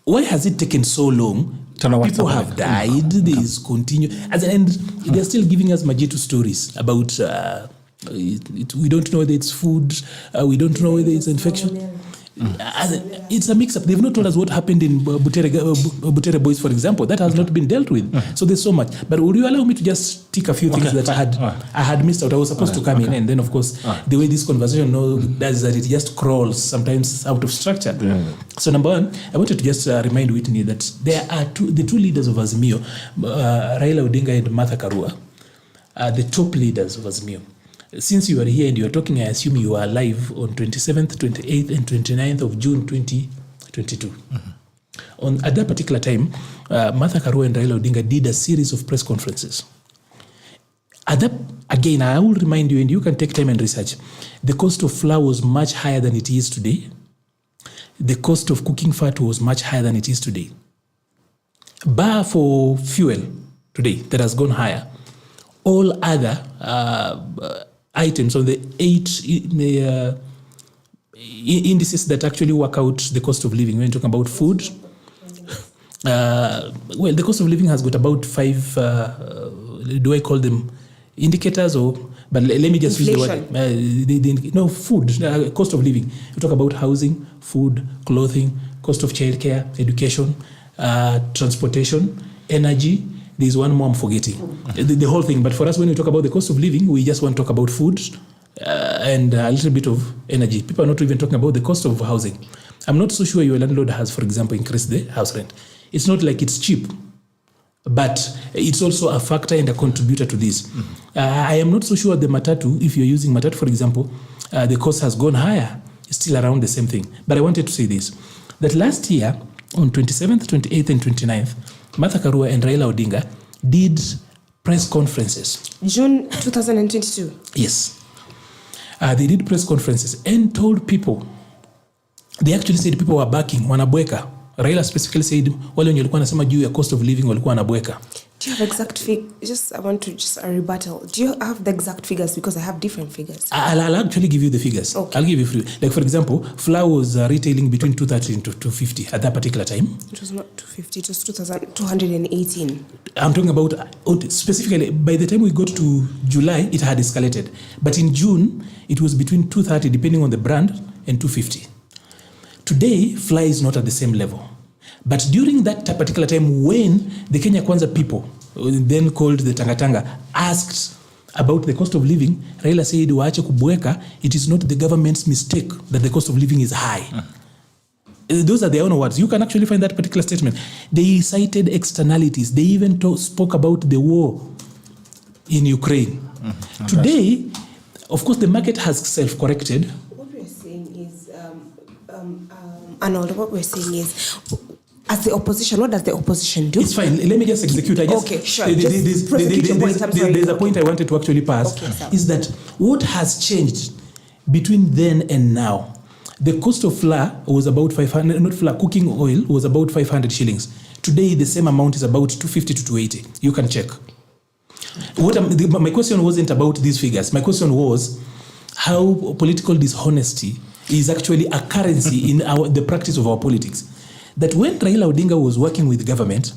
D: Why has it taken so long? People have died. There is continue, and they're still giving us Majitu stories about we don't know whether it's food, we don't know whether it's infection. It's a mix-up. They've not told us what happened in Butere Boys, for example. That has not been dealt with. So there's so much. But would you allow me to just tick a few things that I had missed out? I was supposed to come in, and then, of course, the way this conversation does that, it just crawls sometimes out of structure. So number one, I wanted to just remind Whitney that there are the two leaders of Azimio, Raila Odinga and Martha Karua, are the top leaders of Azimio. Since you are here and you are talking, I assume you are live on 27th, 28th, and 29th of June 2022. At that particular time, Martha Karua and Raila Odinga did a series of press conferences. Again, I will remind you, and you can take time and research, the cost of flour was much higher than it is today. The cost of cooking fat was much higher than it is today. Bar for fuel today that has gone higher. All other items on the indices that actually work out the cost of living. When you're talking about food, the cost of living has got about 5, do I call them indicators but let me just
C: inflation.
D: Use the word. Food, cost of living. You talk about housing, food, clothing, cost of childcare, education, transportation, energy, There's one more I'm forgetting. The whole thing. But for us, when we talk about the cost of living, we just want to talk about food and a little bit of energy. People are not even talking about the cost of housing. I'm not so sure your landlord has, for example, increased the house rent. It's not like it's cheap, but it's also a factor and a contributor to this. I am not so sure the matatu, if you're using matatu, for example, the cost has gone higher. It's still around the same thing. But I wanted to say this, that last year, on 27th, 28th, and 29th, Martha Karua and Raila Odinga did press conferences.
C: June 2022?
D: Yes. They did press conferences and told people, they actually said people were backing, wanabweka. Raila specifically said, wale wenye walikuwa nasema juu ya cost of living walikuwa wanabweka.
C: Do you have exact figures? I want to just a rebuttal. Do you have the exact figures? Because I have different figures.
D: I'll actually give you the figures.
C: Okay.
D: I'll give you free. Like for example, flour was retailing between 230 and 250 at that particular time.
C: It was not 250, it was 218.
D: I'm talking about specifically, by the time we got to July, it had escalated. But in June, it was between 230, depending on the brand, and 250. Today, flour is not at the same level. But during that particular time, when the Kenya Kwanza people, then called the Tangatanga, asked about the cost of living, Raila said, waache kubweka, it is not the government's mistake that the cost of living is high. Those are their own words. You can actually find that particular statement. They cited externalities. They even spoke about the war in Ukraine. Today, of course, the market has self-corrected.
C: What we're saying is, Arnold, what we're saying is, as the opposition, what does the opposition do?
D: It's fine. Let me just execute.
C: Okay, sure.
D: There's a point I wanted to actually pass.
C: Okay,
D: is that what has changed between then and now? The cost of flour was about 500, not flour, cooking oil was about 500 shillings. Today, the same amount is about 250 to 280. You can check. My question wasn't about these figures. My question was how political dishonesty is actually a currency in the practice of our politics. That when Raila Odinga was working with government,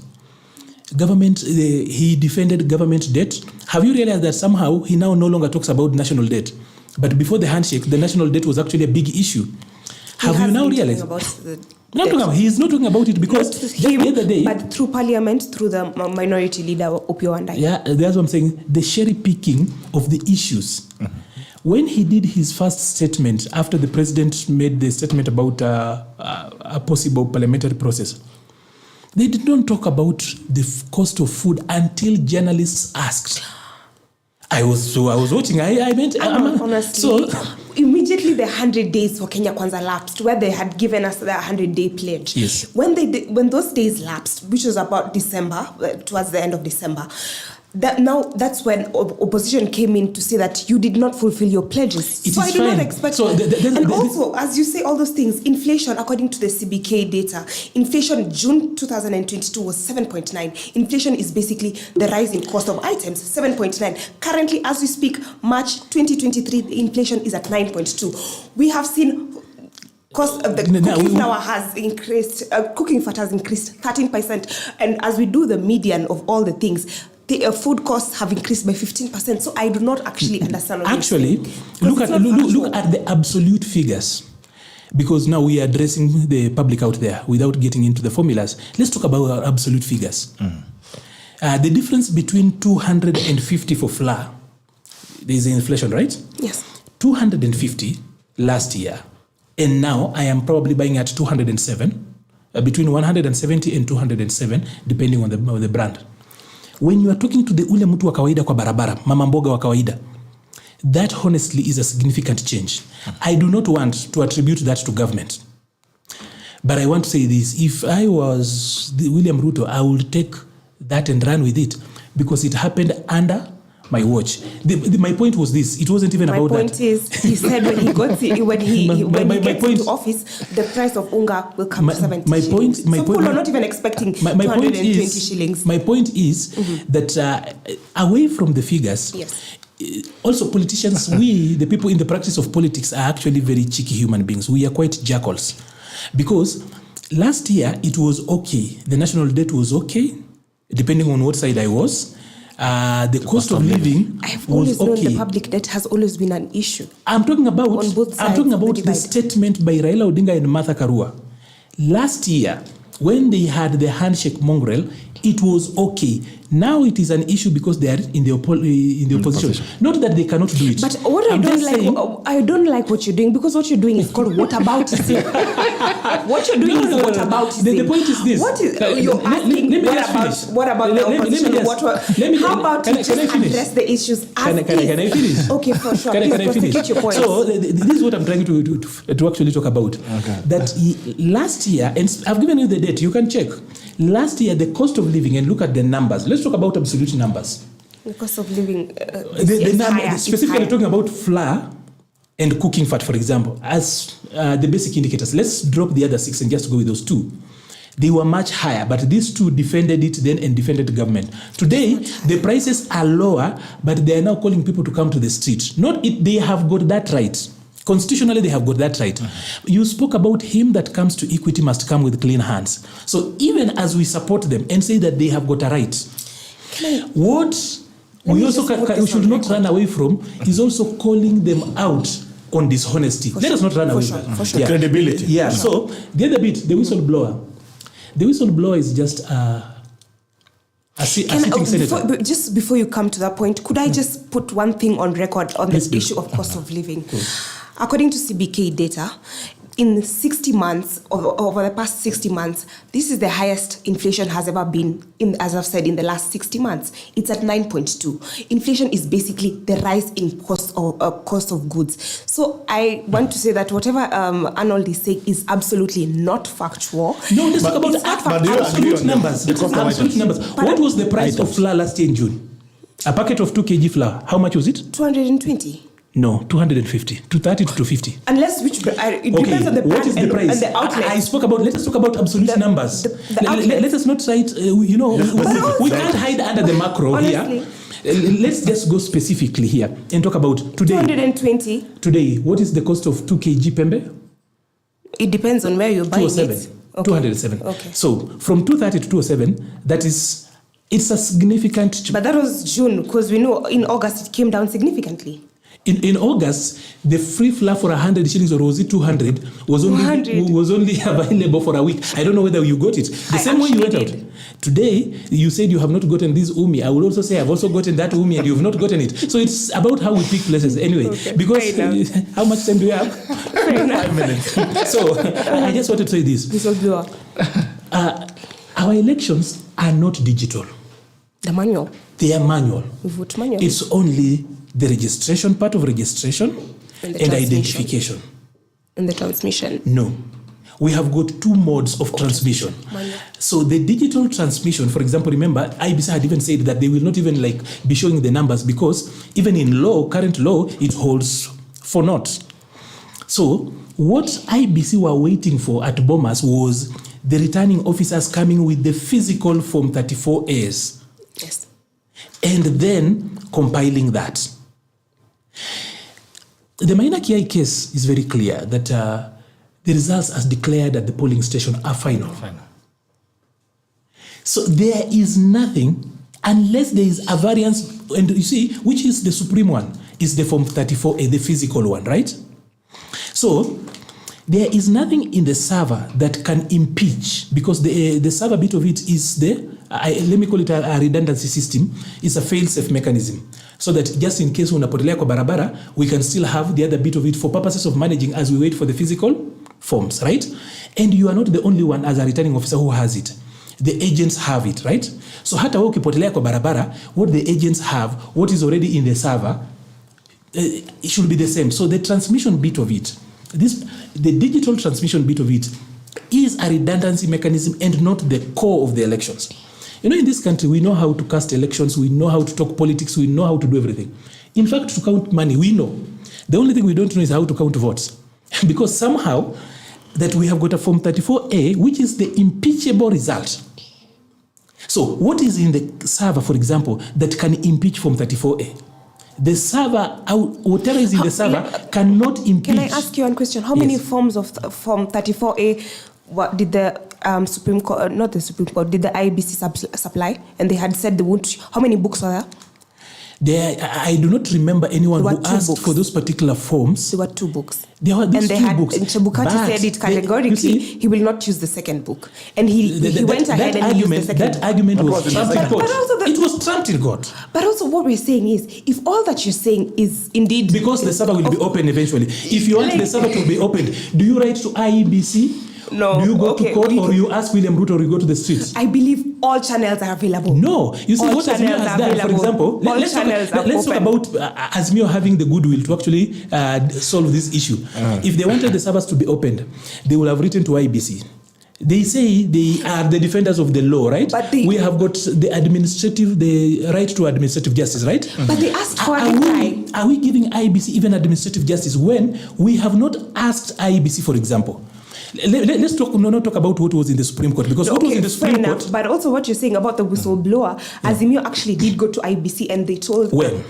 D: he defended government debt. Have you realized that somehow he now no longer talks about national debt? But before the handshake, the national debt was actually a big issue. Have you now realized? He is not talking about it because the other day,
C: but through parliament, through the minority leader Opiyo Wandayi.
D: Yeah, that's what I'm saying. The cherry picking of the issues. When he did his first statement after the president made the statement about a possible parliamentary process, they did not talk about the cost of food until journalists asked. I was watching.
C: Honestly, immediately the 100 days for Kenya Kwanza lapsed, where they had given us the 100-day pledge.
D: Yes.
C: When those days lapsed, which was about December, towards the end of December, that's when opposition came in to say that you did not fulfill your pledges. I do not expect.
D: So
C: also, as you say all those things, inflation, according to the CBK data, inflation June 2022 was 7.9. Inflation is basically the rise in cost of items, 7.9. Currently, as we speak, March 2023, the inflation is at 9.2. We have seen cost of the cooking flour has increased. Cooking fat has increased 13%, and as we do the median of all the things, the food costs have increased by 15%. So I do not actually understand.
D: Actually, look at the absolute figures, because now we are addressing the public out there without getting into the formulas. Let's talk about our absolute figures. The difference between 250 for flour, there is inflation, right?
C: Yes.
D: 250 last year, and now I am probably buying at 207, between 170 and 207, depending on the brand. When you are talking to the ule mtu wa kawaida kwa barabara, mama mboga wa kawaida, that honestly is a significant change. I do not want to attribute that to government. But I want to say this, if I was William Ruto, I would take that and run with it, because it happened under my watch. My point was this, it wasn't even about that.
C: My point is, he said when he gets into office, the price of unga will come to 70 shillings. People are not even expecting 220 shillings.
D: My point is that away from the figures,
C: yes.
D: Also politicians, we, the people in the practice of politics, are actually very cheeky human beings. We are quite jackals. Because last year, it was okay. The national debt was okay, depending on what side I was. The cost of living
C: I've
D: was
C: always
D: okay.
C: known the public debt has always been an issue.
D: I'm talking about
C: on both sides
D: the statement by Raila Odinga and Martha Karua. Last year, when they had the handshake mongrel, it was okay. Now it is an issue because they are in the opposition. Not that they cannot do it.
C: But what I don't like what you're doing, because what you're doing is called whataboutism. What you're doing is whataboutism.
D: The point is this.
C: What is you're asking? What about the opposition? How about you just address the issues? Can I
D: finish?
C: Okay, for sure.
D: Can I finish?
C: Your point.
D: So this is what I'm trying to actually talk about.
A: Okay.
D: That last year, and I've given you the date. You can check. Last year, the cost of living, and look at the numbers. Let's talk about absolute numbers.
C: The cost of living
D: higher, specifically talking about flour and cooking fat, for example, as the basic indicators. Let's drop the other 6 and just go with those 2. They were much higher, but these 2 defended it then and defended the government. Today, the prices are lower, but they are now calling people to come to the street. They have got that right. Constitutionally, they have got that right. You spoke about him that comes to equity must come with clean hands. So even as we support them and say that they have got a right, what we should not run away from is also calling them out on dishonesty. Let us not run away from
C: for sure.
D: Yeah.
A: Credibility.
D: Yeah. So the other bit, the whistleblower. The whistleblower is just a sitting senator.
C: Just before you come to that point, could I just put one thing on record on this issue of cost of living?
D: Cool.
C: According to CBK data, in 60 months, over the past 60 months, this is the highest inflation has ever been, as I've said, in the last 60 months. It's at 9.2. Inflation is basically the rise in cost of goods. So I want to say that whatever Arnold is saying is absolutely not factual.
D: No, let's talk about absolute numbers. Absolute numbers. What was the price of flour last year in June? A packet of 2 kg flour, how much was it?
C: 220.
D: No, 250, 230 to 250.
C: Unless it depends on the brand.
D: What is the price?
C: And the outlet.
D: Let us talk about absolute numbers. Let us not cite, we can't hide under the macro. Honestly, here. Let's just go specifically here and talk about today.
C: 220.
D: Today, what is the cost of 2 kg pembe?
C: It depends on where you're buying it.
D: 207.
C: Okay.
D: So from 230 to 207, it's a significant.
C: But that was June, because we know in August it came down significantly.
D: In August, the free flour for 100 shillings, or was it 200, was only available for a week. I don't know whether you got it. The same way you went out. Today, you said you have not gotten this umi. I would also say I've also gotten that umi and you have not gotten it. So it's about how we pick places anyway. Okay. Because how much time do we have? 5 minutes. So I just wanted to say this. Our elections are not digital.
C: The manual.
D: They are manual.
C: We vote manual.
D: It's only the registration, part of registration, and identification.
C: And the transmission.
D: No. We have got 2 modes of transmission.
C: Manual.
D: So the digital transmission, for example, remember, IBC had even said that they will not even be showing the numbers because even in law, current law, it holds for naught. So what IBC were waiting for at Bomas was the returning officers coming with the physical Form 34As.
C: Yes.
D: And then compiling that. The Maina Kiai case is very clear that the results as declared at the polling station are final. So there is nothing, unless there is a variance, and you see, which is the supreme one, is the Form 34A, the physical one, right? So there is nothing in the server that can impeach, because the server bit of it is let me call it a redundancy system. It's a fail-safe mechanism. So that just in case unapotelea kwa barabara, we can still have the other bit of it for purposes of managing as we wait for the physical forms, right? And you are not the only one as a returning officer who has it. The agents have it, right? So hata wewe ukipotelea kwa barabara, what the agents have, what is already in the server, it should be the same. So the transmission bit of it, the digital transmission bit of it is a redundancy mechanism and not the core of the elections. You know, in this country, we know how to cast elections, we know how to talk politics, we know how to do everything. In fact, to count money, we know. The only thing we don't know is how to count votes. Because somehow, that we have got a Form 34A, which is the impeachable result. So, what is in the server, for example, that can impeach Form 34A? The server, whatever is in the server, cannot impeach.
C: Can I ask you one question? How many forms of Form 34A did the Supreme Court, not the Supreme Court, did the IBC supply? And they had said they won't. How many books are there?
D: I do not remember anyone who asked for those particular forms.
C: There were 2 books.
D: There were these 2 books.
C: And Chebukati said it categorically, he will not choose the second book. And he went ahead and used the second book.
D: That argument was trumped in court. It was trumped in court.
C: But also what we're saying is, if all that you're saying is indeed...
D: Because the server will be open eventually. If you want the server to be opened, do you write to IEBC?
C: No.
D: Do you go to court or you ask William Ruto or you go to the streets?
C: I believe all channels are available.
D: No. You see,
C: all
D: what Azimio has done, for example, let's talk about Azimio having the goodwill to actually solve this issue. If they wanted the servers to be opened, they would have written to IBC. They say they are the defenders of the law, right?
C: But
D: we have got the right to administrative justice, right?
C: But they asked for it.
D: Are we giving IBC even administrative justice when we have not asked IBC, for example? Let's not talk about what was in the Supreme Court, because what was in the Supreme Court...
C: But also what you're saying about the whistleblower, Azimio actually did go to IBC and they told...
D: When?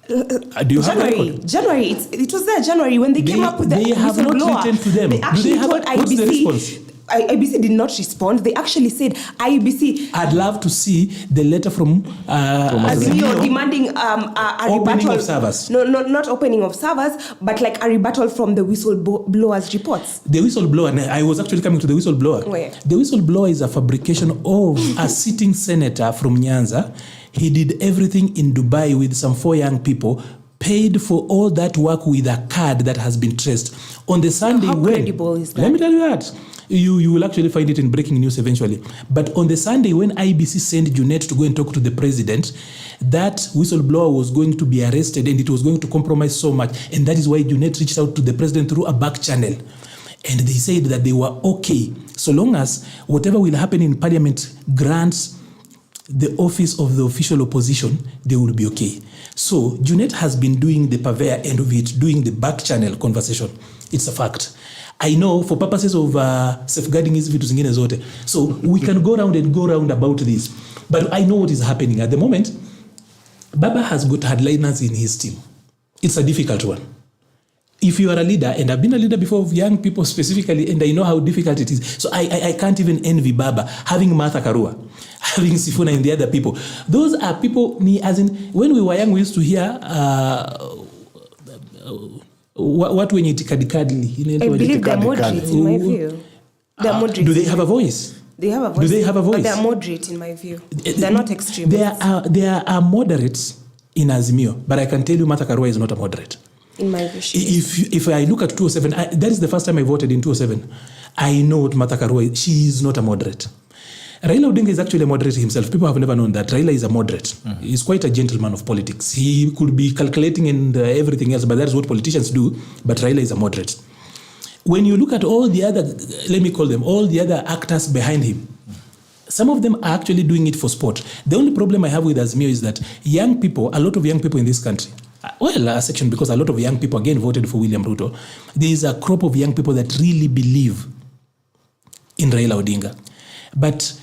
D: Do you have a record?
C: January. It was there, January, when they came up with the whistleblower.
D: They have not written to them.
C: They actually told
D: What's the
C: IBC...
D: response?
C: IBC did not respond. They actually said IBC.
D: I'd love to see the letter from
C: Azimio demanding a
D: opening
C: rebuttal
D: of servers.
C: No, not opening of servers, but like a rebuttal from the whistleblower's reports.
D: The whistleblower, and I was actually coming to the whistleblower.
C: Where?
D: The whistleblower is a fabrication of a sitting senator from Nyanza. He did everything in Dubai with some 4 young people, paid for all that work with a card that has been traced. On the Sunday,
C: How credible is that?
D: Let me tell you that. You will actually find it in breaking news eventually. But on the Sunday, when IBC sent Junet to go and talk to the president, that whistleblower was going to be arrested and it was going to compromise so much. And that is why Junet reached out to the president through a back channel. And they said that they were okay, so long as whatever will happen in parliament grants the office of the official opposition, they will be okay. So Junet has been doing the purveyor end of it, doing the back channel conversation. It's a fact. I know for purposes of safeguarding hizi vitu zingine zote. So we can go round about this. But I know what is happening at the moment. Baba has got hardliners in his team. It's a difficult one. If you are a leader, and I've been a leader before of young people specifically, and I know how difficult it is. So I can't even envy Baba, having Martha Karua, having Sifuna and the other people. Those are people, as in, when we were young, we used to hear what when you kadikadli.
C: I believe they're moderate in my view. They're moderate.
D: Do they have a voice?
C: They have a voice.
D: Do they have a voice?
C: But they're moderate in my view. They're not extreme.
D: There are moderates in Azimio, but I can tell you Martha Karua is not a moderate.
C: In my view,
D: if I look at 207, that is the first time I voted in 207. I know what Martha Karua is. She is not a moderate. Raila Odinga is actually a moderate himself. People have never known that. Raila is a moderate. Mm-hmm. He's quite a gentleman of politics. He could be calculating and everything else, but that's what politicians do. But Raila is a moderate. When you look at all the other, let me call them, all the other actors behind him, some of them are actually doing it for sport. The only problem I have with Azimio is that young people, a lot of young people in this country, well, a section, because a lot of young people again voted for William Ruto, there is a crop of young people that really believe in Raila Odinga. But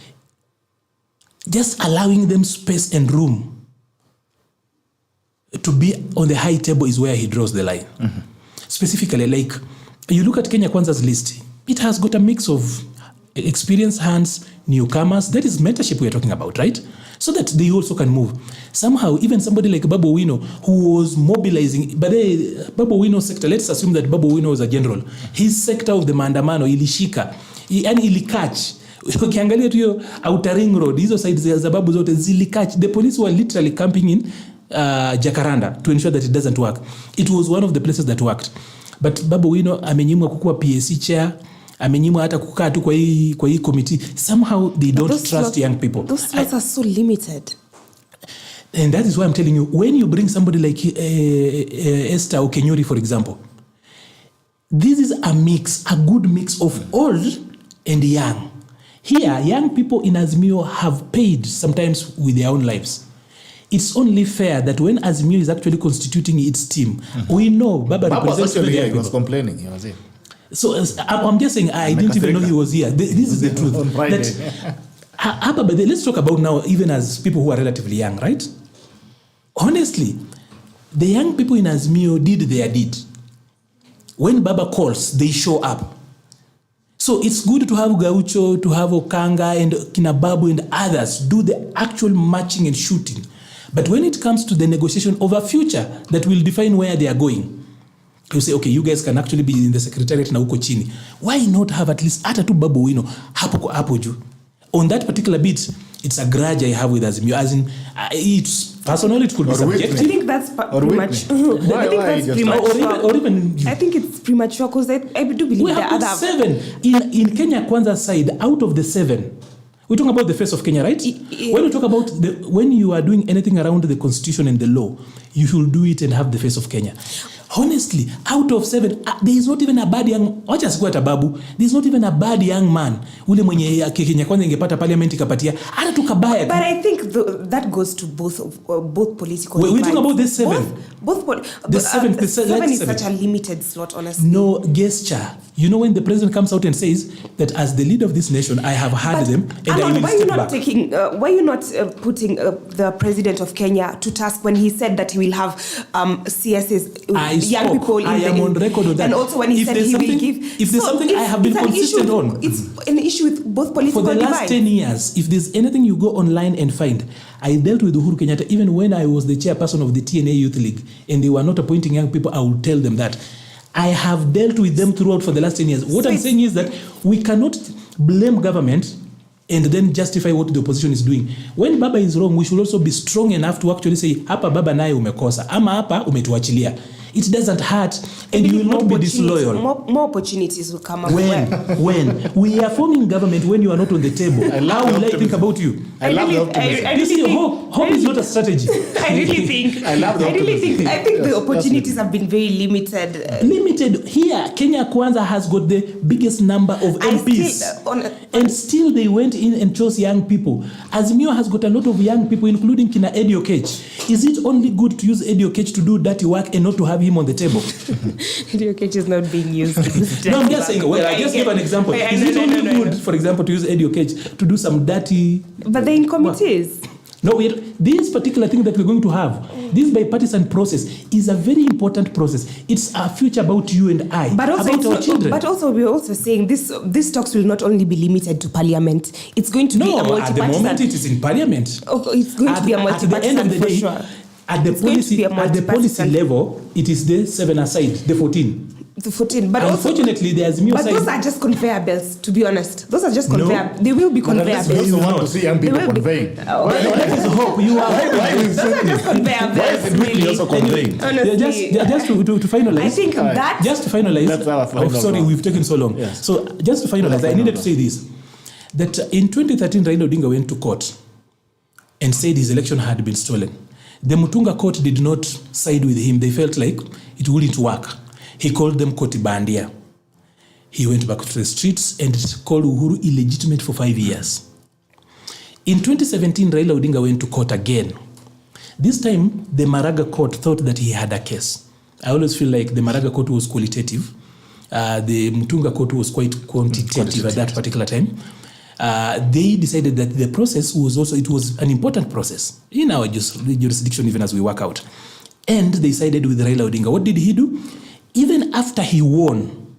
D: just allowing them space and room to be on the high table is where he draws the line. Mm-hmm. Specifically, like, you look at Kenya Kwanza's list, it has got a mix of experienced hands, newcomers. That is mentorship we are talking about, right? So that they also can move. Somehow, even somebody like Babu Owino, who was mobilizing, but Babu Owino's sector, let's assume that Babu Owino was a general. His sector of the maandamano ilishika, yani ilikach. Ukiangalia tu hiyo Outer Ring Road, hizo sides za Babu zote zilikach. The police were literally camping in Jacaranda to ensure that it doesn't work. It was one of the places that worked. But Babu Owino amenyimwa kukuwa PSC chair, amenyimwa hata kukaa tu kwa hii committee. Somehow they don't trust young people.
C: Those slots are so limited.
D: And that is why I'm telling you, when you bring somebody like Esther Okenyuri, for example, this is a good mix of old and young. Here, young people in Azimio have paid sometimes with their own lives. It's only fair that when Azimio is actually constituting its team, mm-hmm. we know Baba represents the young people.
A: He was complaining. He was here.
D: So I'm just saying, I didn't even know he was here. This is the truth.
A: On Friday.
D: But let's talk about now, even as people who are relatively young, right? Honestly, the young people in Azimio did their deed. When Baba calls, they show up. So it's good to have Gaucho, to have Okanga and Kinababu and others do the actual marching and shooting. But when it comes to the negotiation of a future that will define where they are going, you say, okay, you guys can actually be in the secretariat na huko chini. Why not have at least hata tu babu wino hapo juu? On that particular bit, it's a grudge I have with Azimio. As in, it's personally it could be subjective.
C: I think that's pretty much. I think it's premature because I do believe
D: we have got 7 in Kenya Kwanza side. Out of the 7, we talk about the face of Kenya, right? When we talk about when you are doing anything around the constitution and the law, you should do it and have the face of Kenya. Honestly, out of 7, there is not even a bad young. Wacha sikuwa tababu. There is not even a bad young man. Ule mwenye Kenya Kwanza ingepata parliament ikapatia. Hata tukabaya.
C: But I think that goes to both political.
D: We talk about this 7.
C: The 7 is such a limited slot, honestly.
D: No gesture. You know, when the president comes out and says that as the leader of this nation, I have heard them and
C: Arnold,
D: I will step back.
C: Why are you not putting the president of Kenya to task when he said that he will have CSs, young people
D: I am on record of that.
C: And also when he said he will give.
D: If there's something I have been consistent on.
C: It's an issue with both political
D: For the last 10 years, if there's anything you go online and find, I dealt with Uhuru Kenyatta even when I was the chairperson of the TNA Youth League and they were not appointing young people, I will tell them that. I have dealt with them throughout for the last 10 years. What I'm saying is that we cannot blame government and then justify what the opposition is doing. When Baba is wrong, we should also be strong enough to actually say, hapa Baba naye umekosa, ama hapa umetuachilia. It doesn't hurt and you will not be disloyal.
C: More opportunities will come up.
D: When we are forming government, when you are not on the table, how will I think about you?
A: I love the optimism.
D: Hope is not a strategy.
C: I think the opportunities have been very limited.
D: Limited. Here, Kenya Kwanza has got the biggest number of MPs. And still they went in and chose young people. Azimio has got a lot of young people, including Kina Edio Kech. Is it only good to use Edio Kech to do dirty work and not to have him on the table?
C: Edio Kech is not being used.
D: No, I'm just saying, I just give an example. Is it only good, for example, to use Edio Kech to do some dirty...
C: But they're in committees.
D: No, this particular thing that we're going to have, this bipartisan process is a very important process. It's a future about you and I,
C: but also
D: about our children.
C: But also we're also saying this talks will not only be limited to parliament. It's going to be a multipartisan.
D: At the moment it is in parliament.
C: Oh, it's going to be a multipartisan. At the end of the day,
D: sure. At the policy level, it is the 7 aside, the 14.
C: The 14, but
D: unfortunately, there's
C: but those are just conveyor belts. To be honest, those are just conveyor. They will be conveyor belts.
A: You want to see young people conveying.
D: That is hope. You are.
C: Why is just conveyor belts?
A: Why is it really also conveying?
C: Honestly,
D: just to finalize.
C: I think that
D: just to finalize.
A: That's our final
D: sorry, we've taken so long.
A: Yes.
D: So just to finalize, I needed to say this: that in 2013, Raila Odinga went to court and said his election had been stolen. The Mutunga court did not side with him. They felt like it wouldn't work. He called them Kotibandia. He went back to the streets and called Uhuru illegitimate for 5 years. In 2017, Raila Odinga went to court again. This time, the Maraga court thought that he had a case. I always feel like the Maraga court was qualitative. The Mutunga court was quite quantitative at that particular time. They decided that the process was an important process in our jurisdiction, even as we work out. And they sided with Raila Odinga. What did he do? Even after he won,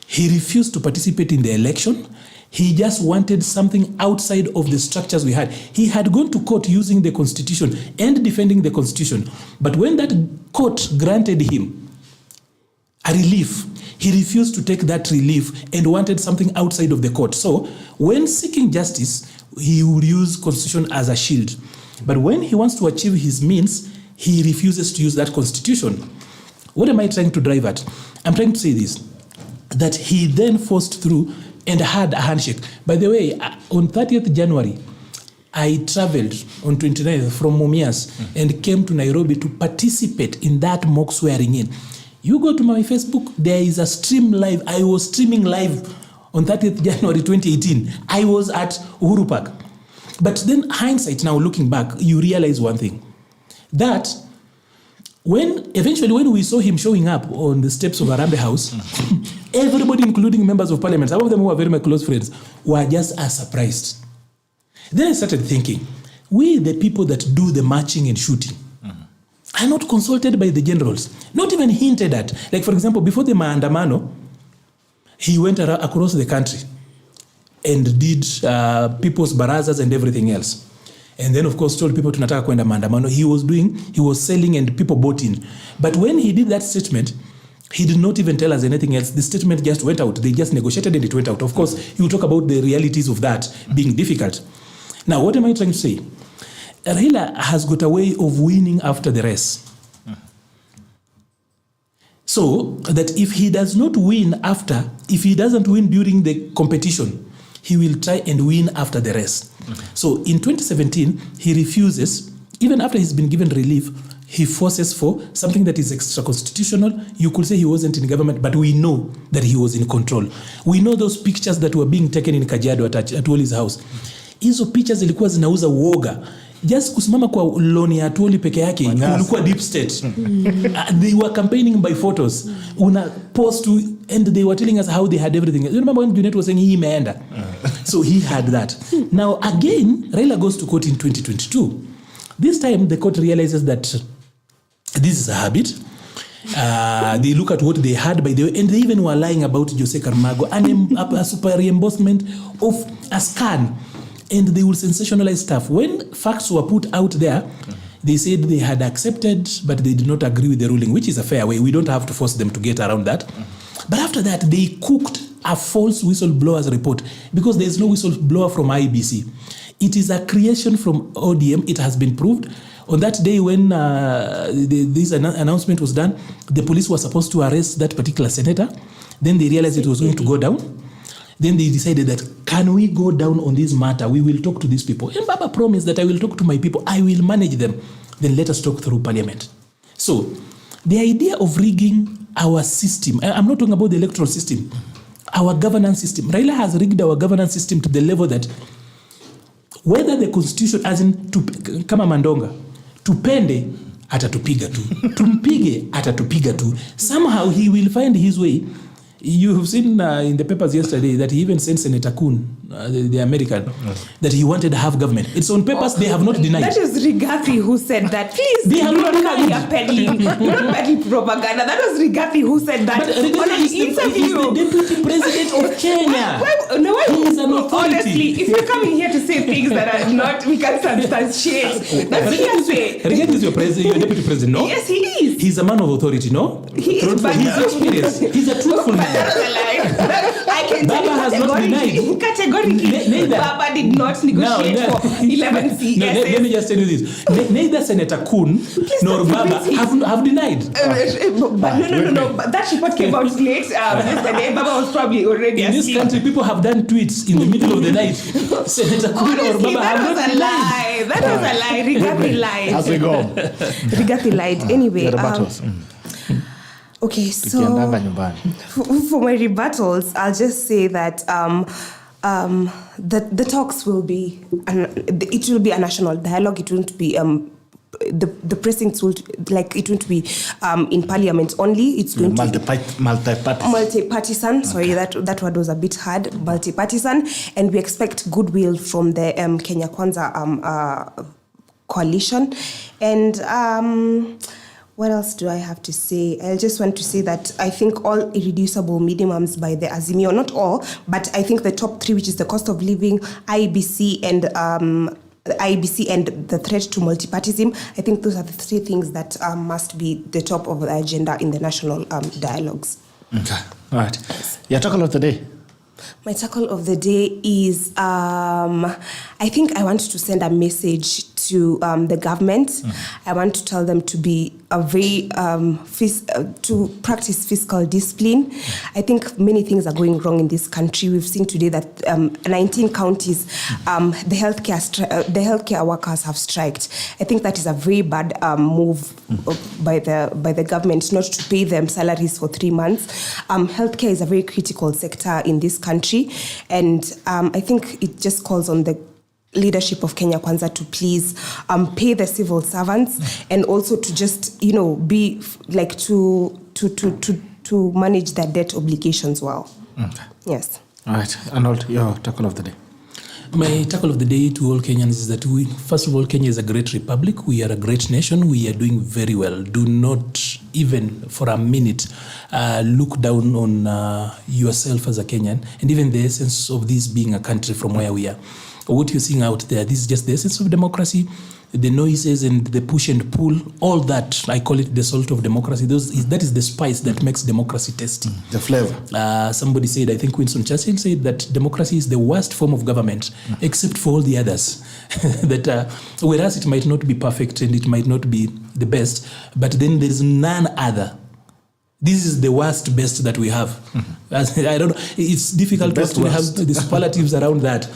D: he refused to participate in the election. He just wanted something outside of the structures we had. He had gone to court using the constitution and defending the constitution. But when that court granted him a relief, he refused to take that relief and wanted something outside of the court. So when seeking justice, he would use constitution as a shield. But when he wants to achieve his means, he refuses to use that constitution. What am I trying to drive at? I'm trying to say this, that he then forced through and had a handshake. By the way, on 30th January, I traveled on 29th from Mumias and came to Nairobi to participate in that mock swearing in. You go to my Facebook, there is a stream live. I was streaming live on 30th January 2018. I was at Uhuru Park. But then hindsight, now looking back, you realize one thing, that eventually when we saw him showing up on the steps of Arambe House, everybody, including members of parliament, some of them who are very my close friends, were just as surprised. Then I started thinking, we the people that do the marching and shooting are not consulted by the generals, not even hinted at. Like, for example, before the Maandamano, he went across the country and did people's barazas and everything else. and then of course told people tunataka kwenda maandamano. He was selling and people bought in. But when he did that statement, he did not even tell us anything else. The statement just went out. They just negotiated and it went out. Of course, you talk about the realities of that being difficult. Now, what am I trying to say? Raila has got a way of winning after the race. So that if he does not win if he doesn't win during the competition, he will try and win after the race. So in 2017, he refuses, even after he's been given relief, he forces for something that is extra-constitutional. You could say he wasn't in government, but we know that he was in control. We know those pictures that were being taken in Kajiado at Woli's house. Hizo pictures zilikuwa zinauza uoga. Just kusimama kwa loni ya Tuoli peke yake, ulikuwa deep state. They were campaigning by photos. Una post to, and they were telling us how they had everything. You remember when Junet was saying he imeenda? So he had that. Now again, Raila goes to court in 2022. This time the court realizes that this is a habit. They look at what they had by the way, and they even were lying about Jose Carmago and a super reimbursement of a scan, and they will sensationalize stuff. When facts were put out there, they said they had accepted, but they did not agree with the ruling, which is a fair way. We don't have to force them to get around that. But after that, they cooked a false whistleblower's report because there is no whistleblower from IBC. It is a creation from ODM. It has been proved. On that day when this announcement was done, the police were supposed to arrest that particular senator. Then they realized it was going to go down. Then they decided that, can we go down on this matter? We will talk to these people. And Baba promised that I will talk to my people. I will manage them. Then let us talk through parliament. So the idea of rigging our system, I'm not talking about the electoral system, our governance system. Raila has rigged our governance system to the level that whether the constitution, as in kama Mandonga, tupende atatupiga tu, tumpige atatupiga tu. Somehow he will find his way. You have seen in the papers yesterday that he even sent Senator Kuhn, the American, that he wanted to have government. It's on papers, they have not denied.
C: That is Rigathi who said that. Please,
D: they have not denied.
C: You're peddling propaganda. That was Rigathi who said that.
D: But Rigathi is the deputy president of Kenya. He is an authority.
C: Honestly, if you're coming here to say things that are not, we can substantiate. That's hearsay.
D: Rigathi is your deputy president, no?
C: Yes, he is.
D: He's a man of authority, no?
C: He is, but
D: he's experienced. He's a truthful man.
C: That was a lie. I can tell
D: Baba has not denied.
C: Categorically, Baba did not negotiate for 11 CS.
D: No, let me just tell you this. Neither Senator Kuhn nor Baba have denied.
C: But no. But that report came out late yesterday. Baba was probably already
D: in this country, people have done tweets in the middle of the night. Senator Kuhn or Baba have not denied.
C: That was a lie. Rigathi lied.
A: As we go.
C: Rigathi lied. Anyway. Okay, so for my rebuttals, I'll just say that the talks will be, it will be a national dialogue. It won't be the precincts will it won't be in parliament only. It's going to be multi-partisan. Sorry, that word was a bit hard. Multi-partisan, and we expect goodwill from the Kenya Kwanza coalition, and. What else do I have to say? I just want to say that I think all irreducible minimums by the Azimio, not all, but I think the top three, which is the cost of living, IBC, and the threat to multipartyism, I think those are the three things that must be the top of the agenda in the national dialogues.
A: Okay, all right. Your tackle of the day?
C: My tackle of the day is, I think I want to send a message to the government. I want to tell them to be to practice fiscal discipline. I think many things are going wrong in this country. We've seen today that 19 counties, the healthcare workers have striked. I think that is a very bad move by the government not to pay them salaries for 3 months. Healthcare is a very critical sector in this country, and I think it just calls on the leadership of Kenya Kwanza to please pay the civil servants, and also to just be like to manage their debt obligations well.
A: Okay.
C: Yes.
A: All right, Arnold, your tackle of the day.
D: My tackle of the day to all Kenyans is that first of all, Kenya is a great republic. We are a great nation. We are doing very well. Do not even for a minute look down on yourself as a Kenyan, and even the essence of this being a country from where we are. what you're seeing out there. This is just the essence of democracy, the noises and the push and pull, all that. I call it the salt of democracy. That is the spice that makes democracy tasty.
A: The flavor.
D: Somebody said, I think Winston Churchill said that democracy is the worst form of government, except for all the others. That whereas it might not be perfect and it might not be the best, but then there is none other. This is the worst best that we have. I don't know. It's difficult to actually have the superlatives around that.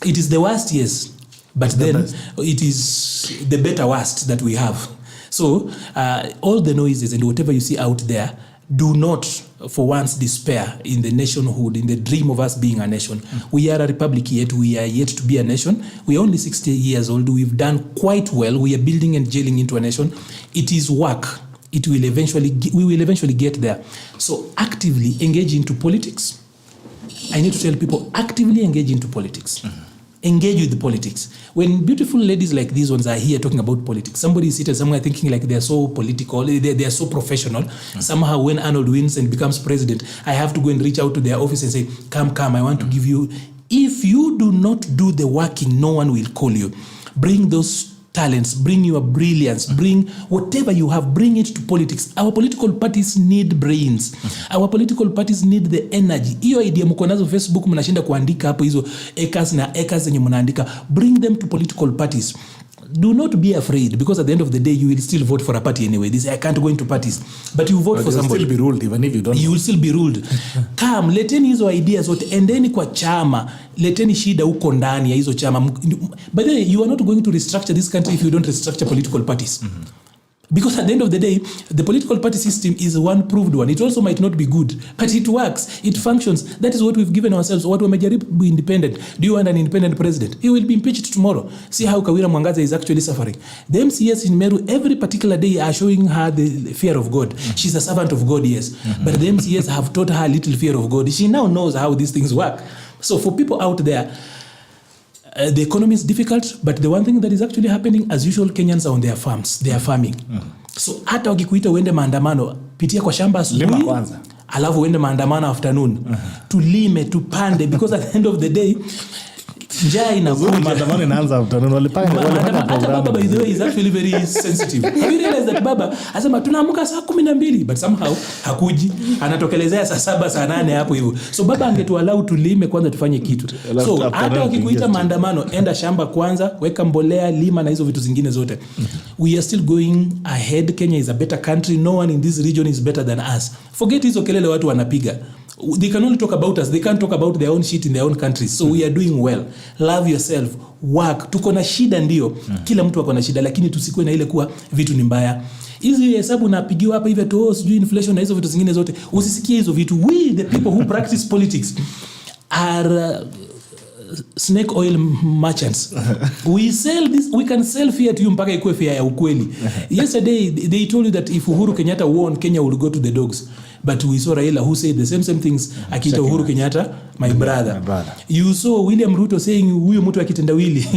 D: It is the worst, yes. But then it is the better worst that we have. So all the noises and whatever you see out there, do not for once despair in the nationhood, in the dream of us being a nation. We are a republic yet. We are yet to be a nation. We are only 60 years old. We've done quite well. We are building and gelling into a nation. It is work. We will eventually get there. So actively engage into politics. I need to tell people, actively engage into politics. Engage with the politics. When beautiful ladies like these ones are here talking about politics, somebody is seated somewhere thinking like they're so political, they are so professional. Somehow when Arnold wins and becomes president, I have to go and reach out to their office and say, come, I want to give you. If you do not do the working, no one will call you. Bring those talents, bring your brilliance, bring whatever you have, bring it to politics. Our political parties need brains. Our political parties need the energy. Hiyo idea mko nazo Facebook mnashinda kuandika hapo hizo acres na acres zenye mnaandika. Bring them to political parties. Do not be afraid, because at the end of the day you will still vote for a party anyway. This I can't go into parties, but you vote for somebody.
A: You will still be ruled even if you don't.
D: You will still be ruled. Come, leteni hizo ideas zote, endeni kwa chama, leteni shida huko ndani ya hizo chama. By the way, you are not going to restructure this country if you don't restructure political parties. Because at the end of the day, the political party system is one proved one. It also might not be good, but it works, it functions. That is what we've given ourselves. What we be independent. Do you want an independent president? He will be impeached tomorrow. See how Kawira Mwangaza is actually suffering. The MCS in Meru, every particular day are showing her the fear of God. She's a servant of God, yes. But the MCS have taught her a little fear of God. She now knows how these things work. So for people out there, the economy is difficult, but the one thing that is actually happening, as usual, Kenyans are on their farms. They are farming. So hata wakikuita uende maandamano, pitia kwa shamba asubuhi, alafu uende maandamano afternoon. Tulime, tupande, because at the end of the day, njaa inakuja.
A: Maandamano inaanza afternoon. Walipanga
D: hata baba, by the way, is actually very sensitive. Have you realized that baba asema tunaamka saa 12, but somehow hakuji, anatokelezea saa 7 saa 8 hapo hivyo. So baba angetuallow tulime kwanza tufanye kitu. So hata wakikuita maandamano, enda shamba kwanza, weka mbolea, lima na hizo vitu zingine zote. We are still going ahead. Kenya is a better country. No one in this region is better than us. Forget hizo kelele watu wanapiga. They can only talk about us. They can't talk about their own shit in their own countries. So we are doing well. Love yourself. Work. Tuko na shida ndio. Kila mtu ako na shida, lakini tusikue na ile kuwa vitu ni mbaya. Hizi hesabu napigiwa hapa hivi tu, sijui inflation na hizo vitu zingine zote. Usisikie hizo vitu. We the people who practice politics are snake oil merchants. We sell this, we can sell fear to you mpaka ikuwe fear ya ukweli. Yesterday they told you that if Uhuru Kenyatta won, Kenya will go to the dogs. But we saw Raila who said the same things akita Uhuru Kenyatta, my brother. You saw William Ruto saying huyo mtu akitendawili.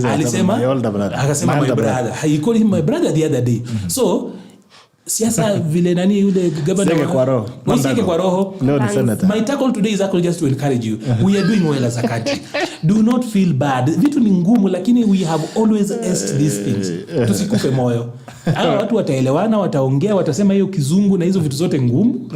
D: Alisema akasema my brother. He called him my brother the other day. So siasa vile nani yule governor Usike kwa roho. My tackle today is actually just to encourage you. We are doing well as a country. Do not feel bad. Vitu ni ngumu, lakini we have always aced these things. Tusikufe moyo. Hawa watu wataelewana, wataongea, watasema hiyo kizungu na hizo vitu zote ngumu.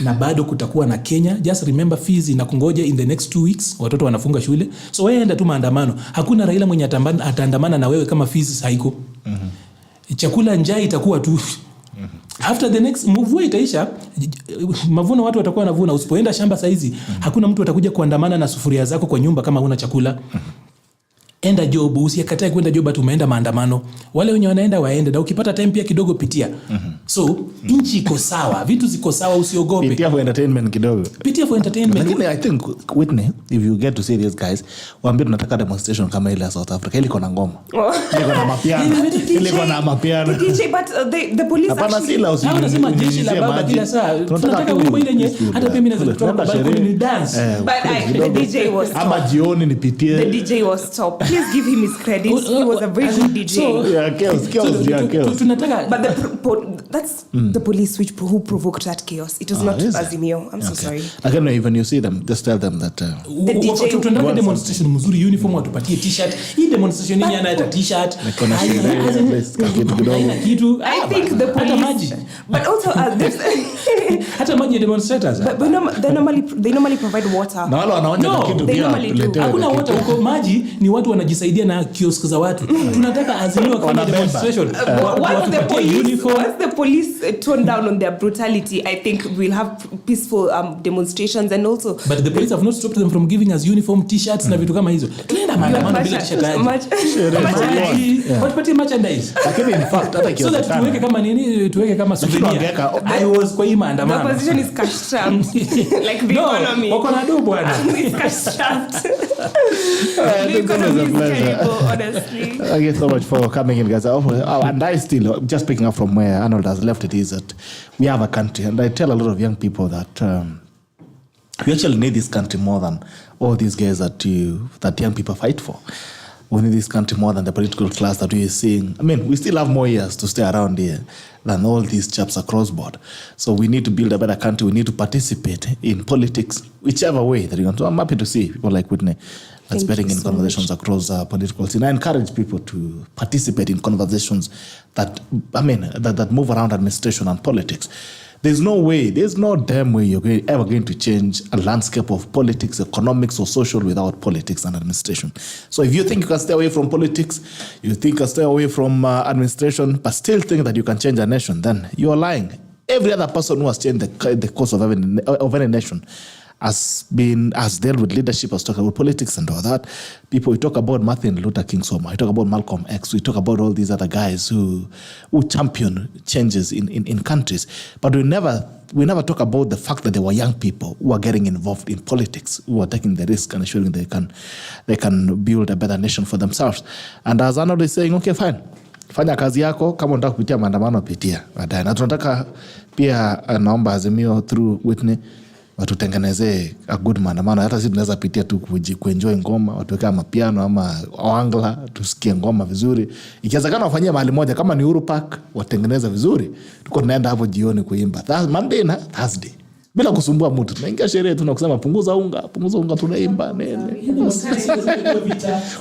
D: Na bado kutakuwa na Kenya. Just remember fees inakungoja in the next 2 weeks. Watoto wanafunga shule. So wewe enda tu maandamano. Hakuna Raila mwenye ataandamana na wewe kama fees haiko. Chakula njaa itakuwa tu. After the next mvua itaisha, mavuno watu watakuwa wanavuna. Usipoenda shamba saizi, hakuna mtu atakuja kuandamana na sufuria zako kwa nyumba kama huna chakula. Enda job, usikatae kwenda job atu umeenda maandamano. Wale wenye wanaenda waende, na ukipata time pia kidogo pitia. So nchi iko sawa, vitu ziko sawa, usiogope.
A: Pitia for entertainment kidogo.
D: Pitia for entertainment.
A: Lakini I think Whitney, if you get to see these guys, waambie tunataka demonstration kama ile ya South Africa, ile iko na ngoma. Ile iko na mapiano. Ile iko na mapiano.
C: DJ, but the police actually
D: wanasema jeshi la baba kila saa. Tunataka wimbo ile yenye hata pia mimi naweza kutoka balcony ni dance.
C: But the DJ was top.
A: Ama jioni nipitie.
C: The DJ was top. Please give him his credit. He was a very good DJ.
A: So, yeah, chaos.
D: Tunataka
C: but That's the police who provoked that chaos. It was not Azimio. I'm so sorry.
A: I don't know, even you see them, just tell them that...
D: tunataka demonstration mzuri, uniform watupatie t-shirt. Hii demonstration yenye anaita t-shirt. Haina kitu.
C: I think the police... But also...
D: hata maji demonstrators.
C: But they normally provide water. They normally do.
D: Hakuna water huko, maji ni watu wanajisaidia na kiosk za watu. Tunataka Azimio kufanya demonstration.
C: Once the police tone down on their brutality, I think we'll have peaceful demonstrations and also...
D: But the police have not stopped them from giving us uniform, t-shirts na vitu kama hizo. Tunaenda maandamano bila t-shirt. Watupatie merchandise.
A: Lakini in fact hata
D: so that tuweke kama nini, tuweke kama souvenir. I was kwa hii maandamano.
C: The opposition is cash strapped. Like the economy.
D: Wako na do bwana.
C: It's cash strapped.
A: The economy is terrible,
C: honestly.
A: Thank you so much for coming in, guys. And I still, just picking up from where Arnold has left it, is that we have a country, and I tell a lot of young people that we actually need this country more than all these guys that young people fight for. We need this country more than the political class that we are seeing. I mean, we still have more years to stay around here than all these chaps across board. So we need to build a better country. We need to participate in politics, whichever way that you want. So I'm happy to see people like Whitney participating in conversations across political scene. I encourage people to participate in conversations that move around administration and politics. There's no way, there's no damn way you're ever going to change a landscape of politics, economics, or social without politics and administration. So if you think you can stay away from politics, you think you can stay away from administration, but still think that you can change a nation, then you are lying. Every other person who has changed the course of any nation has dealt with leadership, has talked about politics and all that. People, we talk about Martin Luther King so much. We talk about Malcolm X. We talk about all these other guys who champion changes in countries. But we never talk about the fact that there were young people who are getting involved in politics, who are taking the risk and ensuring they can build a better nation for themselves. And as Arnold is saying, okay, fine. Fanya kazi yako, kama unataka kupitia maandamano pitia. Na tunataka pia naomba Azimio through Whitney watutengenezee a good maandamano. Hata sisi tunaweza pitia tu kuenjoy ngoma, watuweka mapiano ama wangla, tusikie ngoma vizuri. Ikiwezekana wafanyie mahali moja kama ni Uhuru Park, watengeneza vizuri. Tuko tunaenda hapo jioni kuimba. Monday na Thursday. Bila kusumbua mtu. Tunaingia sherehe tu na kusema punguza unga tunaimba nene.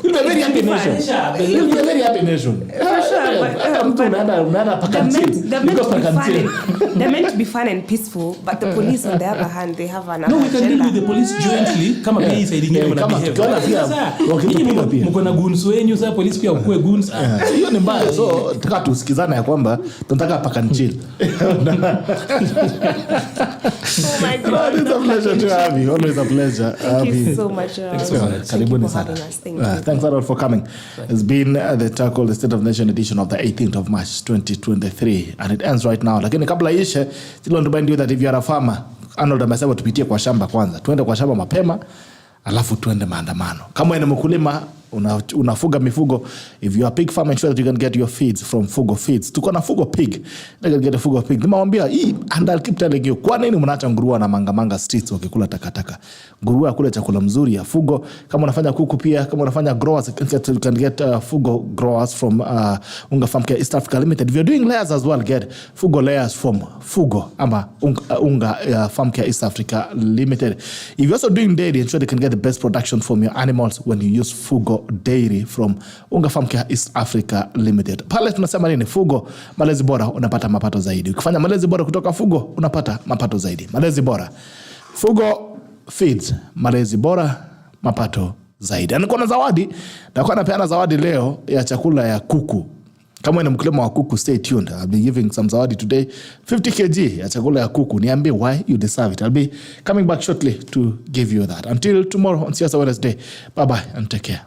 A: We'll be very happy nation. We'll be very happy nation.
C: For sure. But they're meant to be fun and peaceful, but the police on the other hand, they have another
D: agenda. No, we can deal with the police jointly. Kama pia hii side nyingine wana behave. Mko na goons wenyu, sasa police pia ukue goons.
A: Hiyo ni mbaya. So tutaka tusikizane ya kwamba tunataka paka chill.
C: Oh my God.
A: It's a pleasure to have you. Always a pleasure.
C: Thank you so much.
D: Thanks for
C: having us.
A: Thanks a lot for coming. It's been the Tackle the State of the Nation edition of the 18th of March 2023, and it ends right now. Lakini kabla ishe, still want to remind you that if you are a farmer, Arnold amesema tupitie kwa shamba kwanza. Tuende kwa shamba mapema, alafu tuende maandamano. Kama ni mkulima unafuga mifugo, if you are a pig farmer, ensure that you can get your feeds from Fugo Feeds. Tuko na Fugo Pig, you can get a Fugo Pig. Nimewambia hii, and I'll keep telling you, kwa nini mnaacha nguruwe na mangamanga streets wakikula takataka? Nguruwe akule chakula mzuri ya Fugo. Kama unafanya kuku pia, kama unafanya growers, you can get Fugo growers from Unga Farm Care East Africa Limited. If you're doing layers as well, get Fugo layers from Fugo ama Unga Farm Care East Africa Limited. If you're also doing dairy, ensure you can get the best production from your animals when you use Fugo Dairy from Unga Farm Care East Africa Limited. Pale tunasema nini? Fugo, malezi bora, unapata mapato zaidi. Ukifanya malezi bora kutoka Fugo, unapata mapato zaidi. Malezi bora. Fugo Feeds, malezi bora, mapato zaidi. Na niko na zawadi, nitakuwa napeana zawadi leo ya chakula ya kuku. Kama ni mkulima wa kuku, stay tuned. I'll be giving some zawadi today. 50 kg ya chakula ya kuku. Niambie why you deserve it. I'll be coming back shortly to give you that. Until tomorrow on Siasa Wednesday. Bye-bye and take care.